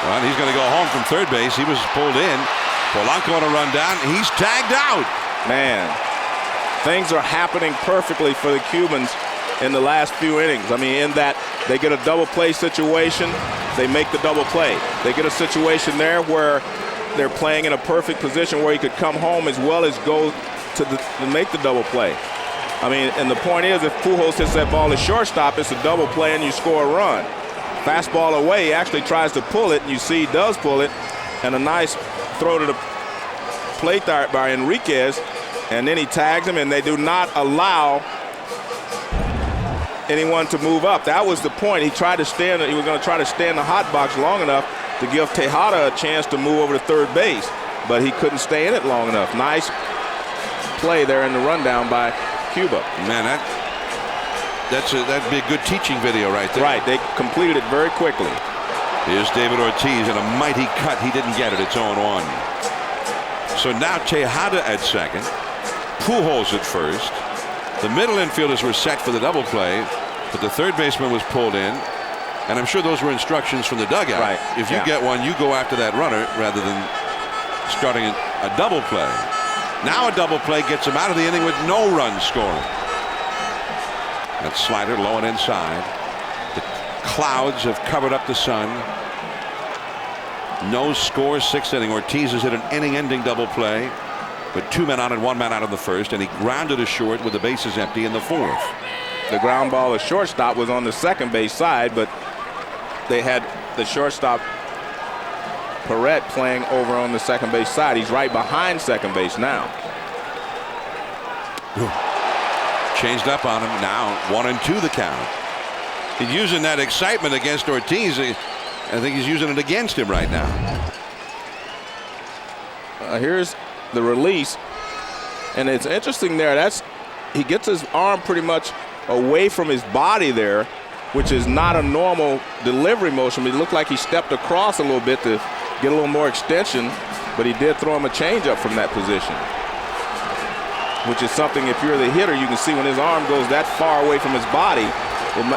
Well, he's going to go home from third base. He was pulled in. Polanco on a run down. He's tagged out. Man, things are happening perfectly for the Cubans in the last few innings. I mean, in that they get a double play situation, they make the double play. They get a situation there where they're playing in a perfect position where he could come home as well as go to make the double play. I mean, and the point is, if Pujols hits that ball at shortstop, it's a double play and you score a run. Fastball away, he actually tries to pull it, and you see he does pull it, and a nice throw to the plate by Enriquez, and then he tags him, and they do not allow anyone to move up. That was the point. He tried to stand. He was going to try to stay in the hot box long enough to give Tejada a chance to move over to third base, but he couldn't stay in it long enough. Nice play there in the rundown by Cuba. Man, that'd be a good teaching video right there. Right, they completed it very quickly. Here's David Ortiz in a mighty cut. He didn't get it. It's 0-1. So now Tejada at second. Pujols at first. The middle infielders were set for the double play, but the third baseman was pulled in. And I'm sure those were instructions from the dugout. Right. If you get one, you go after that runner rather than starting a double play. Now a double play gets him out of the inning with no runs scoring. That slider low and inside. The clouds have covered up the sun. No score, sixth inning. Ortiz has hit an inning-ending double play with 2 men on and 1 man out in the first, and he grounded a short with the bases empty in the fourth. The ground ball at shortstop was on the second base side, but they had the shortstop Perret playing over on the second base side. He's right behind second base now. Changed up on him now. 1-2 the count. He's using that excitement against Ortiz. I think he's using it against him right now. Here's the release, and it's interesting there. He gets his arm pretty much away from his body there, which is not a normal delivery motion. It looked like he stepped across a little bit to get a little more extension, but he did throw him a changeup from that position, which is something, if you're the hitter, you can see when his arm goes that far away from his body,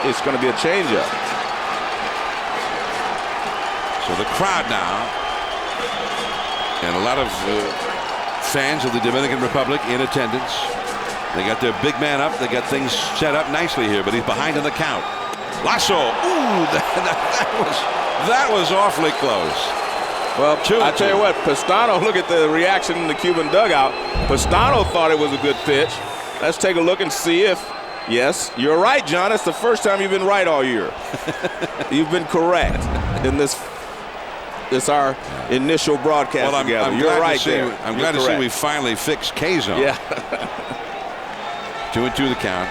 it's going to be a changeup. So the crowd now, and a lot of fans of the Dominican Republic in attendance. They got their big man up. They got things set up nicely here, but he's behind in the count. Lasso. Ooh, that was awfully close. Well, I tell you what, Pastano, look at the reaction in the Cuban dugout. Pastano thought it was a good pitch. Let's take a look and see if, yes, you're right, John. It's the first time you've been right all year. You've been correct in this our initial broadcast together. You're right there. I'm glad to see we finally fixed K-zone. Yeah. 2-2 the count.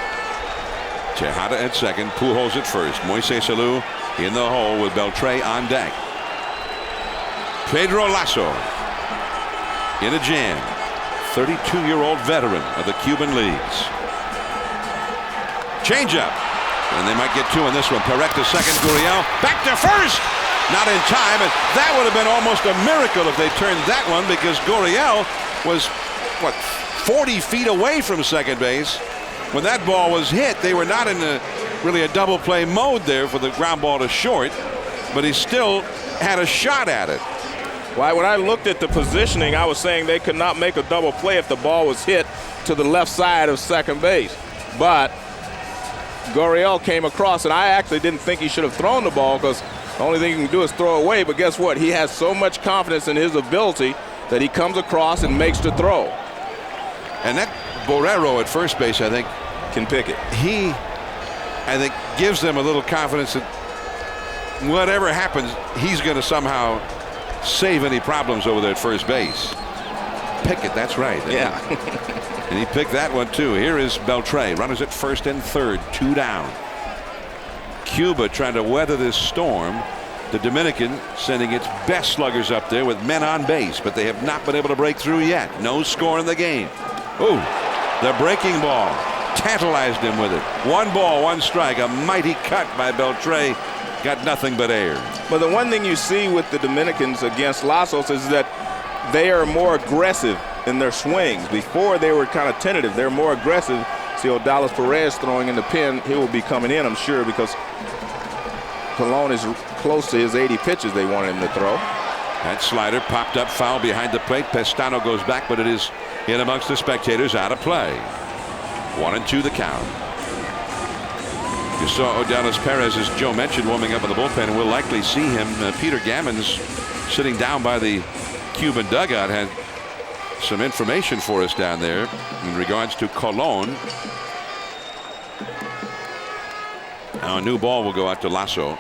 Tejada at second. Pujols at first. Moises Alou in the hole with Beltre on deck. Pedro Lasso in a jam. 32-year-old veteran of the Cuban leagues. Changeup. And they might get 2 in this one. Perret to second. Gurriel back to first. Not in time, and that would have been almost a miracle if they turned that one, because Gurriel was, 40 feet away from second base. When that ball was hit, they were not in really a double play mode there for the ground ball to short, but he still had a shot at it. Well, when I looked at the positioning, I was saying they could not make a double play if the ball was hit to the left side of second base. But Gurriel came across, and I actually didn't think he should have thrown the ball, because the only thing he can do is throw away. But guess what? He has so much confidence in his ability that he comes across and makes the throw. And that Borrero at first base, I think, can pick it. He, I think, gives them a little confidence that whatever happens, he's going to somehow save any problems over there at first base. Pickett, that's right. Yeah. And he picked that one too. Here is Beltre. Runners at first and third, 2 down. Cuba trying to weather this storm. The Dominican sending its best sluggers up there with men on base, but they have not been able to break through yet. No score in the game. Ooh, the breaking ball tantalized him with it. 1 ball, 1 strike. A mighty cut by Beltre got nothing but air. But the one thing you see with the Dominicans against Lazos is that they are more aggressive in their swings. Before they were kind of tentative. They're more aggressive. See Odalis Perez throwing in the pin. He will be coming in, I'm sure, because Colon is close to his 80 pitches they wanted him to throw. That slider popped up foul behind the plate. Pestano goes back, but it is in amongst the spectators, out of play. 1-2 the count. You saw Odalis Perez, as Joe mentioned, warming up in the bullpen, and we'll likely see him. Peter Gammons, sitting down by the Cuban dugout, had some information for us down there in regards to Colon. Now a new ball will go out to Lasso.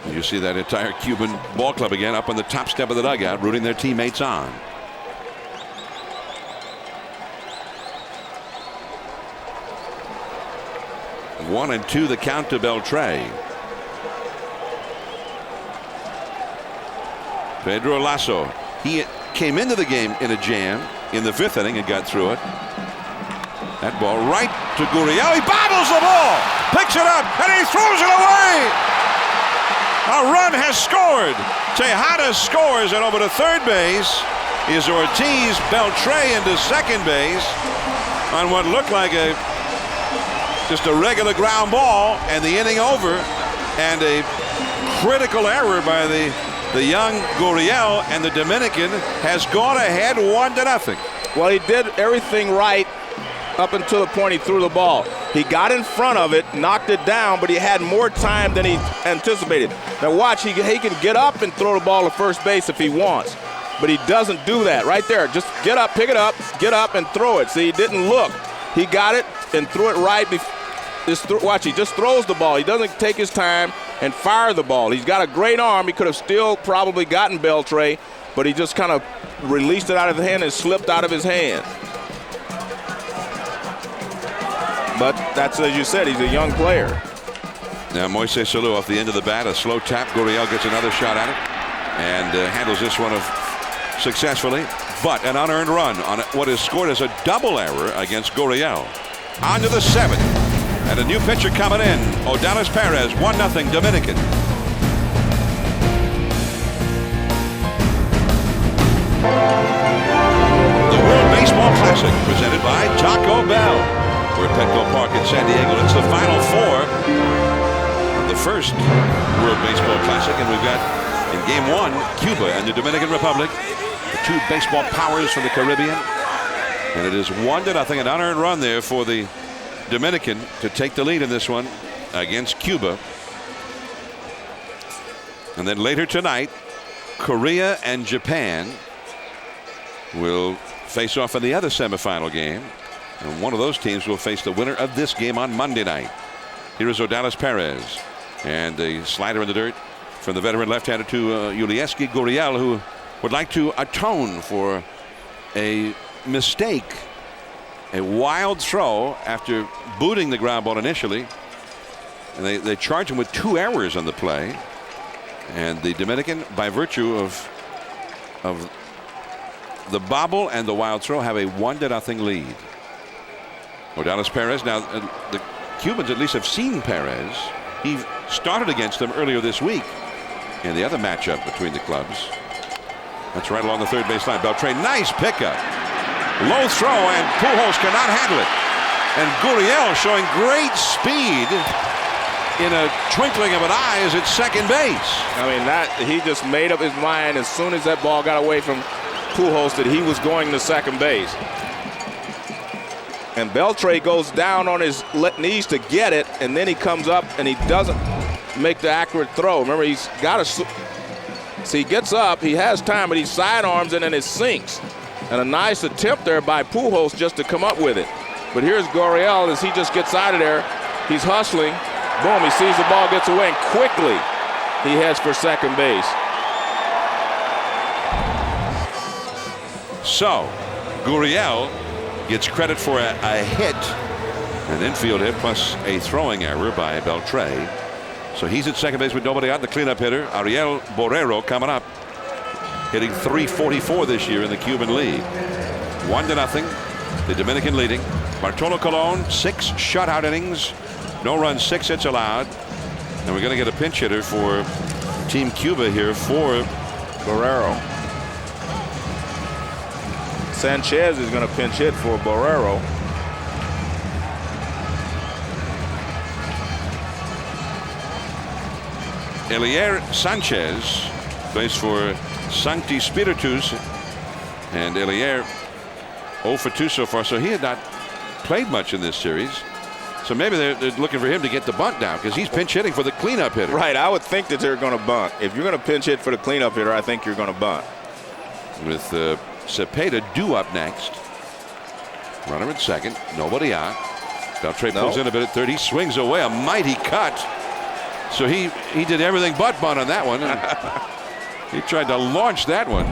You see that entire Cuban ball club again up on the top step of the dugout, rooting their teammates on. One and two the count to Beltre. Pedro Lasso. He came into the game in a jam in the 5th inning and got through it. That ball right to Gurriel. He bobbles the ball, picks it up, and he throws it away. A run has scored. Tejada scores, and over to third base is Ortiz. Beltre into second base on what looked like just a regular ground ball, and the inning over, and a critical error by the young Gurriel, and the Dominican has gone ahead 1-0. Well, he did everything right up until the point he threw the ball. He got in front of it, knocked it down, but he had more time than he anticipated. Now watch, he can get up and throw the ball to first base if he wants, but he doesn't do that. Right there, just get up, pick it up, get up and throw it. See, he didn't look. He got it and threw it right. Watch, he just throws the ball. He doesn't take his time and fire the ball. He's got a great arm. He could have still probably gotten Beltre, but he just kind of released it out of his hand and slipped out of his hand. But that's, as you said, he's a young player. Now Moises Salou off the end of the bat, a slow tap. Gurriel gets another shot at it and handles this one successfully, but an unearned run on what is scored as a double error against Gurriel. On to the 7th, and a new pitcher coming in. Odalis Perez, 1-0 Dominican. The World Baseball Classic presented by Taco Bell. We're at Petco Park in San Diego. It's the Final Four of the first World Baseball Classic, and we've got in Game 1 Cuba and the Dominican Republic, the two baseball powers from the Caribbean, and it is 1-0, an unearned run there for the Dominican to take the lead in this one against Cuba. And then later tonight, Korea and Japan will face off in the other semifinal game. And one of those teams will face the winner of this game on Monday night. Here is Odalis Perez. And a slider in the dirt from the veteran left-hander to Yulieski Gurriel, who would like to atone for a mistake. A wild throw after booting the ground ball initially. And they charge him with 2 errors on the play. And the Dominican, by virtue of the bobble and the wild throw, have a 1-0 lead. Odalis Perez. Now the Cubans at least have seen Perez. He started against them earlier this week in the other matchup between the clubs. That's right along the third base line. Beltre, nice pickup. Low throw, and Pujols cannot handle it. And Gurriel showing great speed in a twinkling of an eye is at second base. I mean, that he just made up his mind as soon as that ball got away from Pujols that he was going to second base. And Beltre goes down on his knees to get it, and then he comes up and he doesn't make the accurate throw. Remember, he's got to see, he gets up, he has time, but he sidearms it and it sinks. And a nice attempt there by Pujols just to come up with it. But here's Gurriel as he just gets out of there. He's hustling. Boom, he sees the ball, gets away, and quickly he heads for second base. So Gurriel gets credit for a hit, an infield hit, plus a throwing error by Beltre. So he's at second base with nobody out. The cleanup hitter, Ariel Borrero, coming up, hitting .344 this year in the Cuban League. 1-0, the Dominican leading. Bartolo Colon, 6 shutout innings, no runs, 6 hits allowed. And we're going to get a pinch hitter for Team Cuba here for Barrero. Sanchez is going to pinch hit for Barrero. Elier Sanchez plays for Sancti Spiritus, and Elier 0 for 2 so far, so he had not played much in this series. So maybe they're looking for him to get the bunt down because he's pinch hitting for the cleanup hitter. Right, I would think that they're going to bunt. If you're going to pinch hit for the cleanup hitter, I think you're going to bunt. With Cepeda due up next. Runner at second, nobody out. Beltre pulls in a bit at third. He swings away, a mighty cut. So he did everything but bunt on that one. He tried to launch that one.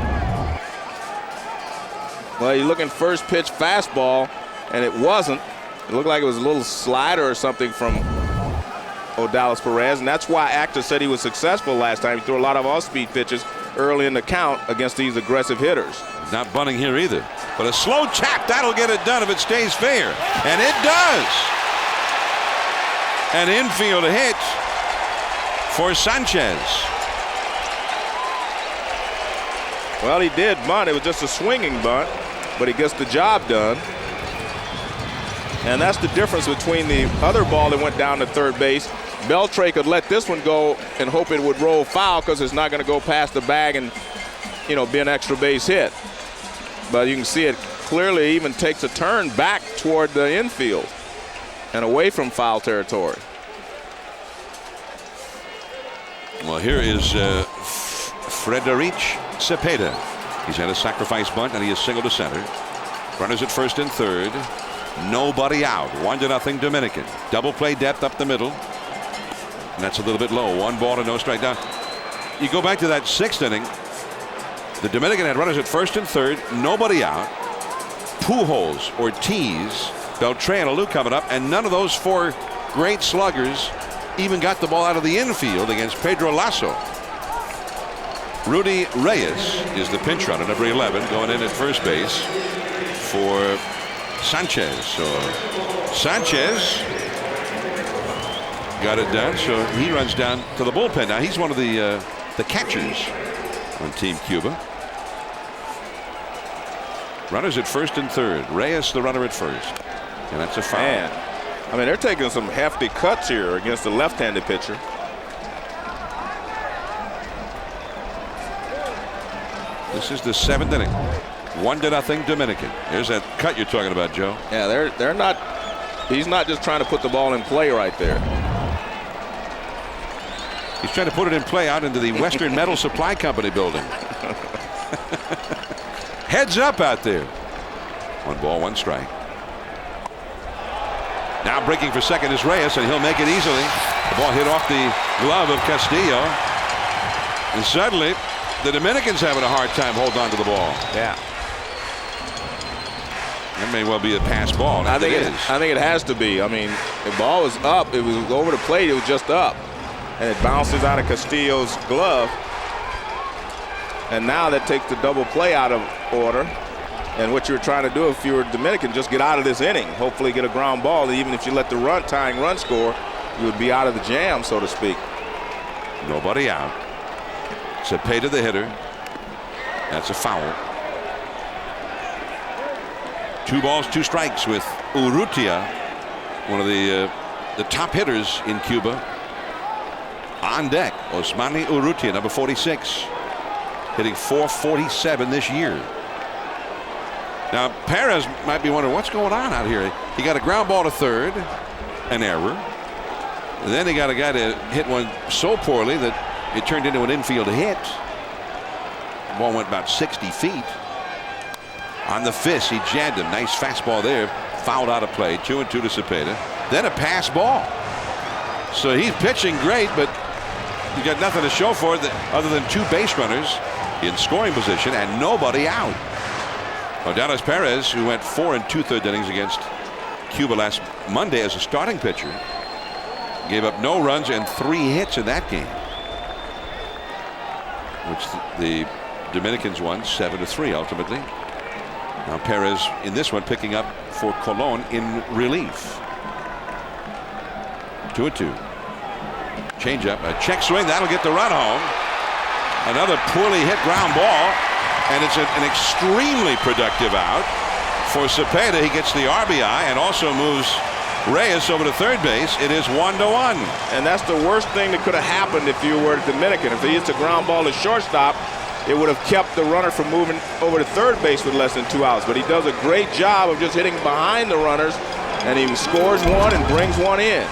Well, you're looking first pitch fastball, and it wasn't. It looked like it was a little slider or something from Odalis Perez, and that's why Actor said he was successful last time. He threw a lot of off-speed pitches early in the count against these aggressive hitters. Not bunting here either. But a slow tap, that'll get it done if it stays fair. And it does. An infield hit for Sanchez. Well, he did bunt. It was just a swinging bunt, but he gets the job done. And that's the difference between the other ball that went down to third base. Beltre could let this one go and hope it would roll foul because it's not going to go past the bag and, you know, be an extra base hit. But you can see it clearly even takes a turn back toward the infield and away from foul territory. Well, here is Frederic Cepeda. He's had a sacrifice bunt and he is single to center. Runners at first and third. Nobody out. 1-0 Dominican. Double play depth up the middle. And that's a little bit low. 1 ball to no strike. Now, you go back to that 6th inning. The Dominican had runners at first and third. Nobody out. Pujols, Ortiz, Beltre, and Alou coming up. And none of those 4 great sluggers even got the ball out of the infield against Pedro Lasso. Rudy Reyes is the pinch runner, number 11, going in at first base for Sanchez. So Sanchez got it done, so he runs down to the bullpen. Now he's one of the catchers on Team Cuba. Runners at first and third. Reyes the runner at first, and that's a foul. Man, I mean, they're taking some hefty cuts here against the left-handed pitcher. This is the 7th inning. 1-0 Dominican. There's that cut you're talking about, Joe. Yeah, they're not. He's not just trying to put the ball in play right there. He's trying to put it in play out into the Western Metal Supply Company building. Heads up out there. 1 ball, 1 strike. Now breaking for second is Reyes, and he'll make it easily. The ball hit off the glove of Castillo, and suddenly the Dominicans having a hard time holding on to the ball. Yeah. That may well be a pass ball. I think it has to be. I mean, the ball was up. It was over the plate. It was just up. And it bounces out of Castillo's glove. And now that takes the double play out of order. And what you're trying to do if you were Dominican, just get out of this inning. Hopefully get a ground ball. Even if you let the tying run score, you would be out of the jam, so to speak. Nobody out. Cepeda the hitter. That's a foul. 2 balls, 2 strikes with Urrutia, one of the top hitters in Cuba. On deck, Osmani Urrutia, number 46, hitting .447 this year. Now Perez might be wondering what's going on out here. He got a ground ball to third, an error. And then he got a guy to hit one so poorly that it turned into an infield hit. The ball went about 60 feet. On the fist, he jammed him. Nice fastball there. Fouled out of play. 2-2 to Cepeda. Then a pass ball. So he's pitching great, but you got nothing to show for it other than 2 base runners in scoring position and nobody out. Odalis Perez, who went 4 2/3 innings against Cuba last Monday as a starting pitcher, gave up no runs and 3 hits in that game, which the Dominicans won 7-3 ultimately. Now Perez in this one picking up for Colon in relief. 2-2. Changeup, a check swing, that'll get the run home. Another poorly hit ground ball, and it's an extremely productive out for Cepeda. He gets the RBI and also moves Reyes over to third base. It is 1-1. And that's the worst thing that could have happened if you were Dominican. If he hits a ground ball to shortstop, it would have kept the runner from moving over to third base with less than 2 outs. But he does a great job of just hitting behind the runners, and he scores one and brings one in.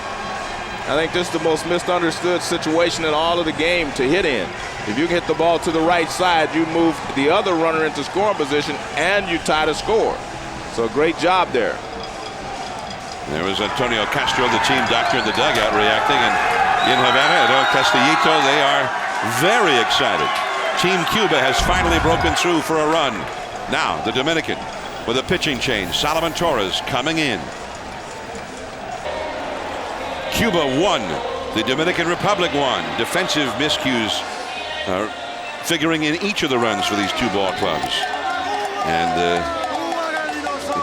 I think this is the most misunderstood situation in all of the game to hit in. If you can hit the ball to the right side, you move the other runner into scoring position and you tie the score. So great job there. There was Antonio Castro, the team doctor in the dugout, reacting. And in Havana at El Castillito, they are very excited. Team Cuba has finally broken through for a run. Now the Dominican with a pitching change. Solomon Torres coming in. Cuba won. The Dominican Republic won. Defensive miscues figuring in each of the runs for these two ball clubs. And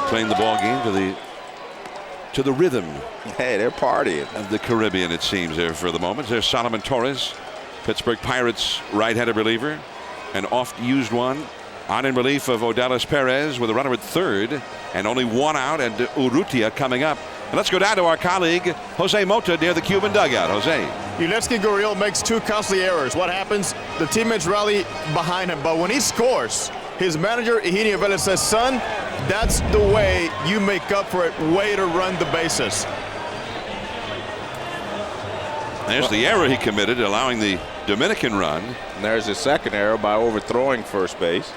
playing the ball game to the rhythm. Hey, they're partying. Of the Caribbean, it seems, there for the moment. There's Solomon Torres, Pittsburgh Pirates right-handed reliever. An oft-used one. On in relief of Odalis Perez with a runner at third. And only one out, and Urrutia coming up. And let's go down to our colleague, Jose Mota, near the Cuban dugout. Jose. Yulevsky Gurriel makes two costly errors. What happens? The teammates rally behind him. But when he scores, his manager, Eugenio Velez, says, son, that's the way you make up for it. Way to run the bases. There's the error he committed, allowing the Dominican run. And there's his second error by overthrowing first base.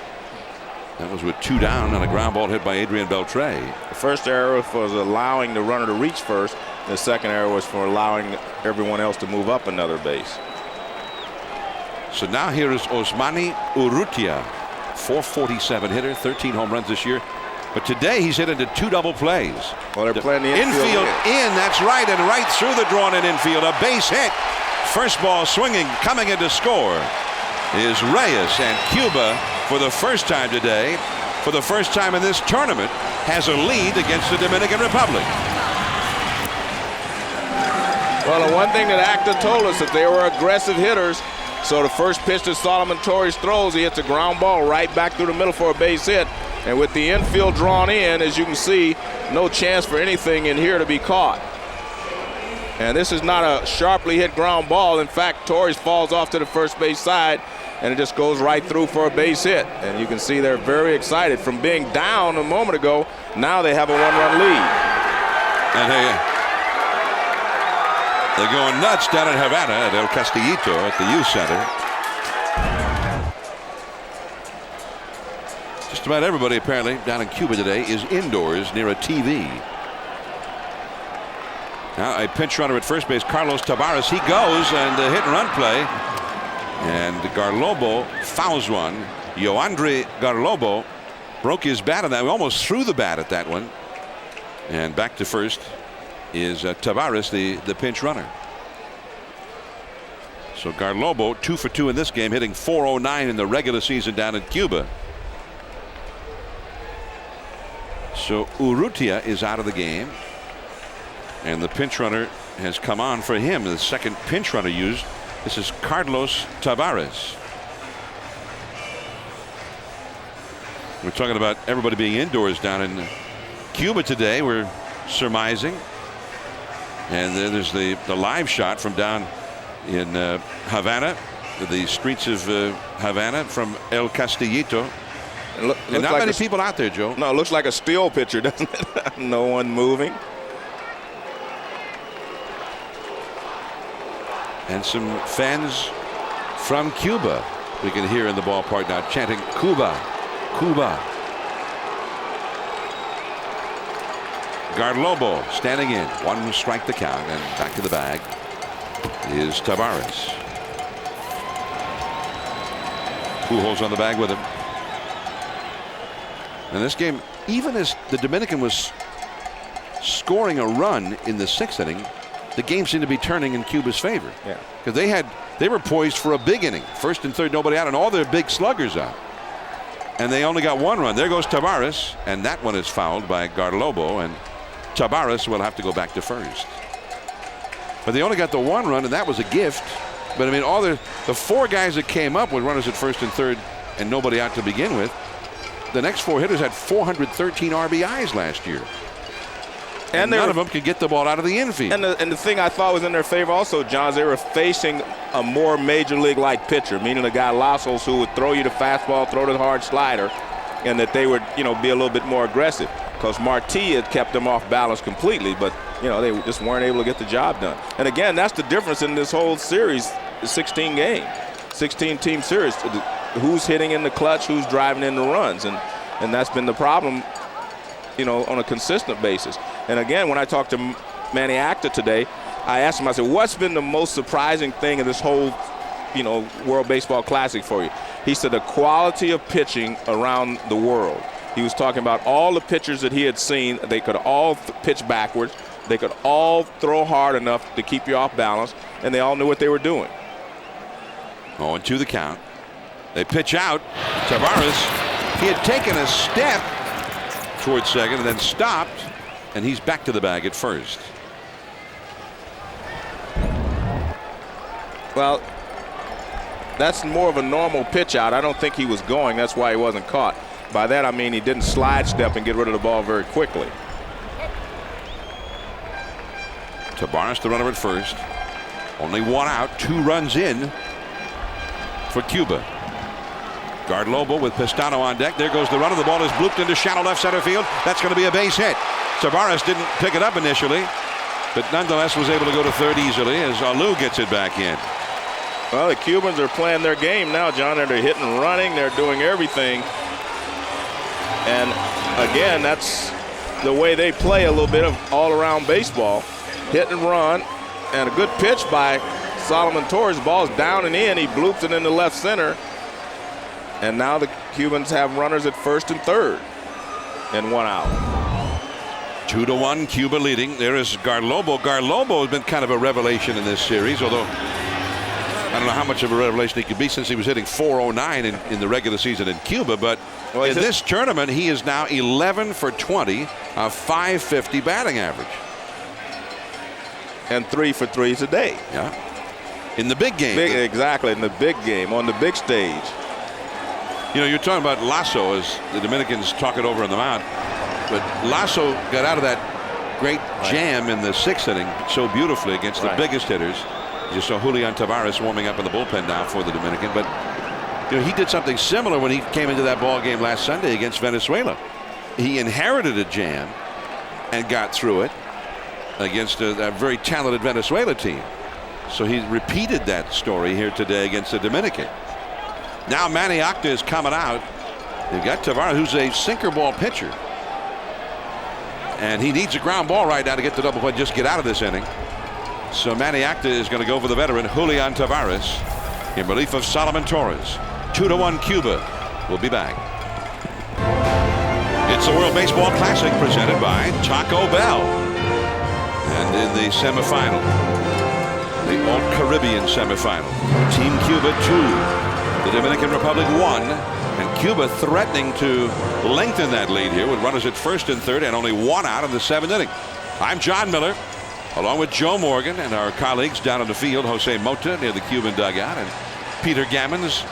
That was with 2 down on a ground ball hit by Adrian Beltre. The first error was allowing the runner to reach first. The second error was for allowing everyone else to move up another base. So now here is Osmani Urrutia, 447 hitter, 13 home runs this year. But today he's hit into 2 double plays. Well, they're playing the infield in, that's right, and right through the drawn-in infield. A base hit. First ball swinging, coming in to score is Reyes, and Cuba, for the first time today, for the first time in this tournament, has a lead against the Dominican Republic. Well, the one thing that Acta told us, that they were aggressive hitters. So the first pitch that Solomon Torres throws, he hits a ground ball right back through the middle for a base hit. And with the infield drawn in, as you can see, no chance for anything in here to be caught. And this is not a sharply hit ground ball. In fact, Torres falls off to the first base side, and it just goes right through for a base hit. And you can see they're very excited. From being down a moment ago, now they have a 1-run lead. And they're going nuts down in Havana at El Castillito at the youth center. Just about everybody apparently down in Cuba today is indoors near a TV. Now a pinch runner at first base, Carlos Tavares. He goes, and the hit and run play. And Garlobo fouls one. Yoandre Garlobo broke his bat on that. We almost threw the bat at that one. And back to first is Tavares, the pinch runner. So Garlobo 2 for 2 in this game, hitting .409 in the regular season down in Cuba. So Urrutia is out of the game, and the pinch runner has come on for him. The second pinch runner used. This is Carlos Tavares. We're talking about everybody being indoors down in Cuba today. We're surmising. And then there's the live shot from down in Havana, the streets of Havana from El Castillito. And not many people out there, Joe. No, it looks like a still picture, doesn't it? No one moving. And some fans from Cuba we can hear in the ballpark now chanting Cuba, Cuba. Garlobo standing in. 1 strike the count, and back to the bag is Tavares. Pujols on the bag with him. And this game, even as the Dominican was scoring a run in the 6th inning, the game seemed to be turning in Cuba's favor. Yeah. Because they were poised for a big inning. First and third, nobody out, and all their big sluggers out. And they only got 1 run. There goes Tavares, and that one is fouled by Garlobo, and Tavares will have to go back to first. But they only got the 1 run, and that was a gift. But I mean, all the 4 guys that came up with runners at first and third and nobody out to begin with, the next 4 hitters had 413 RBIs last year. And none of them could get the ball out of the infield. And the thing I thought was in their favor also, John, is they were facing a more major league-like pitcher, meaning a guy Lassos who would throw you the fastball, throw the hard slider, and that they would, be a little bit more aggressive. Because Marti had kept them off balance completely, but they just weren't able to get the job done. And again, that's the difference in this whole series, the 16-team series. Who's hitting in the clutch, who's driving in the runs, and that's been the problem, on a consistent basis. And again, when I talked to Manny Acta today, I asked him, I said, what's been the most surprising thing in this whole, World Baseball Classic for you? He said the quality of pitching around the world. He was talking about all the pitchers that he had seen. They could all pitch backwards. They could all throw hard enough to keep you off balance, and they all knew what they were doing. 0-2 the count. They pitch out. Tavares, he had taken a step towards second and then stopped, and he's back to the bag at first. Well, that's more of a normal pitch out. I don't think he was going. That's why he wasn't caught. By that I mean he didn't slide step and get rid of the ball very quickly. Tavares, the runner at first. Only 1 out, 2 runs in for Cuba. Garlobo with Pestano on deck. There goes the runner. The ball is blooped into shallow left center field. That's going to be a base hit. Tavares didn't pick it up initially, but nonetheless was able to go to third easily as Alou gets it back in. Well, the Cubans are playing their game now, John. They're hitting and running. They're doing everything. And again, that's the way they play a little bit of all-around baseball. Hit and run, and a good pitch by Solomon Torres. Ball's down and in. He bloops it into left center. And now the Cubans have runners at first and third and 1 out. 2-1 Cuba leading. There is Garlobo. Garlobo has been kind of a revelation in this series, although I don't know how much of a revelation he could be since he was hitting .409 in the regular season in Cuba. But in this tournament, he is now 11 for 20, a .550 batting average. And 3 for 3 today. Yeah. In the big game. Exactly, in the big game, on the big stage. You're talking about Lasso as the Dominicans talk it over on the mound. But Lasso got out of that great jam in the 6th inning so beautifully against the biggest hitters. You saw Julian Tavares warming up in the bullpen now for the Dominican. But he did something similar when he came into that ball game last Sunday against Venezuela. He inherited a jam and got through it against a very talented Venezuela team. So he repeated that story here today against the Dominican. Now Manny Acta is coming out. They've got Tavares, who's a sinker ball pitcher. And he needs a ground ball right now to get the double play, just get out of this inning. So Manny Acta is going to go for the veteran, Julian Tavares, in relief of Solomon Torres. 2-1 Cuba. We'll be back. It's the World Baseball Classic presented by Taco Bell. And in the semifinal, the All-Caribbean semifinal, Team Cuba 2. The Dominican Republic 1, and Cuba threatening to lengthen that lead here with runners at first and third and only 1 out in the 7th inning. I'm John Miller, along with Joe Morgan and our colleagues down on the field, Jose Mota near the Cuban dugout, and Peter Gammons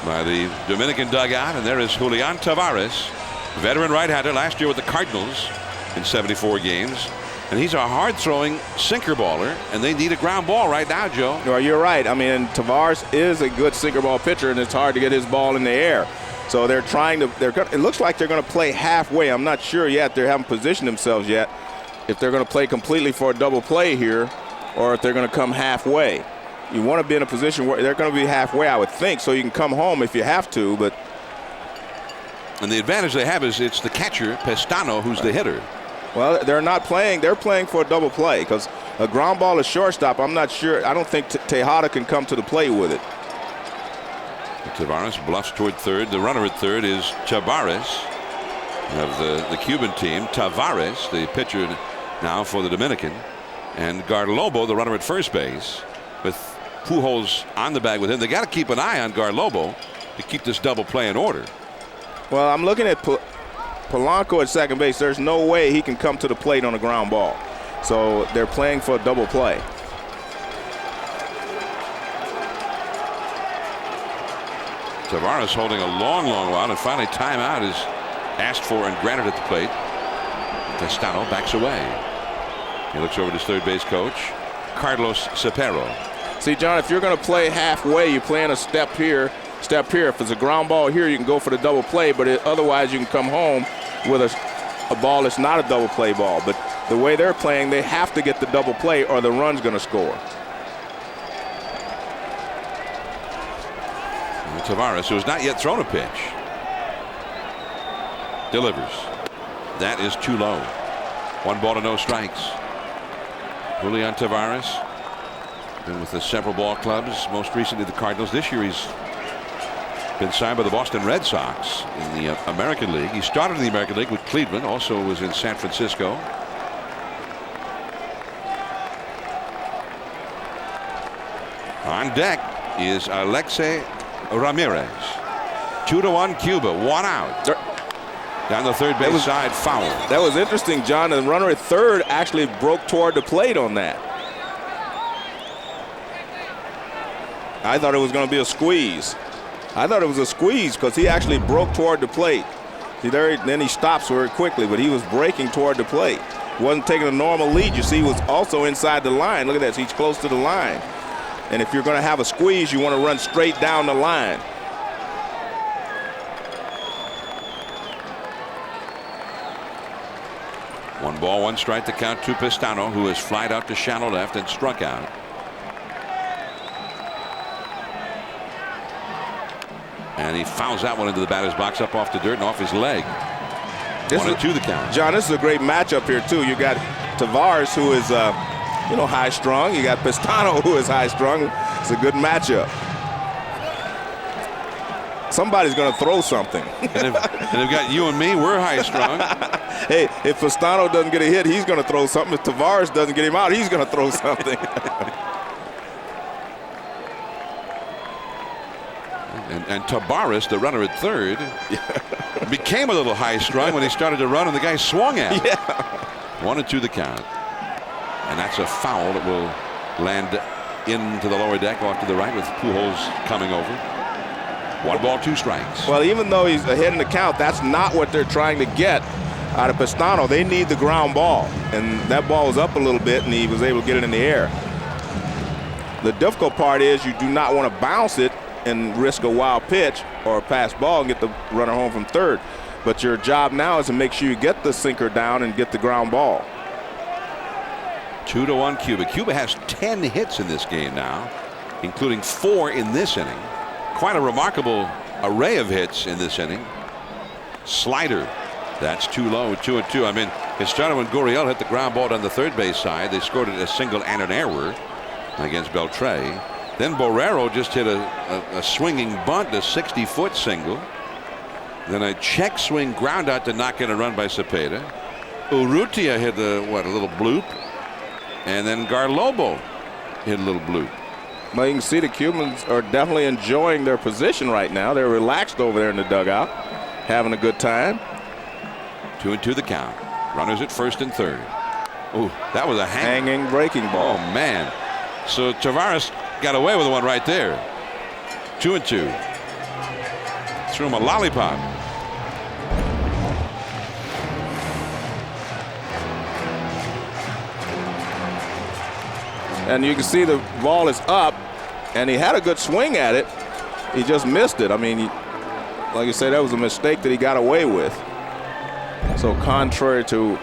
by the Dominican dugout. And there is Julian Tavares, veteran right-hander, last year with the Cardinals in 74 games. And he's a hard-throwing sinker baller, and they need a ground ball right now, Joe. No, you're right. I mean, Tavares is a good sinker ball pitcher, and it's hard to get his ball in the air. So they're trying to. It looks like they're going to play halfway. I'm not sure yet. They haven't positioned themselves yet. If they're going to play completely for a double play here, or if they're going to come halfway. You want to be in a position where they're going to be halfway, I would think, so you can come home if you have to. But and the advantage they have is it's the catcher Pestano who's the hitter. Well, they're not playing. They're playing for a double play because a ground ball is shortstop. I'm not sure. I don't think Tejada can come to the plate with it. Tavares bluffs toward third. The runner at third is Tavares of the Cuban team. Tavares, the pitcher now for the Dominican. And Garlobo, the runner at first base, with Pujols on the bag with him. They got to keep an eye on Garlobo to keep this double play in order. Well, I'm looking at Polanco at second base. There's no way he can come to the plate on a ground ball. So they're playing for a double play. Tavares holding a long while, and finally timeout is asked for and granted at the plate. Castano backs away. He looks over to his third base coach, Carlos Cepero. See, John, if you're going to play halfway, you plan a step here, step here. If it's a ground ball here, you can go for the double play, but otherwise you can come home with a ball that's not a double play ball. But the way they're playing, they have to get the double play or the run's going to score. And Tavares, who has not yet thrown a pitch, delivers. That is too low. 1 ball to no strikes. Julian Tavares, been with the several ball clubs, most recently the Cardinals. This year he's been signed by the Boston Red Sox in the American League. He started in the American League with Cleveland, also was in San Francisco. On deck is Alexei Ramirez. 2-1 Cuba, 1 out. Down the third base side, foul. That was interesting, John. The runner at third actually broke toward the plate on that. I thought it was going to be a squeeze. I thought it was a squeeze because he actually broke toward the plate. See, then he stops very quickly, but he was breaking toward the plate. Wasn't taking a normal lead. You see, he was also inside the line. Look at that. He's close to the line. And if you're going to have a squeeze, you want to run straight down the line. One ball, 1 strike to count to Pistano, who has flied out to shallow left and struck out. And he fouls that one into the batter's box, up off the dirt and off his leg. 1-2 the count. John, this is a great matchup here too. You got Tavares, who is high strung. You got Pistano, who is high strung. It's a good matchup. Somebody's going to throw something. And they've got you and me. We're high strung. Hey, if Pistano doesn't get a hit, he's going to throw something. If Tavares doesn't get him out, he's going to throw something. And Tavares, the runner at third, became a little high-strung when he started to run, and the guy swung at him. Yeah. 1-2 the count. And that's a foul that will land into the lower deck off to the right with Pujols coming over. 1 ball, 2 strikes. Well, even though he's ahead in the count, that's not what they're trying to get out of Pistano. They need the ground ball, and that ball was up a little bit, and he was able to get it in the air. The difficult part is you do not want to bounce it and risk a wild pitch or a pass ball and get the runner home from third. But your job now is to make sure you get the sinker down and get the ground ball. 2-1 Cuba. Cuba has 10 hits in this game now, including 4 in this inning. Quite a remarkable array of hits in this inning. Slider. That's too low. 2-2. I mean, it started when Gurriel hit the ground ball on the third base side. They scored it a single and an error against Beltre. Then Borrero just hit a swinging bunt, a 60-foot single. Then a check swing ground out to knock in a run by Cepeda. Urrutia hit a little bloop. And then Garlobo hit a little bloop. Well, you can see the Cubans are definitely enjoying their position right now. They're relaxed over there in the dugout, having a good time. 2-2 the count. Runners at first and third. Oh, that was a hanging breaking ball. Oh, man. So Tavares got away with one right there. 2-2. Threw him a lollipop. And you can see the ball is up, and he had a good swing at it. He just missed it. I mean, like you said, that was a mistake that he got away with. So contrary to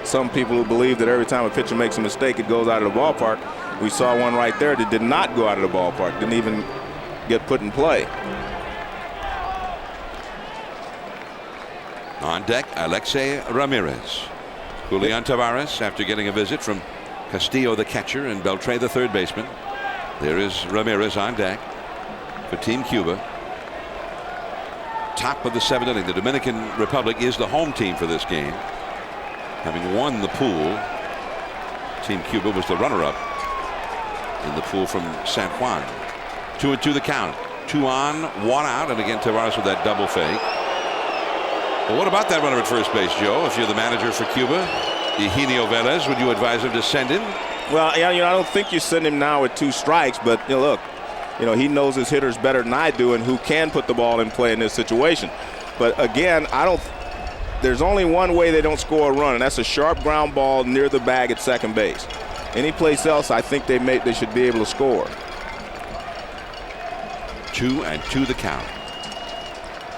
some people who believe that every time a pitcher makes a mistake, it goes out of the ballpark, we saw one right there that did not go out of the ballpark, didn't even get put in play. On deck, Alexei Ramirez. Julian Tavares, after getting a visit from Castillo, the catcher, and Beltre, the third baseman. There is Ramirez on deck for Team Cuba. Top of the 7th inning. The Dominican Republic is the home team for this game, having won the pool. Team Cuba was the runner-up in the pool from San Juan. 2-2 the count. 2 on, 1 out, and again Tavares with that double fake. Well, what about that runner at first base, Joe? If you're the manager for Cuba, Eugenio Velez, would you advise him to send him? Well, yeah, I don't think you send him now with 2 strikes, but look, you know, he knows his hitters better than I do and who can put the ball in play in this situation. But again, there's only one way they don't score a run, and that's a sharp ground ball near the bag at second base. Any place else, I think they should be able to score. 2-2 the count.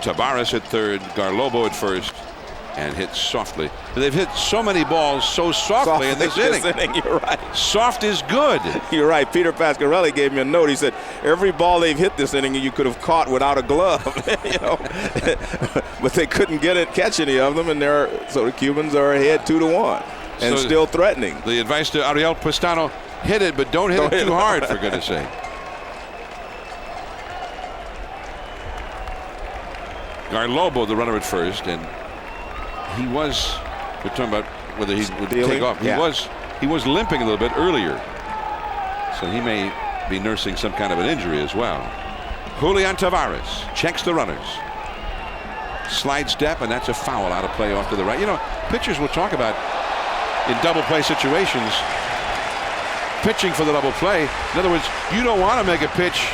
Tavares at third, Garlobo at first, and hit softly. They've hit so many balls so softly in this inning. You're right. Soft is good. You're right. Peter Pasquarelli gave me a note. He said every ball they've hit this inning you could have caught without a glove. You know, but they couldn't catch any of them, and so the Cubans are ahead 2-1 and so still threatening. The advice to Ariel Pestano: hit it, but don't hit it too hard, for goodness sake. Garlobo, the runner at first, and we're talking about whether he would take off. He was limping a little bit earlier, so he may be nursing some kind of an injury as well. Julian Tavares checks the runners. Slide step, and that's a foul out of play off to the right. You know, pitchers will talk about in double play situations, pitching for the double play. In other words, you don't want to make a pitch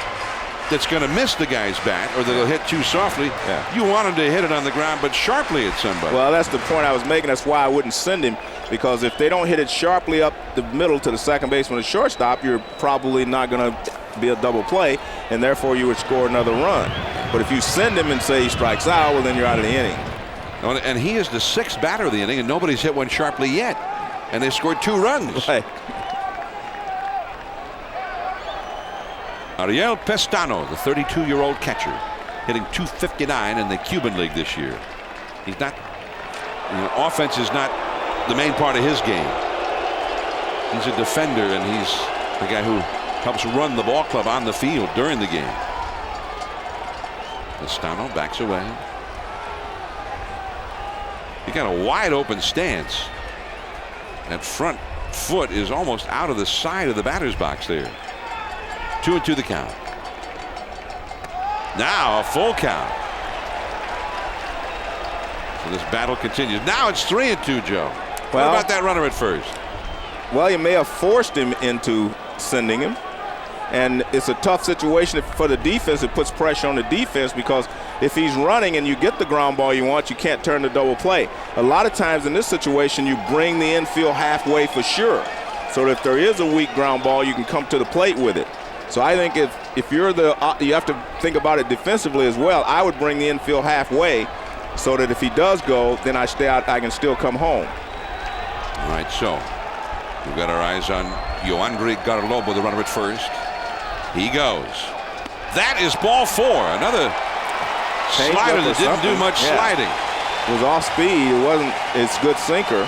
that's going to miss the guy's bat or that he'll hit too softly. Yeah. You want him to hit it on the ground but sharply at somebody. Well, that's the point I was making. That's why I wouldn't send him, because if they don't hit it sharply up the middle to the second baseman or shortstop, you're probably not going to be a double play, and therefore you would score another run. But if you send him and say he strikes out, well, then you're out of the inning. And he is the 6th batter of the inning, and nobody's hit one sharply yet, and they scored 2 runs. Right. Ariel Pestano, the 32-year-old catcher, hitting .259 in the Cuban League this year. He's not, offense is not the main part of his game. He's a defender, and he's the guy who helps run the ball club on the field during the game. Pestano backs away. He got a wide open stance. That front foot is almost out of the side of the batter's box there. 2-2 the count. Now a full count. So this battle continues. Now it's 3-2, Joe. What about that runner at first? Well, you may have forced him into sending him, and it's a tough situation for the defense. It puts pressure on the defense, because if he's running and you get the ground ball you want, you can't turn the double play. A lot of times in this situation, you bring the infield halfway for sure, so that if there is a weak ground ball, you can come to the plate with it. So I think if you're you have to think about it defensively as well. I would bring the infield halfway, so that if he does go, then I can still come home. All right, so we've got our eyes on Yoandri Garlobo, the runner at first. He goes. That is ball 4. Another slider that didn't do much sliding. It was off speed. It wasn't its good sinker.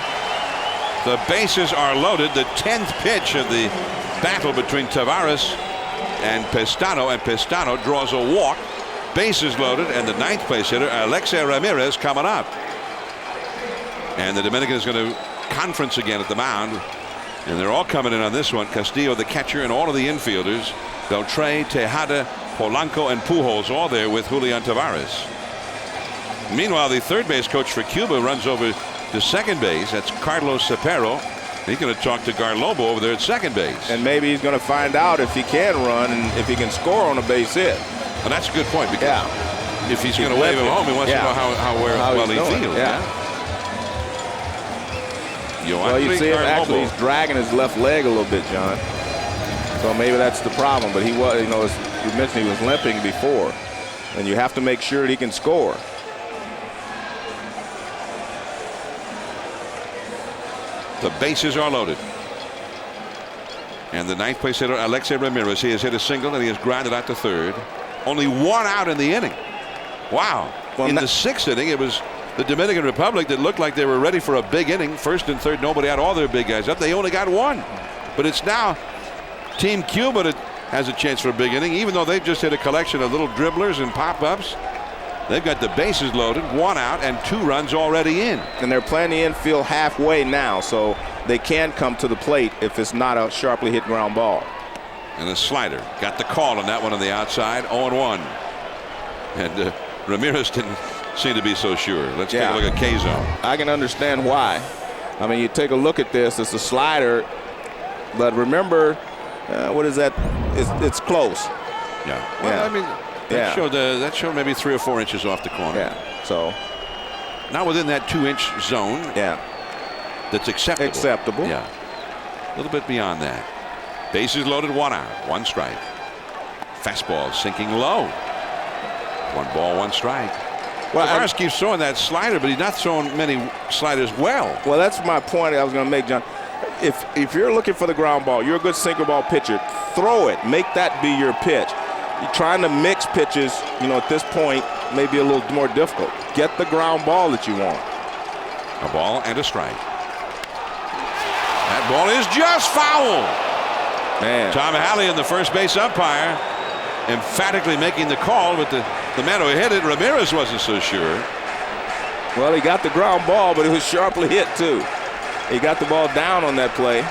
The bases are loaded. The 10th pitch of the battle between Tavares and Pestano draws a walk. Bases loaded, and the 9th place hitter, Alexei Ramirez, coming up. And the Dominican is going to conference again at the mound, and they're all coming in on this one. Castillo, the catcher, and all of the infielders. Beltre, Tejada, Polanco, and Pujols all there with Julian Tavares. Meanwhile, the third base coach for Cuba runs over to second base. That's Carlos Cepero. He's going to talk to Garlobo over there at second base. And maybe he's going to find out if he can run and if he can score on a base hit. And that's a good point, because if he's going to wave him home, he wants to know how well he feels. Well, you see him actually, he's dragging his left leg a little bit, John. So maybe that's the problem. But he was, you mentioned he was limping before, and you have to make sure that he can score. The bases are loaded. And the 9th place hitter, Alexei Ramirez, he has hit a single and he has grounded out to third. Only 1 out in the inning. Wow. Well, in the 6th inning, it was the Dominican Republic that looked like they were ready for a big inning. First and third, nobody had all their big guys up. They only got 1. But it's now Team Cuba that has a chance for a big inning, even though they've just hit a collection of little dribblers and pop-ups. They've got the bases loaded, 1 out, and 2 runs already in. And they're playing the infield halfway now, so they can come to the plate if it's not a sharply hit ground ball. And a slider. Got the call on that one on the outside, 0-1. And Ramirez didn't seem to be so sure. Let's take a look at K-zone. I can understand why. I mean, you take a look at this, it's a slider, but remember, what is that? It's close. Yeah. Well, I mean, that showed maybe 3 or 4 inches off the corner. Yeah. So not within that 2-inch zone. Yeah. That's acceptable. Acceptable. Yeah. A little bit beyond that. Bases loaded, 1 out, 1 strike. Fastball sinking low. 1 ball, 1 strike. Well, Tavares keeps throwing that slider, but he's not throwing many sliders well. Well, that's my point I was going to make, John. If you're looking for the ground ball, you're a good sinker ball pitcher, throw it. Make that be your pitch. You're trying to mix pitches, at this point, may be a little more difficult. Get the ground ball that you want. A ball and a strike. That ball is just foul. Man. Tom Halley and the first base umpire emphatically making the call, but the man who hit it, Ramirez, wasn't so sure. Well, he got the ground ball, but it was sharply hit, too. He got the ball down on that play.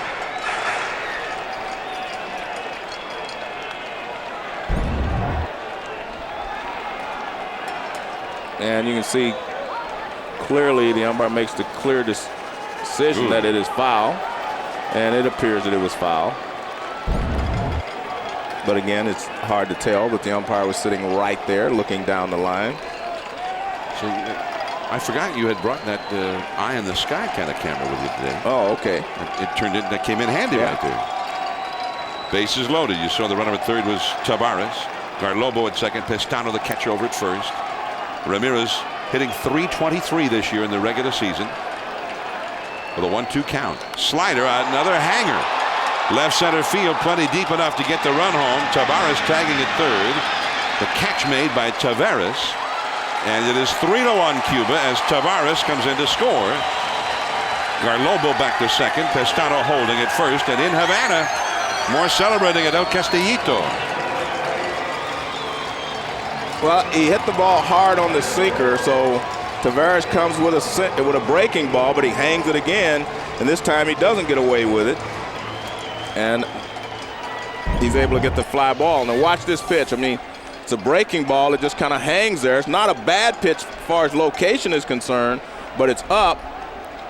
And you can see clearly the umpire makes the clear decision that it is foul. And it appears that it was foul. But again, it's hard to tell, but the umpire was sitting right there looking down the line. So I forgot you had brought that eye in the sky kind of camera with you today. Oh, okay. That came in handy right there. Bases loaded. You saw the runner at third was Tavares. Garlobo at second. Pestano the catcher over at first. Ramirez hitting .323 this year in the regular season with a 1-2 count. Slider, another hanger. Left center field, plenty deep enough to get the run home. Tavares tagging at third. The catch made by Tavares. And it is 3-1 Cuba as Tavares comes in to score. Garlobo back to second. Pestano holding at first. And in Havana, more celebrating at El Castillito. Well, he hit the ball hard on the sinker, so Tavares comes with a breaking ball, but he hangs it again. And this time he doesn't get away with it. And he's able to get the fly ball. Now watch this pitch. I mean, it's a breaking ball. It just kind of hangs there. It's not a bad pitch as far as location is concerned, but it's up.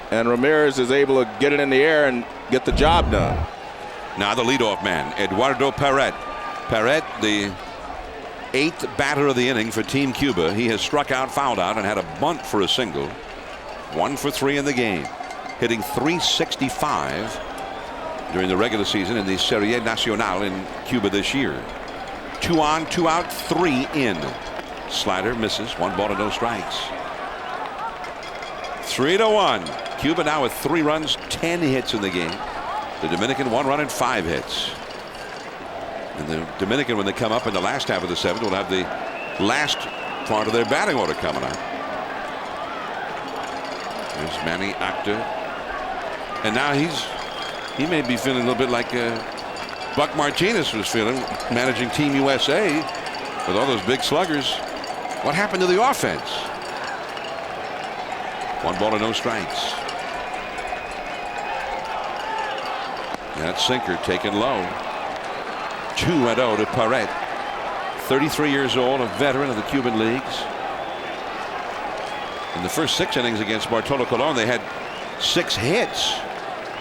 And Ramirez is able to get it in the air and get the job done. Now the leadoff man, Eduardo Perret. Perret, the 8th batter of the inning for Team Cuba. He has struck out, fouled out, and had a bunt for a single. 1 for 3 in the game. Hitting .365 during the regular season in the Serie Nacional in Cuba this year. 2 on, 2 out, 3 in. Slider misses. 1 ball to no strikes. 3-1. Cuba now with 3 runs, 10 hits in the game. The Dominican 1 run and 5 hits. And the Dominican, when they come up in the last half of the 7th, will have the last part of their batting order coming up. There's Manny Acta. And now he may be feeling a little bit like Buck Martinez was feeling, managing Team USA with all those big sluggers. What happened to the offense? 1 ball to no strikes. And that sinker taken low. 2-0 to Perret. 33 years old, a veteran of the Cuban leagues. In the first 6 innings against Bartolo Colon, they had 6 hits,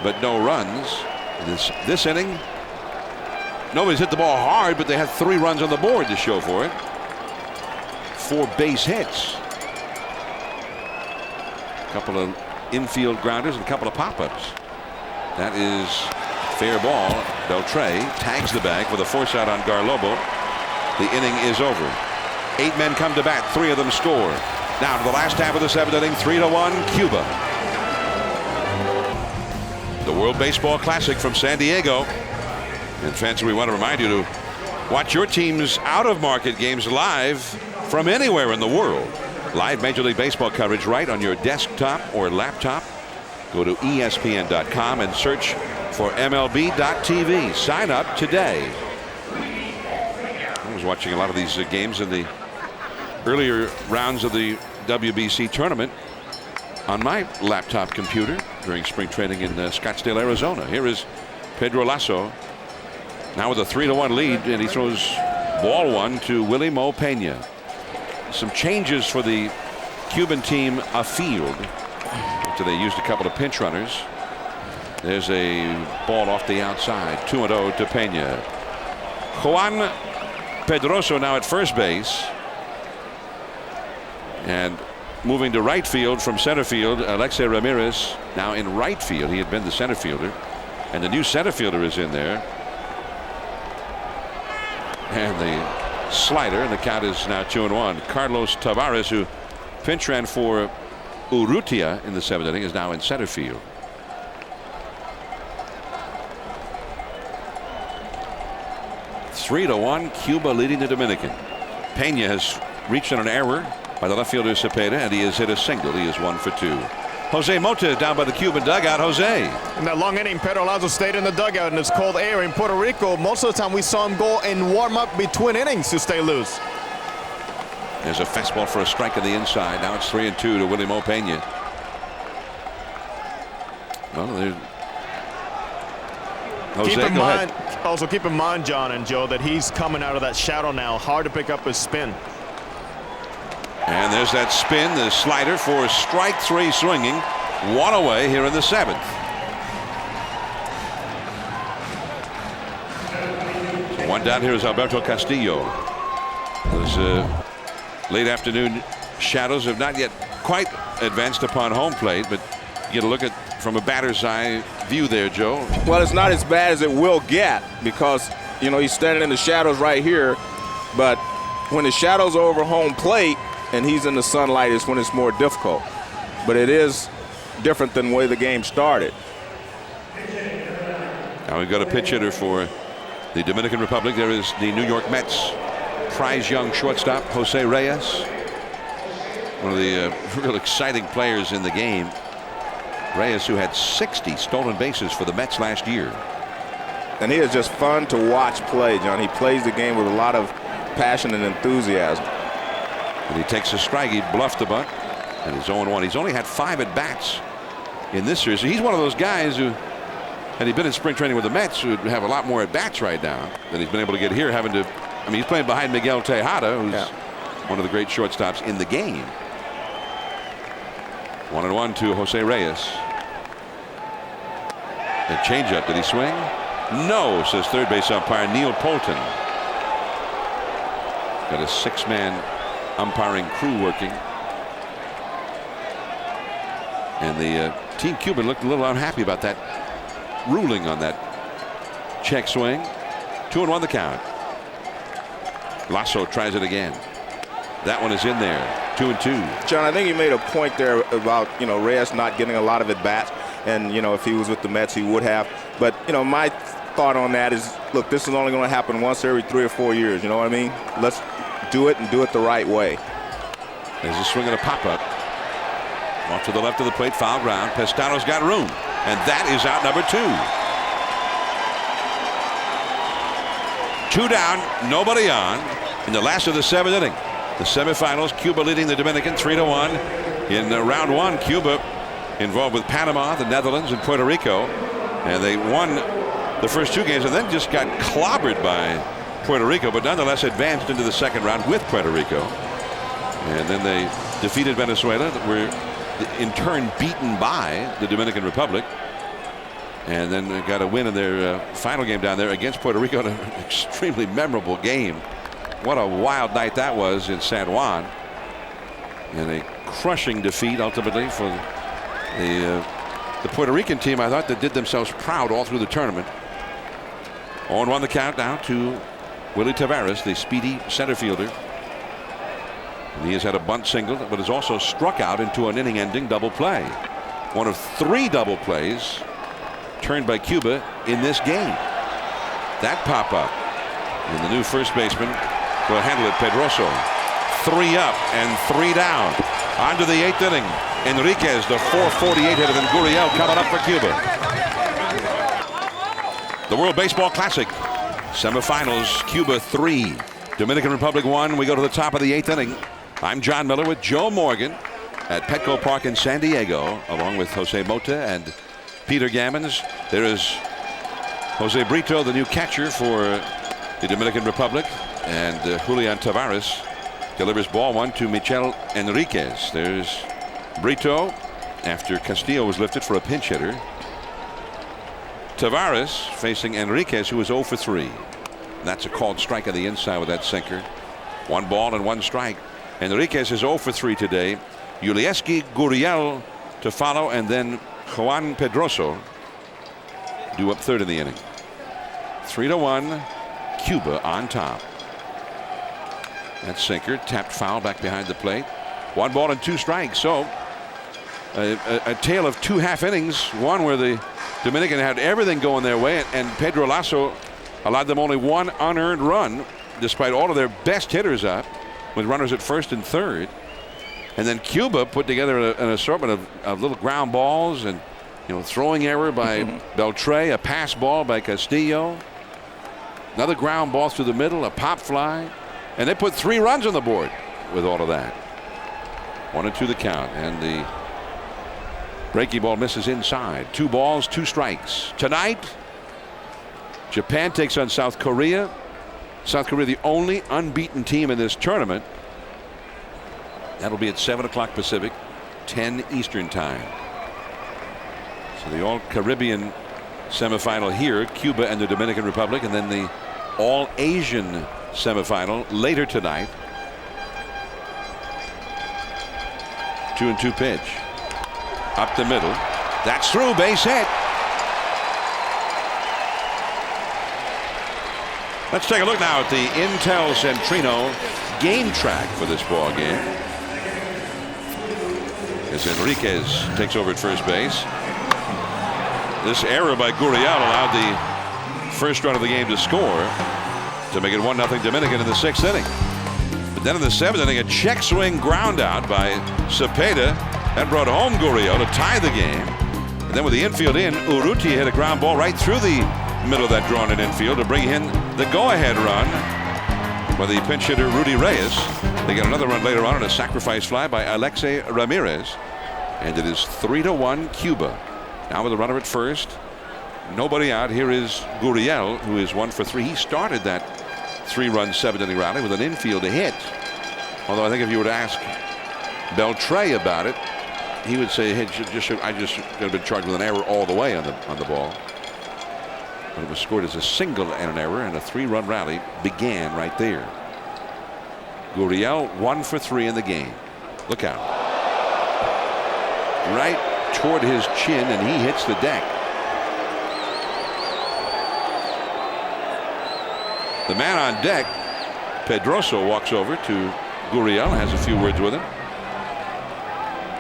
but no runs. This inning, nobody's hit the ball hard, but they had 3 runs on the board to show for it. 4 base hits. A couple of infield grounders and a couple of pop-ups. That is fair ball. Beltre tags the bag with a force out on Garlobo. The inning is over. 8 men come to bat. 3 of them score. Now to the last half of the 7th inning. 3-1 Cuba. The World Baseball Classic from San Diego. And fans, we want to remind you to watch your team's out-of-market games live from anywhere in the world. Live Major League Baseball coverage right on your desktop or laptop. Go to ESPN.com and search for MLB.TV. Sign up today. I was watching a lot of these games in the earlier rounds of the WBC tournament on my laptop computer during spring training in Scottsdale, Arizona. Here is Pedro Lasso now with a 3-1 lead, and he throws ball 1 to Willie Mo Pena. Some changes for the Cuban team afield. After they used a couple of pinch runners. There's a ball off the outside. 2-0 to Pena. Juan Pedroso now at first base. And moving to right field from center field, Alexei Ramirez now in right field. He had been the center fielder. And the new center fielder is in there. And the slider, and the count is now 2-1. Carlos Tavares, who pinch ran for Urrutia in the 7th inning, is now in center field. Three to 1, Cuba leading the Dominican. Pena has reached on an error by the left fielder Cepeda, and he has hit a single. He is 1 for 2. Jose Mota down by the Cuban dugout. Jose. In that long inning, Pedro Lazo stayed in the dugout in this cold air in Puerto Rico. Most of the time we saw him go and warm up between innings to stay loose. There's a fastball for a strike on the inside. Now it's 3-2 to Willie Mo Pena. Well, Jose, also keep in mind, John and Joe, that he's coming out of that shadow now. Hard to pick up his spin. And there's that spin, the slider for strike 3 swinging. 1 away here in the 7th. So 1 down here is Alberto Castillo. Those late afternoon shadows have not yet quite advanced upon home plate, but you get a look at from a batter's eye view there, Joe. Well, it's not as bad as it will get because, you know, he's standing in the shadows right here. But when the shadows are over home plate and he's in the sunlight is when it's more difficult. But it is different than the way the game started. Now we've got a pitch hitter for the Dominican Republic. There is the New York Mets prize young shortstop Jose Reyes, one of the real exciting players in the game. Reyes, who had 60 stolen bases for the Mets last year. And he is just fun to watch play, John. He plays the game with a lot of passion and enthusiasm. And he takes a strike. He bluffed the bunt, and he's 0-1. He's only had 5 at-bats in this series. So he's one of those guys who, had he been in spring training with the Mets, would have a lot more at-bats right now than he's been able to get here, having to, I mean, he's playing behind Miguel Tejada, who's one of the great shortstops in the game. 1-1 to Jose Reyes. A changeup. Did he swing? No, says third base umpire Neil Poulton. Got a 6-man umpiring crew working. And the Team Cuban looked a little unhappy about that ruling on that check swing. 2-1 the count. Lasso tries it again. That one is in there. 2-2. John, I think you made a point there about, you know, Reyes not getting a lot of at-bats. And, you know, if he was with the Mets, he would have. But, you know, my thought on that is, look, this is only going to happen once every 3 or 4 years. You know what I mean? Let's do it and do it the right way. There's a swing and a pop-up. Off to the left of the plate, foul ground. Pestaro's got room. And that is out number 2. 2 down, nobody on in the last of the 7th inning. The semifinals, Cuba leading the Dominican 3-1. In round 1, Cuba involved with Panama, the Netherlands, and Puerto Rico. And they won the first 2 games and then just got clobbered by Puerto Rico, but nonetheless advanced into the 2nd round with Puerto Rico. And then they defeated Venezuela, that were in turn beaten by the Dominican Republic. And then got a win in their final game down there against Puerto Rico in an extremely memorable game. What a wild night that was in San Juan. And a crushing defeat ultimately for the Puerto Rican team, I thought, that did themselves proud all through the tournament. 0-1 the count now to Willie Tavares, the speedy center fielder. And he has had a bunt single, but has also struck out into an inning-ending double play. One of 3 double plays turned by Cuba in this game. That pop-up, and the new first baseman will handle it, Pedroso. 3 up and 3 down. On to the 8th inning. Enriquez, the .448 hitter than Gurriel, coming up for Cuba. The World Baseball Classic semifinals, Cuba 3, Dominican Republic 1. We go to the top of the 8th inning. I'm John Miller with Joe Morgan at Petco Park in San Diego, along with Jose Mota and Peter Gammons. There is Jose Brito, the new catcher for the Dominican Republic, and Julian Tavares delivers ball 1 to Michel Enriquez. There's Brito after Castillo was lifted for a pinch hitter. Tavares facing Enriquez, who is 0 for 3. And that's a called strike on the inside with that sinker. 1 ball and 1 strike. Enriquez is 0 for 3 today. Yulieski Gurriel to follow, and then Juan Pedroso due up 3rd in the inning. 3-1, Cuba on top. That sinker tapped foul back behind the plate. 1 ball and 2 strikes. So a tale of 2 half innings. One where the Dominican had everything going their way, and Pedro Lasso allowed them only 1 unearned run, despite all of their best hitters up, with runners at 1st and 3rd. And then Cuba put together an assortment of little ground balls, and throwing error by Beltre, a pass ball by Castillo, another ground ball through the middle, a pop fly, and they put 3 runs on the board with all of that. 1-2 the count, and the breaking ball misses inside. 2 balls, 2 strikes. Tonight, Japan takes on South Korea. South Korea, the only unbeaten team in this tournament. That'll be at 7 o'clock Pacific, 10 Eastern time. So the All-Caribbean semifinal here, Cuba and the Dominican Republic, and then the All-Asian semifinal later tonight. 2-2 pitch. Up the middle. That's through, base hit. Let's take a look now at the Intel Centrino game track for this ball game. As Enriquez takes over at first base. This error by Gurriel allowed the first run of the game to score to make it 1-0 Dominican in the 6th inning. But then in the 7th inning, a check swing ground out by Cepeda that brought home Gurriel to tie the game. And then with the infield in, Urrutia hit a ground ball right through the middle of that drawn-in infield to bring in the go-ahead run by the pinch hitter Rudy Reyes. They get another run later on a sacrifice fly by Alexei Ramirez, and it is 3-1 Cuba. Now with a runner at first, nobody out. Here is Gurriel, who is 1 for 3. He started that 3-run 7th-inning rally with an infield hit. Although I think if you were to ask Beltre about it, he would say, "Hey, I just could have been charged with an error all the way on the ball." But it was scored as a single and an error, and a 3-run rally began right there. Gurriel 1 for 3 in the game. Look out. Right toward his chin, and he hits the deck. The man on deck, Pedroso, walks over to Gurriel, has a few words with him.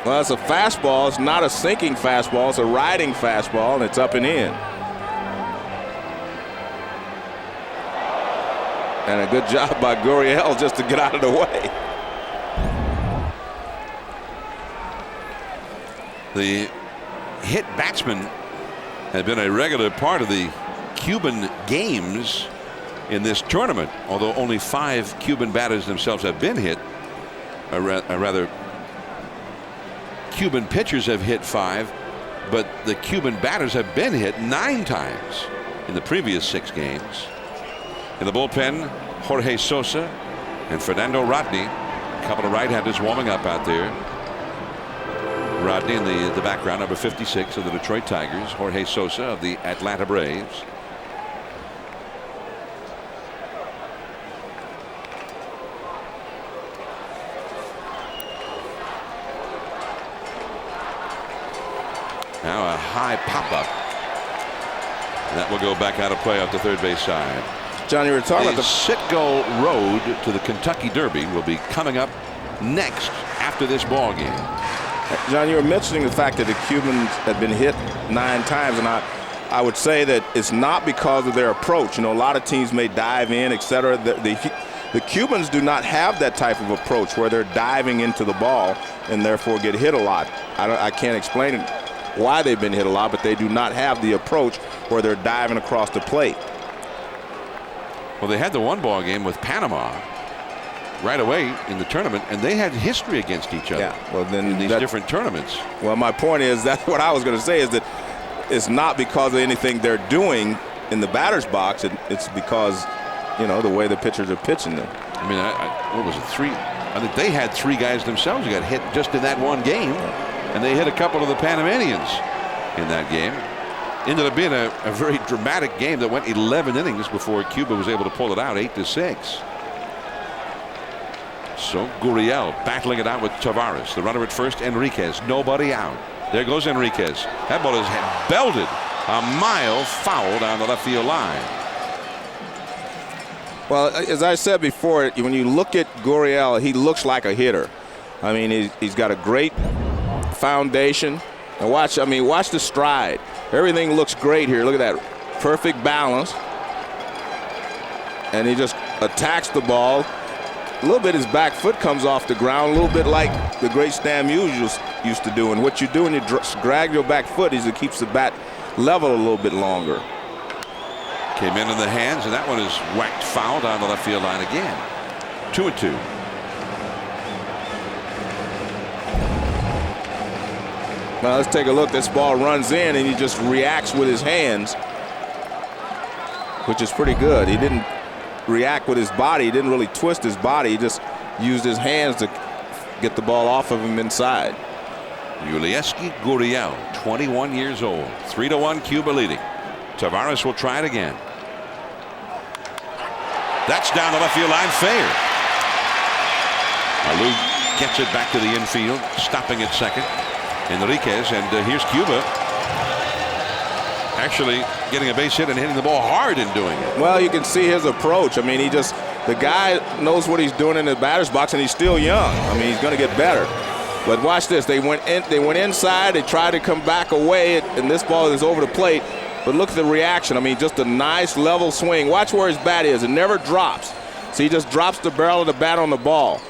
Well, it's a fastball. It's not a sinking fastball. It's a riding fastball, and it's up and in. And a good job by Gurriel just to get out of the way. The hit batsman had been a regular part of the Cuban games in this tournament, although only 5 Cuban batters themselves have been hit. Or rather, Cuban pitchers have hit 5, but the Cuban batters have been hit 9 times in the previous 6 games. In the bullpen, Jorge Sosa and Fernando Rodney, a couple of right-handers warming up out there. Rodney in the background, number 56 of the Detroit Tigers. Jorge Sosa of the Atlanta Braves. Now a high pop-up. And that will go back out of play off the third base side. John, you were talking about the Citgo Road to the Kentucky Derby will be coming up next after this ball game. John, you were mentioning the fact that the Cubans had been hit 9 times, and I would say that it's not because of their approach. You know, a lot of teams may dive in, etc. The Cubans do not have that type of approach where they're diving into the ball and therefore get hit a lot. I can't explain it, why they've been hit a lot, but they do not have the approach where they're diving across the plate. Well, they had the 1-ball game with Panama right away in the tournament, and they had history against each other. Yeah, well, then in these different tournaments. Well, my point is, that's what I was going to say, is that it's not because of anything they're doing in the batter's box. It's because, you know, the way the pitchers are pitching them. I mean, what was it, 3? I think they had 3 guys themselves who got hit just in that one game, and they hit a couple of the Panamanians in that game. ended up being a very dramatic game that went 11 innings before Cuba was able to pull it out 8-6. So Gurriel battling it out with Tavares. The runner at first, Enriquez. Nobody out. There goes Enriquez. That ball is belted a mile foul down the left field line. Well, as I said before, when you look at Gurriel, he looks like a hitter. I mean, he's got a great foundation. And watch the stride. Everything looks great here. Look at that. Perfect balance. And he just attacks the ball. A little bit his back foot comes off the ground, a little bit like the great Stan Musial used to do. And what you do when you drag your back foot is it keeps the bat level a little bit longer. Came in the hands, and that one is whacked foul down the left field line again. 2-2. Well, let's take a look. This ball runs in, and he just reacts with his hands, which is pretty good. He didn't react with his body. He didn't really twist his body. He just used his hands to get the ball off of him inside. Yulieski Gurriel, 21 years old. 3-1 Cuba leading. Tavares will try it again. That's down the left field line, fair. Alou gets it back to the infield, stopping at second. Enriquez, and here's Cuba actually getting a base hit and hitting the ball hard in doing it. Well, you can see his approach. I mean, the guy knows what he's doing in the batter's box, and he's still young. I mean, he's going to get better. But watch this. They went inside. They tried to come back away, and this ball is over the plate. But look at the reaction. I mean, just a nice level swing. Watch where his bat is. It never drops. So he just drops the barrel of the bat on the ball.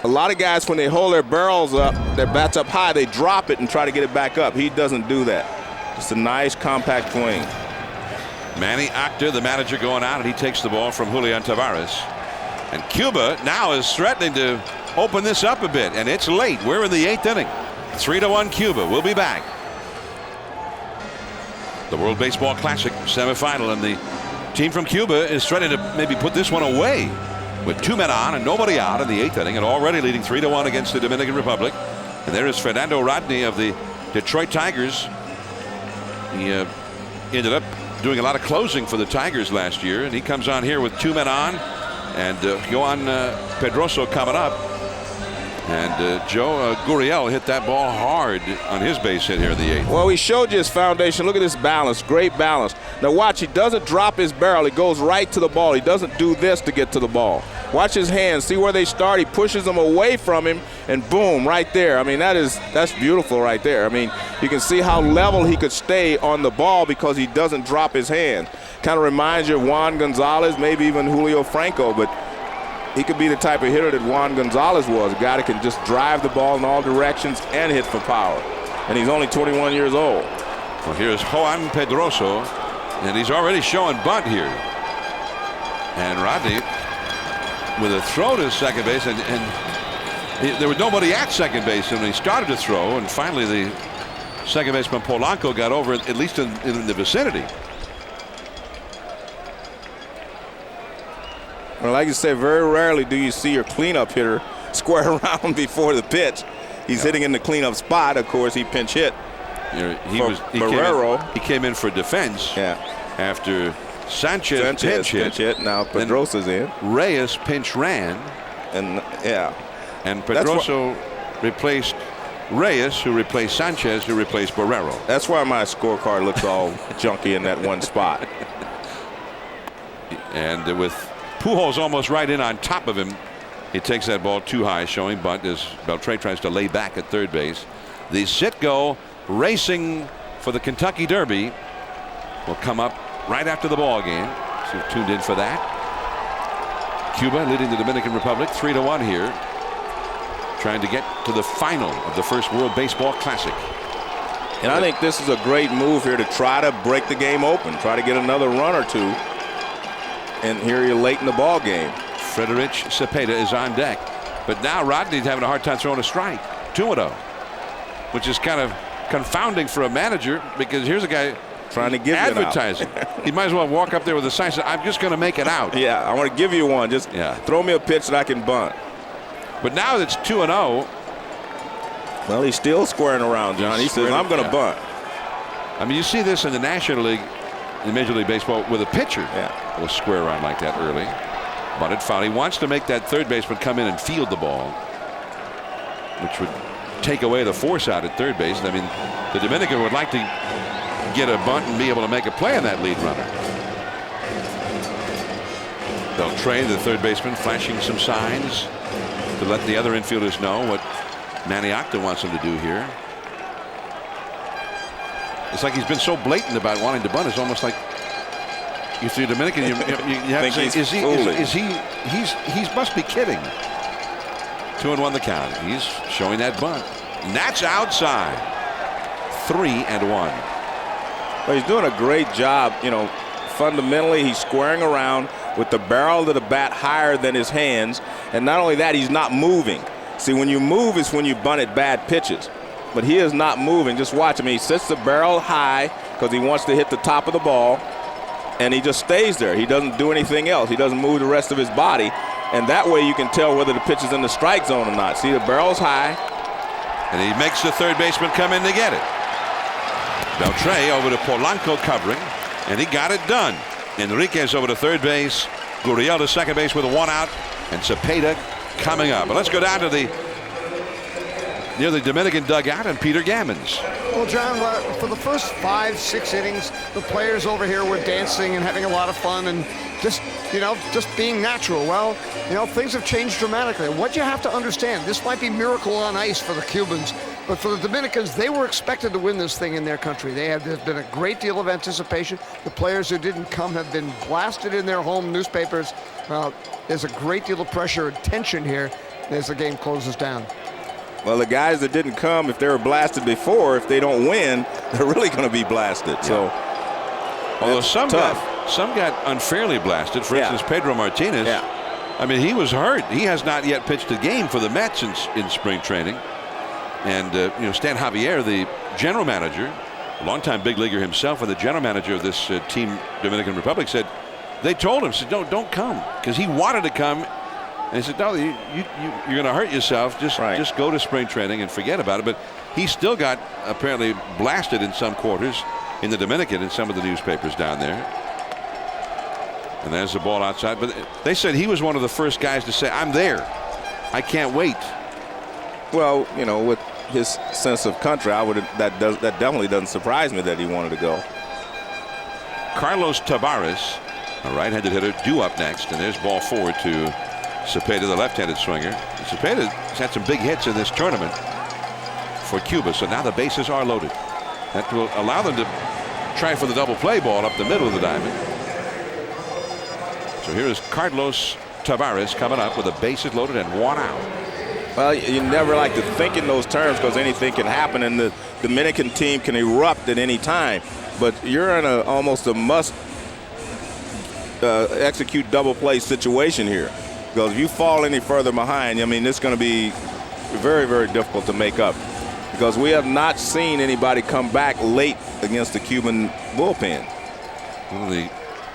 A lot of guys, when they hold their barrels up, their bats up high, they drop it and try to get it back up. He doesn't do that. Just a nice compact swing. Manny Acta, the manager, going out, and he takes the ball from Julian Tavares. And Cuba now is threatening to open this up a bit, and it's late. We're in the 8th inning. 3-1 Cuba. We'll be back. The World Baseball Classic semifinal, and the team from Cuba is threatening to maybe put this one away with 2 men on and nobody out in the 8th inning, and already leading 3-1 against the Dominican Republic. And there is Fernando Rodney of the Detroit Tigers. He ended up doing a lot of closing for the Tigers last year, and he comes on here with 2 men on, and Johan Pedroso coming up. And Joe Gurriel hit that ball hard on his base hit here in the 8th. Well, we showed you his foundation. Look at this balance. Great balance. Now watch, he doesn't drop his barrel. He goes right to the ball. He doesn't do this to get to the ball. Watch his hands. See where they start. He pushes them away from him, and boom, right there. I mean, that's beautiful right there. I mean, you can see how level he could stay on the ball because he doesn't drop his hand. Kind of reminds you of Juan Gonzalez, maybe even Julio Franco, but he could be the type of hitter that Juan Gonzalez was, a guy that can just drive the ball in all directions and hit for power. And he's only 21 years old. Well, here's Johan Pedroso, and he's already showing bunt here. And Rodney with a throw to second base, and there was nobody at second base when he started to throw, and finally the second baseman Polanco got over, at least in the vicinity. Well, like you say, very rarely do you see your cleanup hitter square around before the pitch. He's hitting in the cleanup spot. Of course, he pinch hit. He came in for defense. Yeah. After Sanchez pinch hit. Now Pedroso's in. Reyes pinch ran. And yeah. And Pedroso replaced Reyes, who replaced Sanchez, who replaced Barrero. That's why my scorecard looks all junky in that one spot. And with Pujols almost right in on top of him, he takes that ball too high, showing bunt as Beltre tries to lay back at third base. The Citgo racing for the Kentucky Derby will come up right after the ball game. So you've tuned in for that. Cuba leading the Dominican Republic 3-1 here, trying to get to the final of the first World Baseball Classic. And I think this is a great move here to try to break the game open, try to get another run or two. And here you're late in the ball game. Frederic Cepeda is on deck, but now Rodney's having a hard time throwing a strike. 2-0, which is kind of confounding for a manager, because here's a guy trying to give advertising. He might as well walk up there with a sign saying, "I'm just going to make it out." Yeah, I want to give you one. Just throw me a pitch that I can bunt. But now it's 2-0. Well, he's still squaring around, John. He says, "I'm going to bunt." I mean, you see this in the National League, in Major League Baseball, with a pitcher will square around like that early. Bunted foul. He wants to make that third baseman come in and field the ball, which would take away the force out at third base. I mean, the Dominican would like to get a bunt and be able to make a play on that lead runner. Beltre, the third baseman, flashing some signs to let the other infielders know what Maniacta wants him to do here. It's like he's been so blatant about wanting to bunt. It's almost like if you're Dominican, you have to say, he must be kidding. 2-1 the count. He's showing that bunt. And that's outside. 3-1. Well, he's doing a great job. You know, fundamentally, he's squaring around with the barrel of the bat higher than his hands. And not only that, he's not moving. See, when you move is when you bunt at bad pitches. But he is not moving. Just watch him. He sets the barrel high because he wants to hit the top of the ball. And he just stays there. He doesn't do anything else. He doesn't move the rest of his body. And that way you can tell whether the pitch is in the strike zone or not. See, the barrel's high. And he makes the third baseman come in to get it. Beltre over to Polanco covering, and he got it done. Enriquez over to third base. Gurriel to second base with a 1 out, and Cepeda coming up. But let's go down to near the Dominican dugout and Peter Gammons. Well, John, for the first 5-6 innings, the players over here were dancing and having a lot of fun and just being natural. Well, things have changed dramatically. What you have to understand, this might be miracle on ice for the Cubans, but for the Dominicans, they were expected to win this thing in their country. There's been a great deal of anticipation. The players who didn't come have been blasted in their home newspapers. There's a great deal of pressure and tension here as the game closes down. Well, the guys that didn't come, if they were blasted before, if they don't win, they're really going to be blasted. Yeah. So, although some got unfairly blasted. For instance, Pedro Martinez. Yeah. I mean, he was hurt. He has not yet pitched a game for the Mets in spring training. And Stan Javier, the general manager, longtime big leaguer himself, and the general manager of this team, Dominican Republic, said they told him, don't come, because he wanted to come. And he said, no, you're going to hurt yourself. Just go to spring training and forget about it. But he still got apparently blasted in some quarters in the Dominican in some of the newspapers down there. And there's the ball outside. But they said he was one of the first guys to say, I'm there. I can't wait. Well, with his sense of country, that definitely doesn't surprise me that he wanted to go. Carlos Tavares, a right-handed hitter, due up next. And there's ball forward to Cepeda, the left-handed swinger. Cepeda has had some big hits in this tournament for Cuba, so now the bases are loaded. That will allow them to try for the double play ball up the middle of the diamond. So here is Carlos Tavares coming up with the bases loaded and 1 out. Well, you never like to think in those terms because anything can happen, and the Dominican team can erupt at any time. But you're in almost a must execute double play situation here. Because if you fall any further behind, I mean, it's going to be very, very difficult to make up. Because we have not seen anybody come back late against the Cuban bullpen. Well, the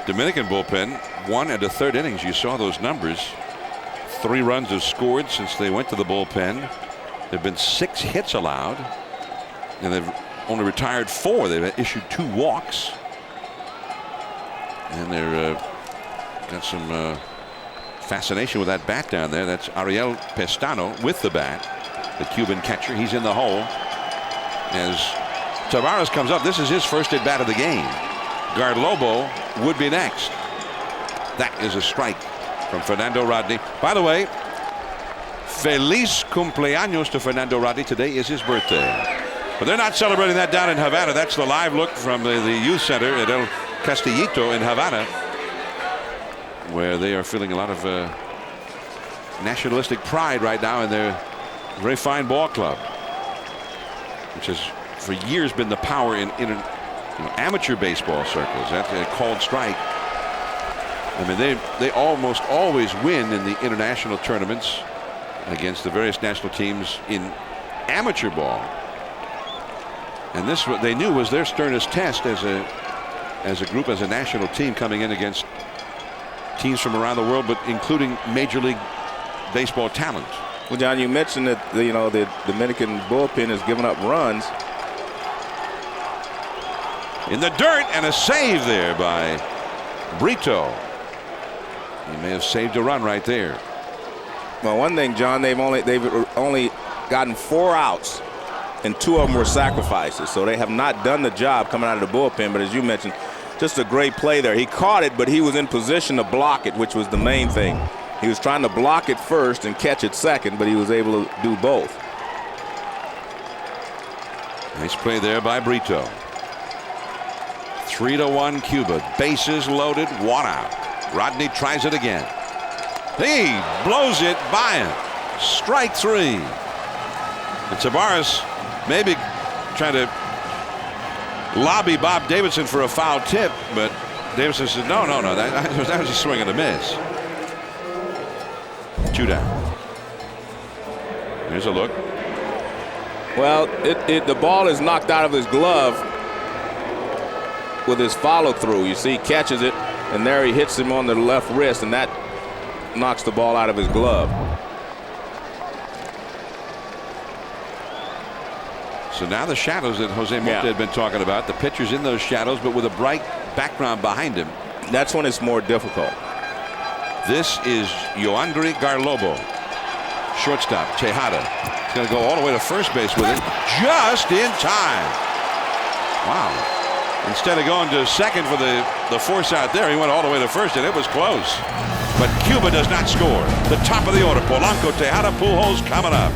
Dominican bullpen, 1 and a third innings. You saw those numbers. 3 runs have scored since they went to the bullpen. There have been 6 hits allowed. And they've only retired 4. They've issued 2 walks. And they're got some fascination with that bat down there. That's Ariel Pestano with the bat, the Cuban catcher. He's in the hole as Tavares comes up. This is his first at bat of the game. Garlobo would be next. That is a strike from Fernando Rodney. By the way, feliz cumpleaños to Fernando Rodney. Today is his birthday. But they're not celebrating that down in Havana. That's the live look from the youth center at El Castillito in Havana, where they are feeling a lot of nationalistic pride right now in their very fine ball club, which has for years been the power in amateur baseball circles. That's a called strike. I mean, they almost always win in the international tournaments against the various national teams in amateur ball. And this, what they knew, was their sternest test as a group, as a national team, coming in against teams from around the world, but including Major League Baseball talent. Well, John, you mentioned that the Dominican bullpen has given up runs. in the dirt, and a save there by Brito. He may have saved a run right there. Well, one thing, John, they've only gotten 4 outs, and 2 of them were sacrifices. So they have not done the job coming out of the bullpen. But as you mentioned, just a great play there. He caught it, but he was in position to block it, which was the main thing. He was trying to block it first and catch it second, but he was able to do both. Nice play there by Brito. 3-1 Cuba. Bases loaded, 1 out. Rodney tries it again. He blows it by him. Strike 3. And Tavares maybe trying to lobby Bob Davidson for a foul tip, but Davidson said, no, that was a swing and a miss. 2 down. Here's a look. Well, the ball is knocked out of his glove with his follow through. You see, he catches it, and there he hits him on the left wrist, and that knocks the ball out of his glove. So now the shadows that Jose Monte had been talking about, the pitcher's in those shadows, but with a bright background behind him. That's when it's more difficult. This is Yoandri Garlobo. Shortstop, Tejada. He's going to go all the way to first base with it, just in time. Wow. Instead of going to second for the force out there, he went all the way to first, and it was close. But Cuba does not score. The top of the order, Polanco, Tejada, Pujols coming up.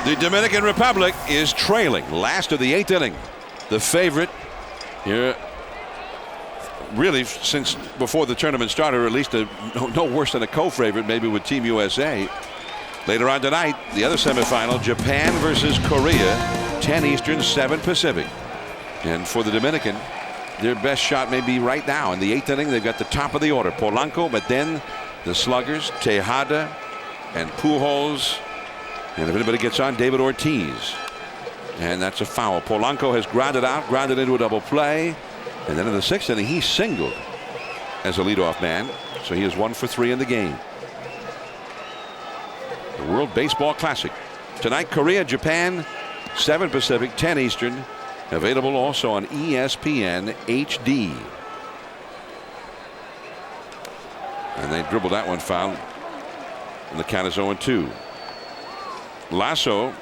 The Dominican Republic is trailing. Last of the 8th inning. The favorite here, really since before the tournament started, or at least no worse than a co-favorite, maybe with Team USA. Later on tonight, the other semifinal, Japan versus Korea, 10 Eastern, 7 Pacific. And for the Dominican, their best shot may be right now. In the 8th inning, they've got the top of the order, Polanco, but then the sluggers, Tejada and Pujols. And if anybody gets on, David Ortiz. And that's a foul. Polanco has grounded out, grounded into a double play. And then in the 6th inning, he singled as a leadoff man. So he is 1 for 3 in the game. The World Baseball Classic. Tonight, Korea, Japan, 7 Pacific, 10 Eastern. Available also on ESPN HD. And they dribbled that one foul. And the count is 0-2. Lasso,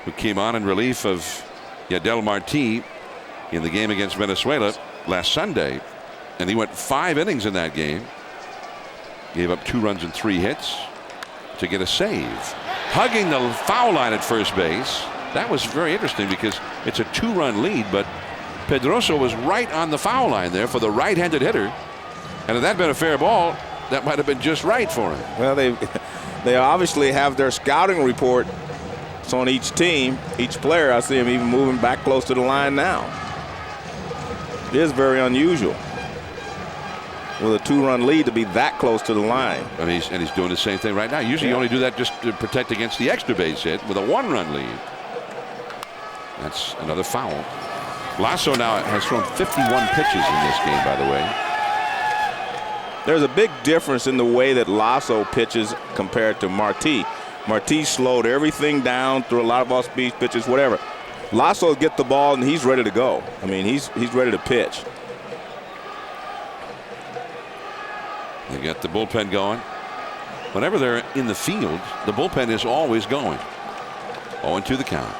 who came on in relief of Yadiel Marti in the game against Venezuela last Sunday, and he went 5 innings in that game. Gave up 2 runs and 3 hits to get a save. Hugging the foul line at first base. That was very interesting because it's a 2-run lead, but Pedroso was right on the foul line there for the right-handed hitter. And if that had been a fair ball, that might have been just right for him. Well, they obviously have their scouting report. It's on each team, each player. I see him even moving back close to the line now. It is very unusual with a 2-run lead to be that close to the line. And he's doing the same thing right now. Usually you only do that just to protect against the extra base hit with a 1-run lead. That's another foul. Lasso now has thrown 51 pitches in this game, by the way. There's a big difference in the way that Lasso pitches compared to Marti. Marti slowed everything down through a lot of off-speed pitches, whatever. Lasso get the ball and he's ready to go. I mean, he's ready to pitch. They got the bullpen going. Whenever they're in the field, the bullpen is always going. 0-2 the count.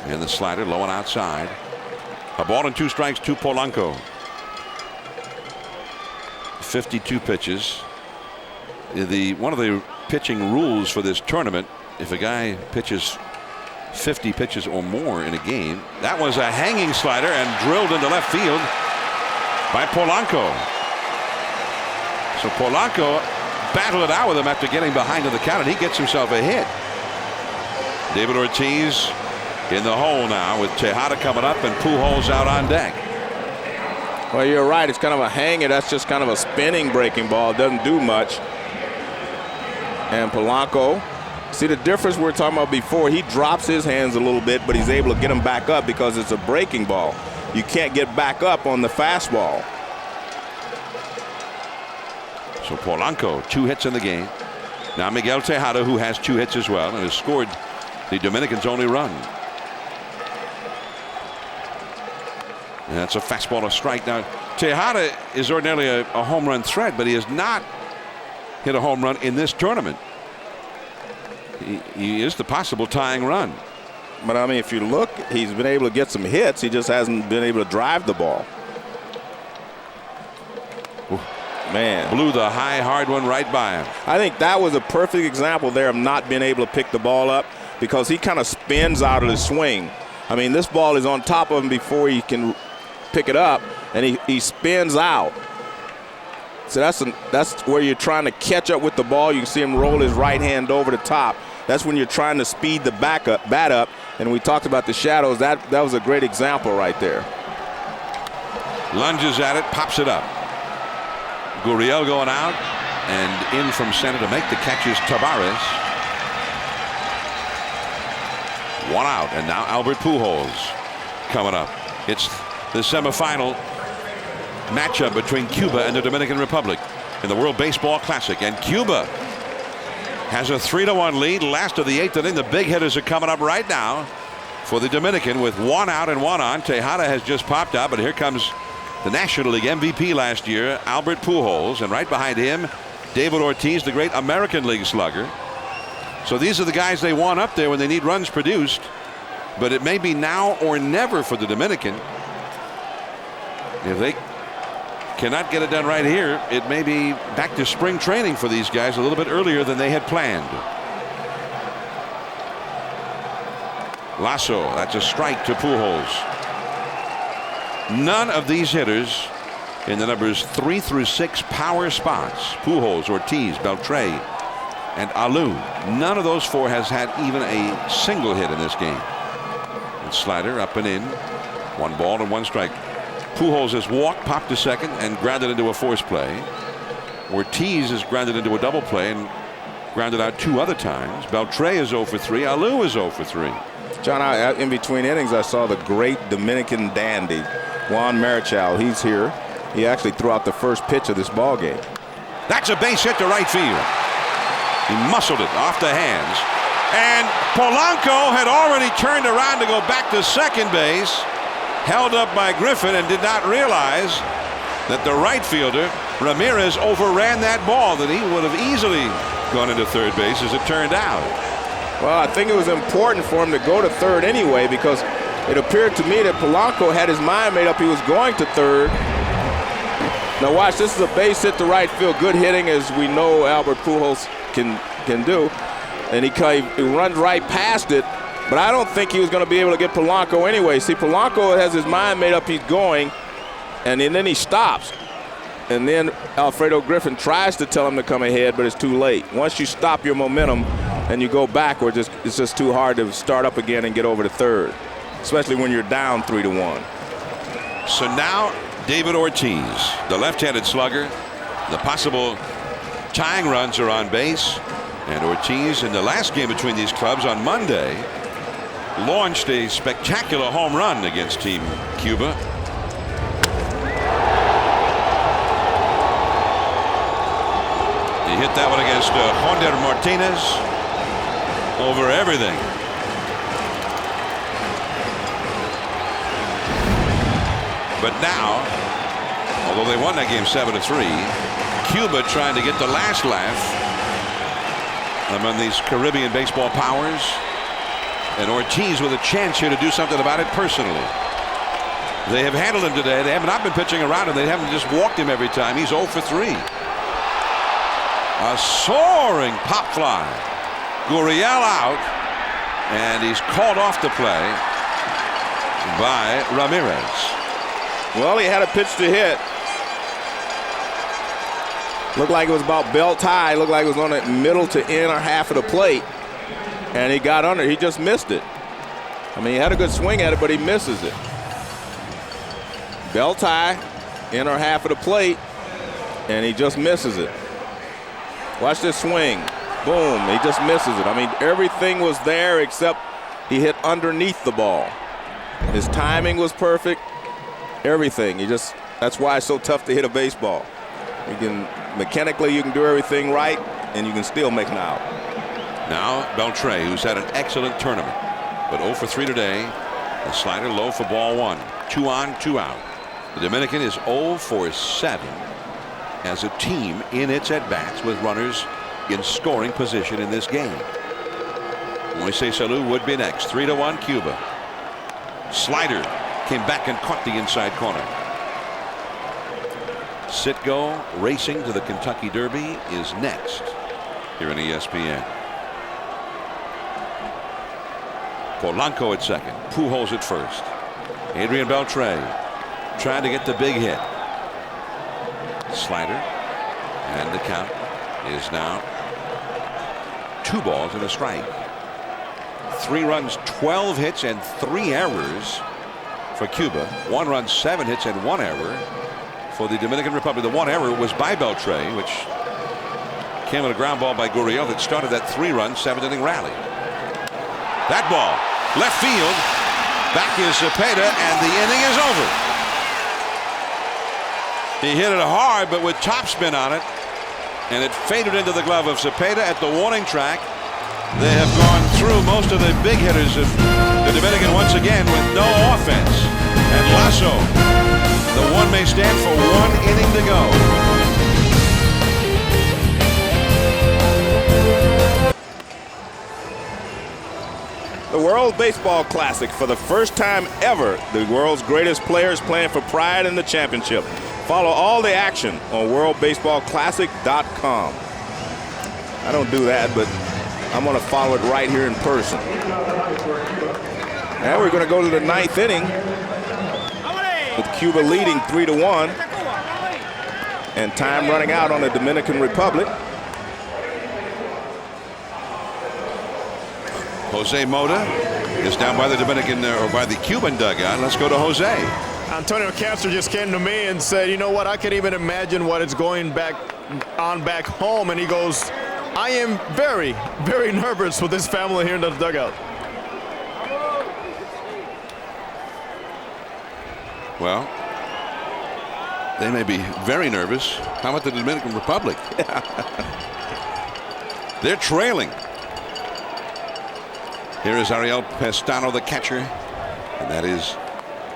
And the slider low and outside. A ball and 2 strikes to Polanco. 52 pitches. One of the pitching rules for this tournament, if a guy pitches 50 pitches or more in a game, that was a hanging slider and drilled into left field by Polanco. So Polanco battled it out with him after getting behind in the count, and he gets himself a hit. David Ortiz in the hole now with Tejada coming up and Pujols out on deck. Well, you're right. It's kind of a hanger. That's just kind of a spinning breaking ball. It doesn't do much. And Polanco, see the difference we were talking about before. He drops his hands a little bit, but he's able to get them back up because it's a breaking ball. You can't get back up on the fastball. So Polanco, 2 hits in the game. Now Miguel Tejada, who has 2 hits as well and has scored the Dominicans' only run. And that's a fastball to strike. Now, Tejada is ordinarily a home run threat, but he has not hit a home run in this tournament. He is the possible tying run. But I mean, if you look, he's been able to get some hits. He just hasn't been able to drive the ball. Ooh. Man. Blew the high, hard one right by him. I think that was a perfect example there of not being able to pick the ball up, because he kind of spins out of the swing. I mean, this ball is on top of him before he can pick it up, and he spins out. So that's where you're trying to catch up with the ball. You can see him roll his right hand over the top. That's when you're trying to speed the bat up. And we talked about the shadows. That was a great example right there. Lunges at it, pops it up. Gurriel going out, and in from center to make the catch is Tavares. One out, and now Albert Pujols coming up. It's the semifinal matchup between Cuba and the Dominican Republic in the World Baseball Classic, and Cuba has a 3-1 lead. Last of the 8th inning. The big hitters are coming up right now for the Dominican with 1 out and 1 on. Tejada has just popped out, but here comes the National League MVP last year, Albert Pujols, and right behind him, David Ortiz, the great American League slugger. So these are the guys they want up there when they need runs produced, but it may be now or never for the Dominican. If they cannot get it done right here, it may be back to spring training for these guys a little bit earlier than they had planned. Lasso, that's a strike to Pujols. None of these hitters in the numbers 3 through 6 power spots, Pujols, Ortiz, Beltre, and Alou, none of those 4 has had even a single hit in this game. And slider up and in, 1 ball and 1 strike. Pujols has walked, popped to second, and grounded into a force play. Ortiz has grounded into a double play and grounded out 2 other times. Beltre is 0 for 3. Alou is 0 for 3. John, in between innings, I saw the great Dominican dandy, Juan Marichal. He's here. He actually threw out the first pitch of this ball game. That's a base hit to right field. He muscled it off the hands. And Polanco had already turned around to go back to second base, held up by Griffin, and did not realize that the right fielder, Ramirez, overran that ball, that he would have easily gone into third base, as it turned out. Well, I think it was important for him to go to third anyway, because it appeared to me that Polanco had his mind made up he was going to third. Now watch, this is a base hit to right field. Good hitting, as we know Albert Pujols can do. And he runs right past it, but I don't think he was going to be able to get Polanco anyway. See, Polanco has his mind made up he's going, and then he stops. And then Alfredo Griffin tries to tell him to come ahead, but it's too late. Once you stop your momentum and you go backward, it's just too hard to start up again and get over to third, especially when you're down 3-1. So now David Ortiz, the left-handed slugger, the possible tying runs are on base. And Ortiz, in the last game between these clubs on Monday, launched a spectacular home run against Team Cuba. He hit that one against Jonder Martinez over everything. But now, although they won that game 7-3, Cuba trying to get the last laugh among these Caribbean baseball powers, and Ortiz with a chance here to do something about it personally. They have handled him today. They have not been pitching around him. They haven't just walked him every time. He's 0 for 3. A soaring pop fly. Gurriel out, and he's called off the play by Ramirez. Well, he had a pitch to hit. Looked like it was about belt high. Looked like it was on the middle to inner half of the plate. And he got under. He just missed it. I mean, he had a good swing at it, but he misses it. Belt high, inner half of the plate, and he just misses it. Watch this swing. Boom. He just misses it. I mean, everything was there except he hit underneath the ball. His timing was perfect. Everything. That's why it's so tough to hit a baseball. Mechanically, you can do everything right, and you can still make an out. Now Beltre, who's had an excellent tournament, but 0 for 3 today. The slider low for ball 1. 2 on, 2 out. The Dominican is 0 for 7 as a team in its at-bats with runners in scoring position in this game. Moises Alou would be next. 3-1 Cuba. Slider came back and caught the inside corner. Sitgo racing to the Kentucky Derby is next here in ESPN. Polanco at second. Pujols at first. Adrian Beltre trying to get the big hit. Slider, and the count is now 2 balls and a strike. 3 runs, 12 hits, and 3 errors for Cuba. 1 run, 7 hits, and 1 error for the Dominican Republic. The 1 error was by Beltre, which came on a ground ball by Gurriel that started that 3-run 7th-inning rally. That ball, left field, back is Cepeda, and the inning is over. He hit it hard, but with topspin on it, and it faded into the glove of Cepeda at the warning track. They have gone through most of the big hitters of the Dominican once again with no offense. And Lasso, the one may stand for 1 inning to go. The World Baseball Classic. For the first time ever, the world's greatest players playing for pride in the championship. Follow all the action on worldbaseballclassic.com. I don't do that, but I'm going to follow it right here in person. Now we're going to go to the 9th inning with Cuba leading 3-1 and time running out on the Dominican Republic. Jose Mota is down by the Dominican or by the Cuban dugout. Let's go to Jose. Antonio Castro just came to me and said, you know what, I can't even imagine what is going back home. And he goes, I am very, very nervous with this family here in the dugout. Well, they may be very nervous. How about the Dominican Republic? They're trailing. Here is Ariel Pestano, the catcher, and that is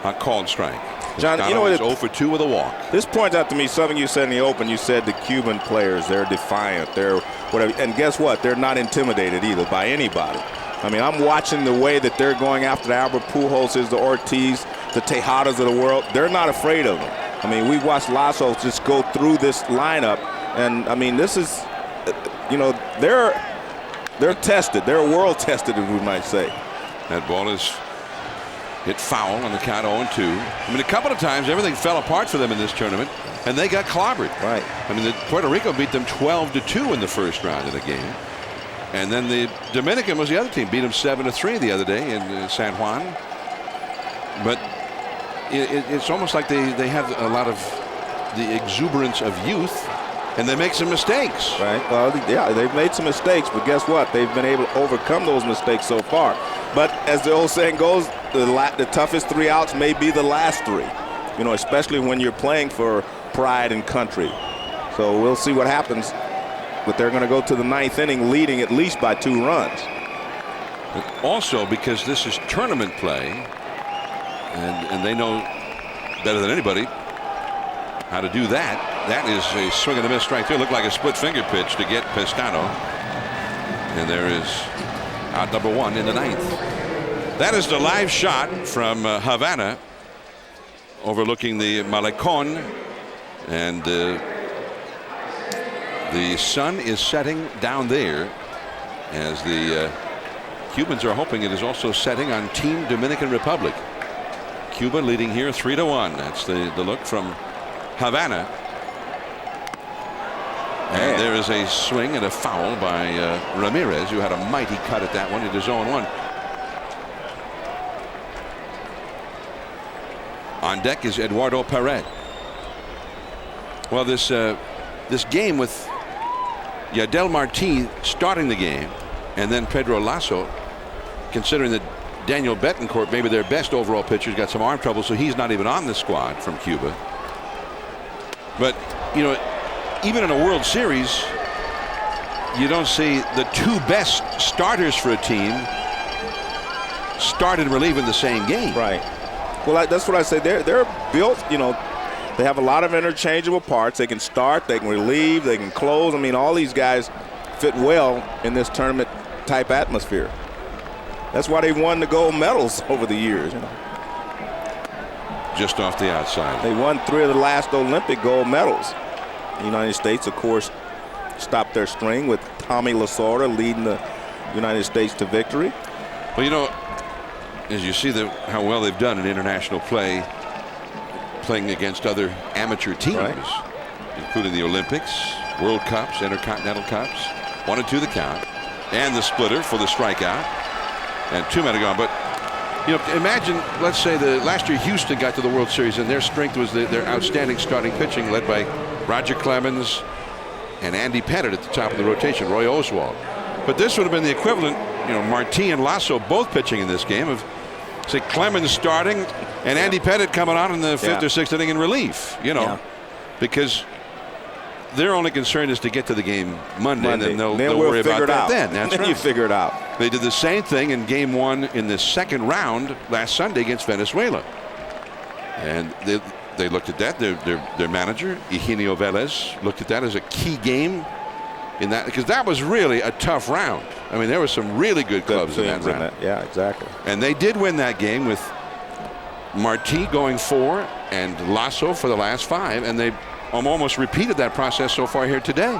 a called strike. John, Pestano you know what? is 0 for 2 with a walk. This points out to me something you said in the open. You said the Cuban players, they're defiant, they're whatever. And guess what? They're not intimidated either by anybody. I mean, I'm watching the way that they're going after the Albert Pujolses, the Ortiz, the Tejadas of the world. They're not afraid of them. I mean, we watched Lasso just go through this lineup, and I mean, this is, you know, they're tested. They're world tested, as we might say. That ball is hit foul on the count 0-2. I mean, a couple of times everything fell apart for them in this tournament, and they got clobbered. Right. I mean, Puerto Rico beat them 12-2 in the first round of the game, and then the Dominican was the other team, beat them 7-3 the other day in San Juan. But it's almost like they have a lot of the exuberance of youth, and they make some mistakes. Right. Well, yeah, they've made some mistakes, but guess what? They've been able to overcome those mistakes so far. But as the old saying goes, the toughest 3 outs may be the last 3. You know, especially when you're playing for pride and country. So we'll see what happens. But they're going to go to the 9th inning leading at least by 2 runs. But also because this is tournament play, and they know better than anybody how to do that. That is a swing and a miss strike there. Looked like a split finger pitch to get Pestano. And there is out number 1 in the 9th. That is the live shot from Havana overlooking the Malecon. And the sun is setting down there as the Cubans are hoping it is also setting on Team Dominican Republic. Cuba leading here 3-1. That's the look from Havana. And there is a swing and a foul by Ramirez, who had a mighty cut at that one. It is 0-1. On deck is Eduardo Perret. Well, this game with Yadiel Marti starting the game, and then Pedro Lasso, considering that Daniel Betancourt, maybe their best overall pitcher, got some arm trouble, so he's not even on the squad from Cuba. But, you know, even in a World Series, you don't see the two best starters for a team start and relieve in the same game. Right. Well, that's what I say. They're built, you know, they have a lot of interchangeable parts. They can start, they can relieve, they can close. I mean, all these guys fit well in this tournament type atmosphere. That's why they won the gold medals over the years. You know. Just off the outside. They won 3 of the last Olympic gold medals. The United States, of course, stopped their string with Tommy Lasorda leading the United States to victory. Well, you know, as you see how well they've done in international play, playing against other amateur teams, right, including the Olympics, World Cups, Intercontinental Cups. 1-2 the count, and the splitter for the strikeout, and 2 men are gone. But you know, imagine, let's say last year Houston got to the World Series, and their strength was their outstanding starting pitching, led by Roger Clemens and Andy Pettit at the top of the rotation, Roy Oswalt. But this would have been the equivalent, you know, Marti and Lasso both pitching in this game, of say Clemens starting and Andy Pettit coming on in the 5th or 6th inning in relief, you know, because their only concern is to get to the game Monday. And then they'll worry about that then. That's then right. You figure it out. They did the same thing in game 1 in the 2nd round last Sunday against Venezuela. And they looked at that. Their manager, Eugenio Velez, looked at that as a key game in that, because that was really a tough round. I mean, there were some really good clubs in that round. Yeah, exactly. And they did win that game with Marti going 4 and Lasso for the last 5, and they almost repeated that process so far here today.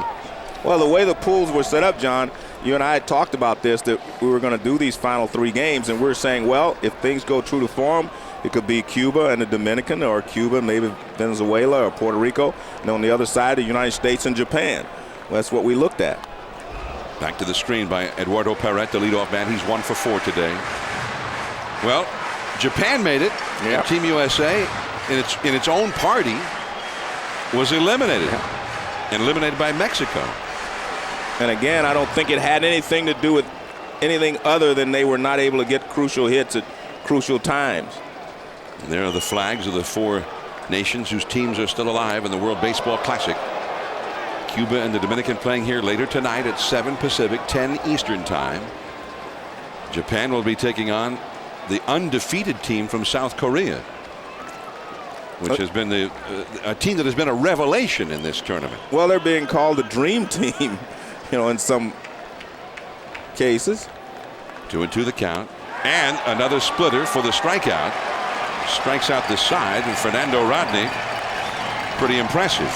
Well, the way the pools were set up, John, you and I had talked about this, that we were going to do these final 3 games, and we're saying, well, if things go true to form, it could be Cuba and the Dominican, or Cuba, maybe Venezuela or Puerto Rico, and on the other side, the United States and Japan. Well, that's what we looked at. Back to the screen by Eduardo Perret, the leadoff man. He's 1 for 4 today. Well, Japan made it. Yeah. Team USA, in its own party, was eliminated. And eliminated by Mexico. And again, I don't think it had anything to do with anything other than they were not able to get crucial hits at crucial times. And there are the flags of the 4 nations whose teams are still alive in the World Baseball Classic. Cuba and the Dominican playing here later tonight at 7 Pacific, 10 Eastern time. Japan will be taking on the undefeated team from South Korea, which has been a team that has been a revelation in this tournament. Well, they're being called the dream team, you know, in some cases. 2-2 the count, and another splitter for the strikeout. Strikes out the side, and Fernando Rodney, pretty impressive.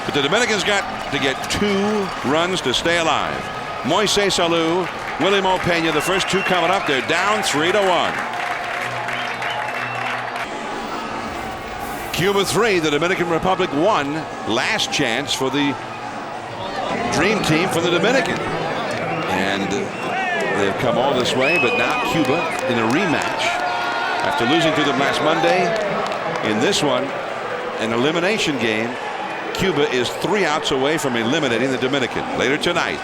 But the Dominicans got to get 2 runs to stay alive. Moises Alou, Willie Mo Pena, the first 2 coming up. They're down 3-1. Cuba 3, the Dominican Republic 1. Last chance for the dream team for the Dominican. And they've come all this way, but now Cuba in a rematch after losing to them last Monday. In this one, an elimination game, Cuba is 3 outs away from eliminating the Dominican. Later tonight,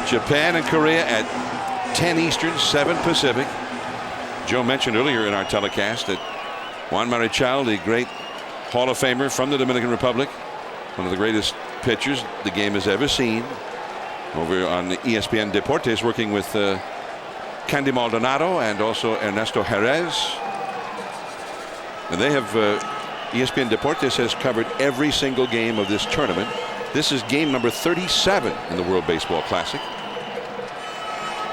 Japan and Korea at 10 Eastern, 7 Pacific. Joe mentioned earlier in our telecast that Juan Marichal, the great Hall of Famer from the Dominican Republic, one of the greatest pitchers the game has ever seen, over on the ESPN Deportes, working with Candy Maldonado and also Ernesto Jerez. And they have ESPN Deportes has covered every single game of this tournament. This is game number 37 in the World Baseball Classic.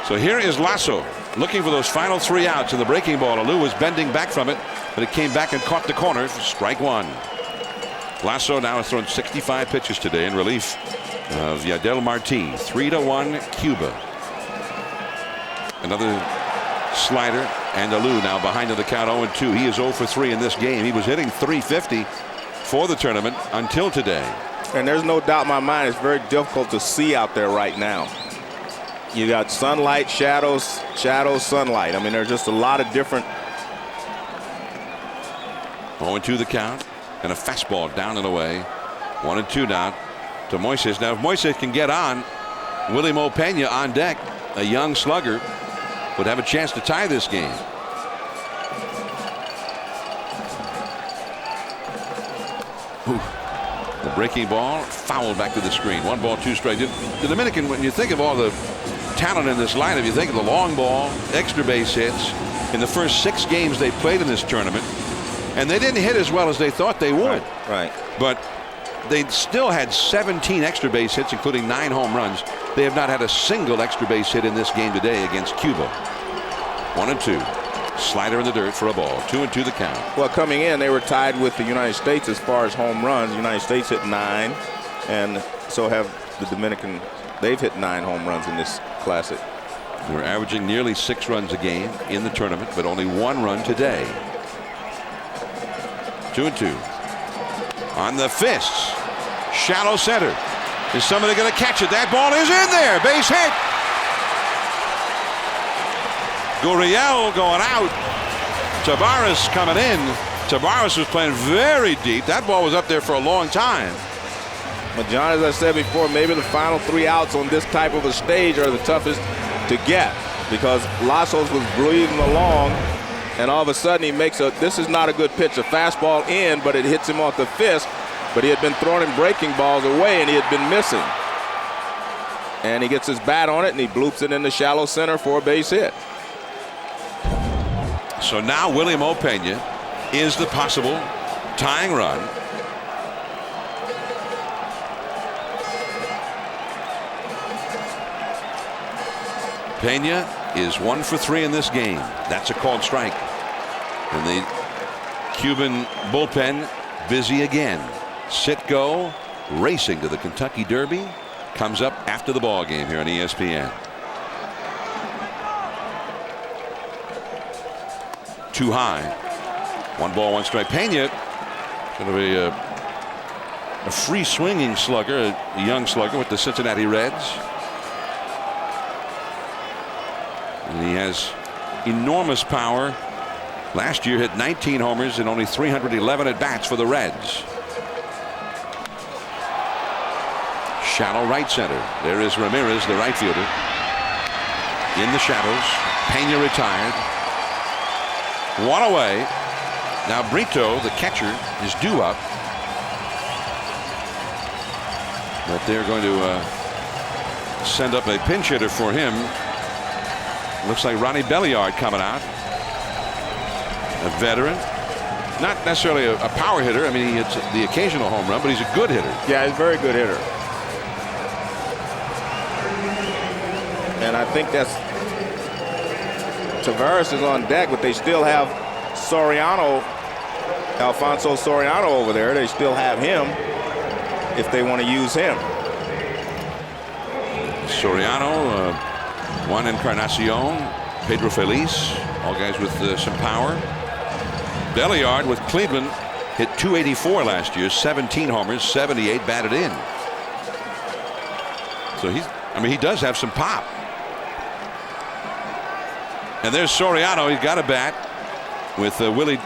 So here is Lasso looking for those final 3 outs in the breaking ball. Alou was bending back from it, but it came back and caught the corner for strike 1. Lasso now has thrown 65 pitches today in relief of Yadiel Marti. 3-1 Cuba. Another slider, and Alou now behind in the count 0-2. He is 0 for 3 in this game. He was hitting .350 for the tournament until today. And there's no doubt in my mind it's very difficult to see out there right now. You got sunlight, shadows, sunlight. I mean, there's just a lot of different. 0-2 the count, and a fastball down and away. 1-2 now to Moises. Now, if Moises can get on, Willie Mo Pena on deck, a young slugger, would have a chance to tie this game. Ooh. The breaking ball fouled back to the screen. 1 ball, 2 strikes. The Dominican, when you think of all the talent in this lineup, you think of the long ball, extra base hits in the first 6 games they played in this tournament, and they didn't hit as well as they thought they would. Right. But they still had 17 extra base hits, including 9 home runs. They have not had a single extra base hit in this game today against Cuba. 1-2. Slider in the dirt for a ball. 2-2 the count. Well, coming in, they were tied with the United States as far as home runs. The United States hit 9, and so have the Dominican. They've hit 9 home runs in this Classic. They were averaging nearly 6 runs a game in the tournament, but only 1 run today. 2-2. On the fists. Shallow center. Is somebody going to catch it? That ball is in there. Base hit. Gurriel going out. Tavares coming in. Tavares was playing very deep. That ball was up there for a long time. But John, as I said before, maybe the final 3 outs on this type of a stage are the toughest to get, because Lassos was breathing along, and all of a sudden he makes this is not a good pitch, a fastball in, but it hits him off the fist. But he had been throwing breaking balls away, and he had been missing. And he gets his bat on it, and he bloops it in the shallow center for a base hit. So now William Opeña is the possible tying run. Peña is 1 for 3 in this game. That's a called strike. And the Cuban bullpen busy again. Sitko racing to the Kentucky Derby comes up after the ball game here on ESPN. Too high. 1 ball, 1 strike. Peña, sort of a free swinging slugger, a young slugger with the Cincinnati Reds. And he has enormous power. Last year hit 19 homers and only 311 at bats for the Reds. Shallow right center. There is Ramirez, the right fielder. In the shadows. Peña retired. 1 away. Now Brito, the catcher, is due up. But they're going to send up a pinch hitter for him. Looks like Ronnie Belliard coming out. A veteran. Not necessarily a power hitter. I mean, he hits the occasional home run, but he's a good hitter. Yeah, he's a very good hitter. And I think that's Tavares is on deck, but they still have Soriano, Alfonso Soriano over there. They still have him if they want to use him. Soriano, Juan Encarnacion, Pedro Feliz, all guys with some power. Belliard with Cleveland hit .284 last year, 17 homers, 78 batted in. So he does have some pop. And there's Soriano. He's got a bat with Willie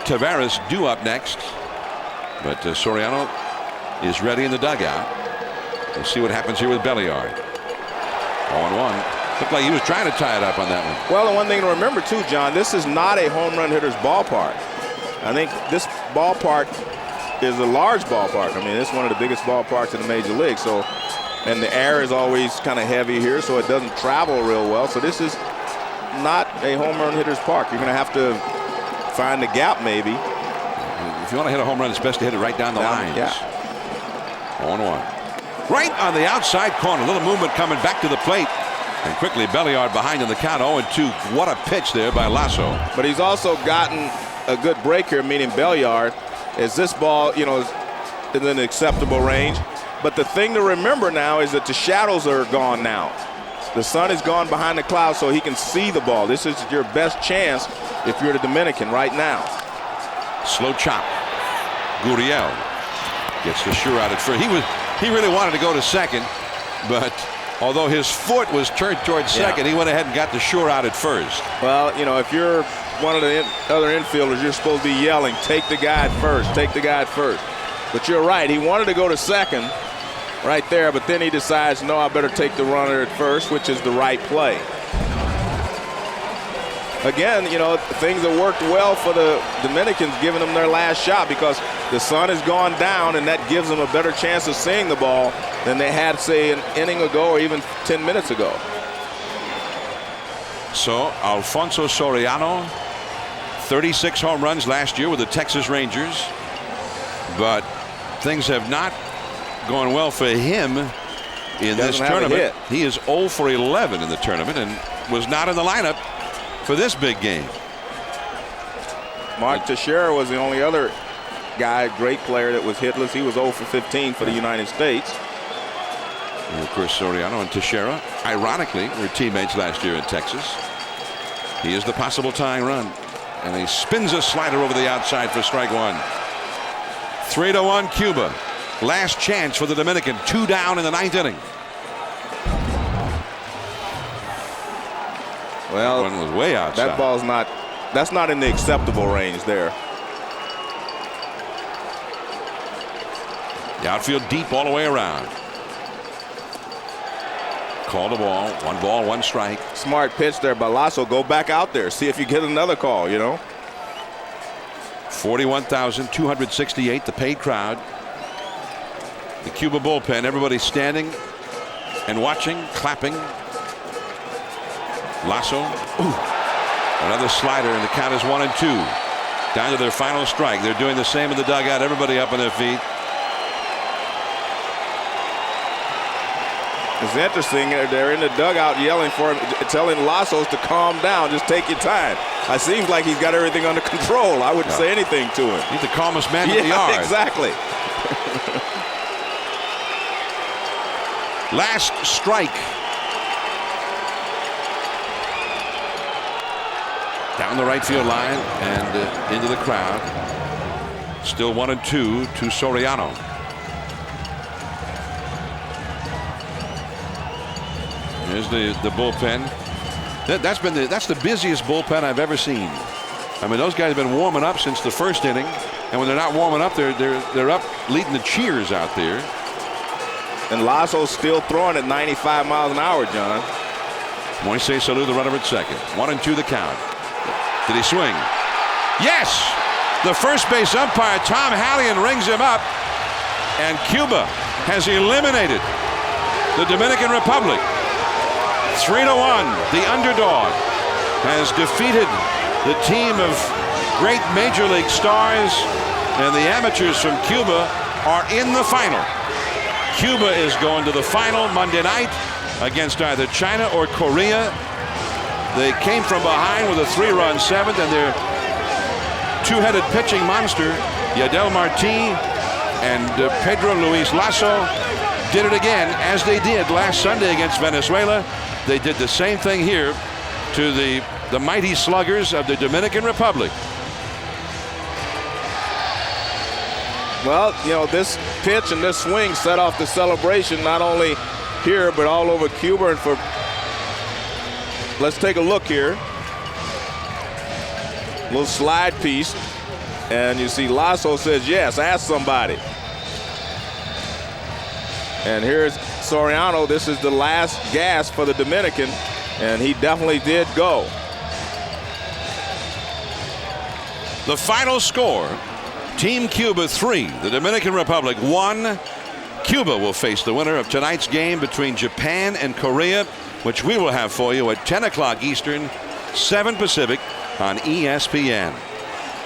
Tavares due up next. But Soriano is ready in the dugout. We'll see what happens here with Belliard. 0-1. Looked like he was trying to tie it up on that one. Well, the one thing to remember too, John, this is not a home run hitter's ballpark. I think this ballpark is a large ballpark. I mean, it's one of the biggest ballparks in the major league. So, and the air is always kind of heavy here, so it doesn't travel real well. So this is not a home run hitter's park. You're going to have to find the gap maybe. If you want to hit a home run, it's best to hit it right down the lines. 0-1. Right on the outside corner. A little movement coming back to the plate. And quickly Belliard behind in the count. 0-2. What a pitch there by Lasso. But he's also gotten a good break here, meaning Belliard, as this ball, you know, is in an acceptable range. But the thing to remember now is that the shadows are gone now. The sun is gone behind the clouds, so he can see the ball. This is your best chance if you're the Dominican right now. Slow chop. Gurriel gets the sure out at first. He really wanted to go to second, but although his foot was turned towards second, he went ahead and got the sure out at first. Well, you know, if you're one of the other infielders, you're supposed to be yelling, take the guy at first, take the guy at first. But you're right. He wanted to go to second right there, but then he decides, no, I better take the runner at first, which is the right play. again, you know, things that worked well for the Dominicans, giving them their last shot because the sun has gone down, and that gives them a better chance of seeing the ball than they had, say, an inning ago or even 10 minutes ago. So Alfonso Soriano, 36 home runs last year with the Texas Rangers, but things have not gone well for him in this tournament. He is 0 for 11 in the tournament and was not in the lineup for this big game. Mark Teixeira was the only other guy, great player, that was hitless. He was 0 for 15 for the United States. And of course, Soriano and Teixeira, ironically, were teammates last year in Texas. He is the possible tying run, and he spins a slider over the outside for strike one. 3-1 Cuba. Last chance for the Dominican. 2 down in the 9th inning. Well, that one was way outside. That ball's not. That's not in the acceptable range there. The outfield deep all the way around. Call the ball. 1 ball, 1 strike. Smart pitch there by Lasso. Go back out there. See if you get another call, you know. 41,268, the paid crowd. The Cuba bullpen, everybody standing and watching, clapping. Lasso. Ooh. Another slider, and the count is 1-2. Down to their final strike. They're doing the same in the dugout. Everybody up on their feet. It's interesting. They're in the dugout yelling for him, telling Lassos to calm down. Just take your time. It seems like he's got everything under control. I wouldn't say anything to him. He's the calmest man in the yard. Exactly. Last strike. Down the right field line and into the crowd. Still 1-2 to Soriano. Here's the bullpen. That's the busiest bullpen I've ever seen. I mean, those guys have been warming up since the first inning, and when they're not warming up, they're up leading the cheers out there. And Lasso's still throwing at 95 miles an hour, John. Moises Salud, the runner at second. 1-2 the count. Did he swing? Yes! The first base umpire, Tom Hallion, rings him up, and Cuba has eliminated the Dominican Republic. 3-1. The underdog has defeated the team of great major league stars, and the amateurs from Cuba are in the final. Cuba is going to the final Monday night against either China or Korea. They came from behind with a 3-run 7th, and their two-headed pitching monster, Yadiel Marti and Pedro Luis Lasso, did it again, as they did last Sunday against Venezuela. They did the same thing here to the mighty sluggers of the Dominican Republic. Well, you know, this pitch and this swing set off the celebration not only here but all over Cuba. And for, let's take a look here. Little slide piece, and you see Lasso says yes, ask somebody. And here's Soriano. This is the last gasp for the Dominican, and he definitely did go. The final score, Team Cuba 3, the Dominican Republic 1. Cuba will face the winner of tonight's game between Japan and Korea, which we will have for you at 10 o'clock Eastern, 7 Pacific on ESPN.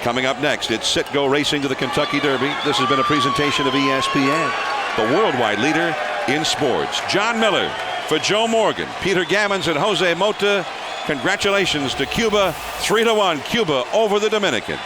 Coming up next, it's Sit Go Racing to the Kentucky Derby. This has been a presentation of ESPN, the worldwide leader in sports. John Miller for Joe Morgan, Peter Gammons, and Jose Mota. Congratulations to Cuba. 3-1 Cuba over the Dominican.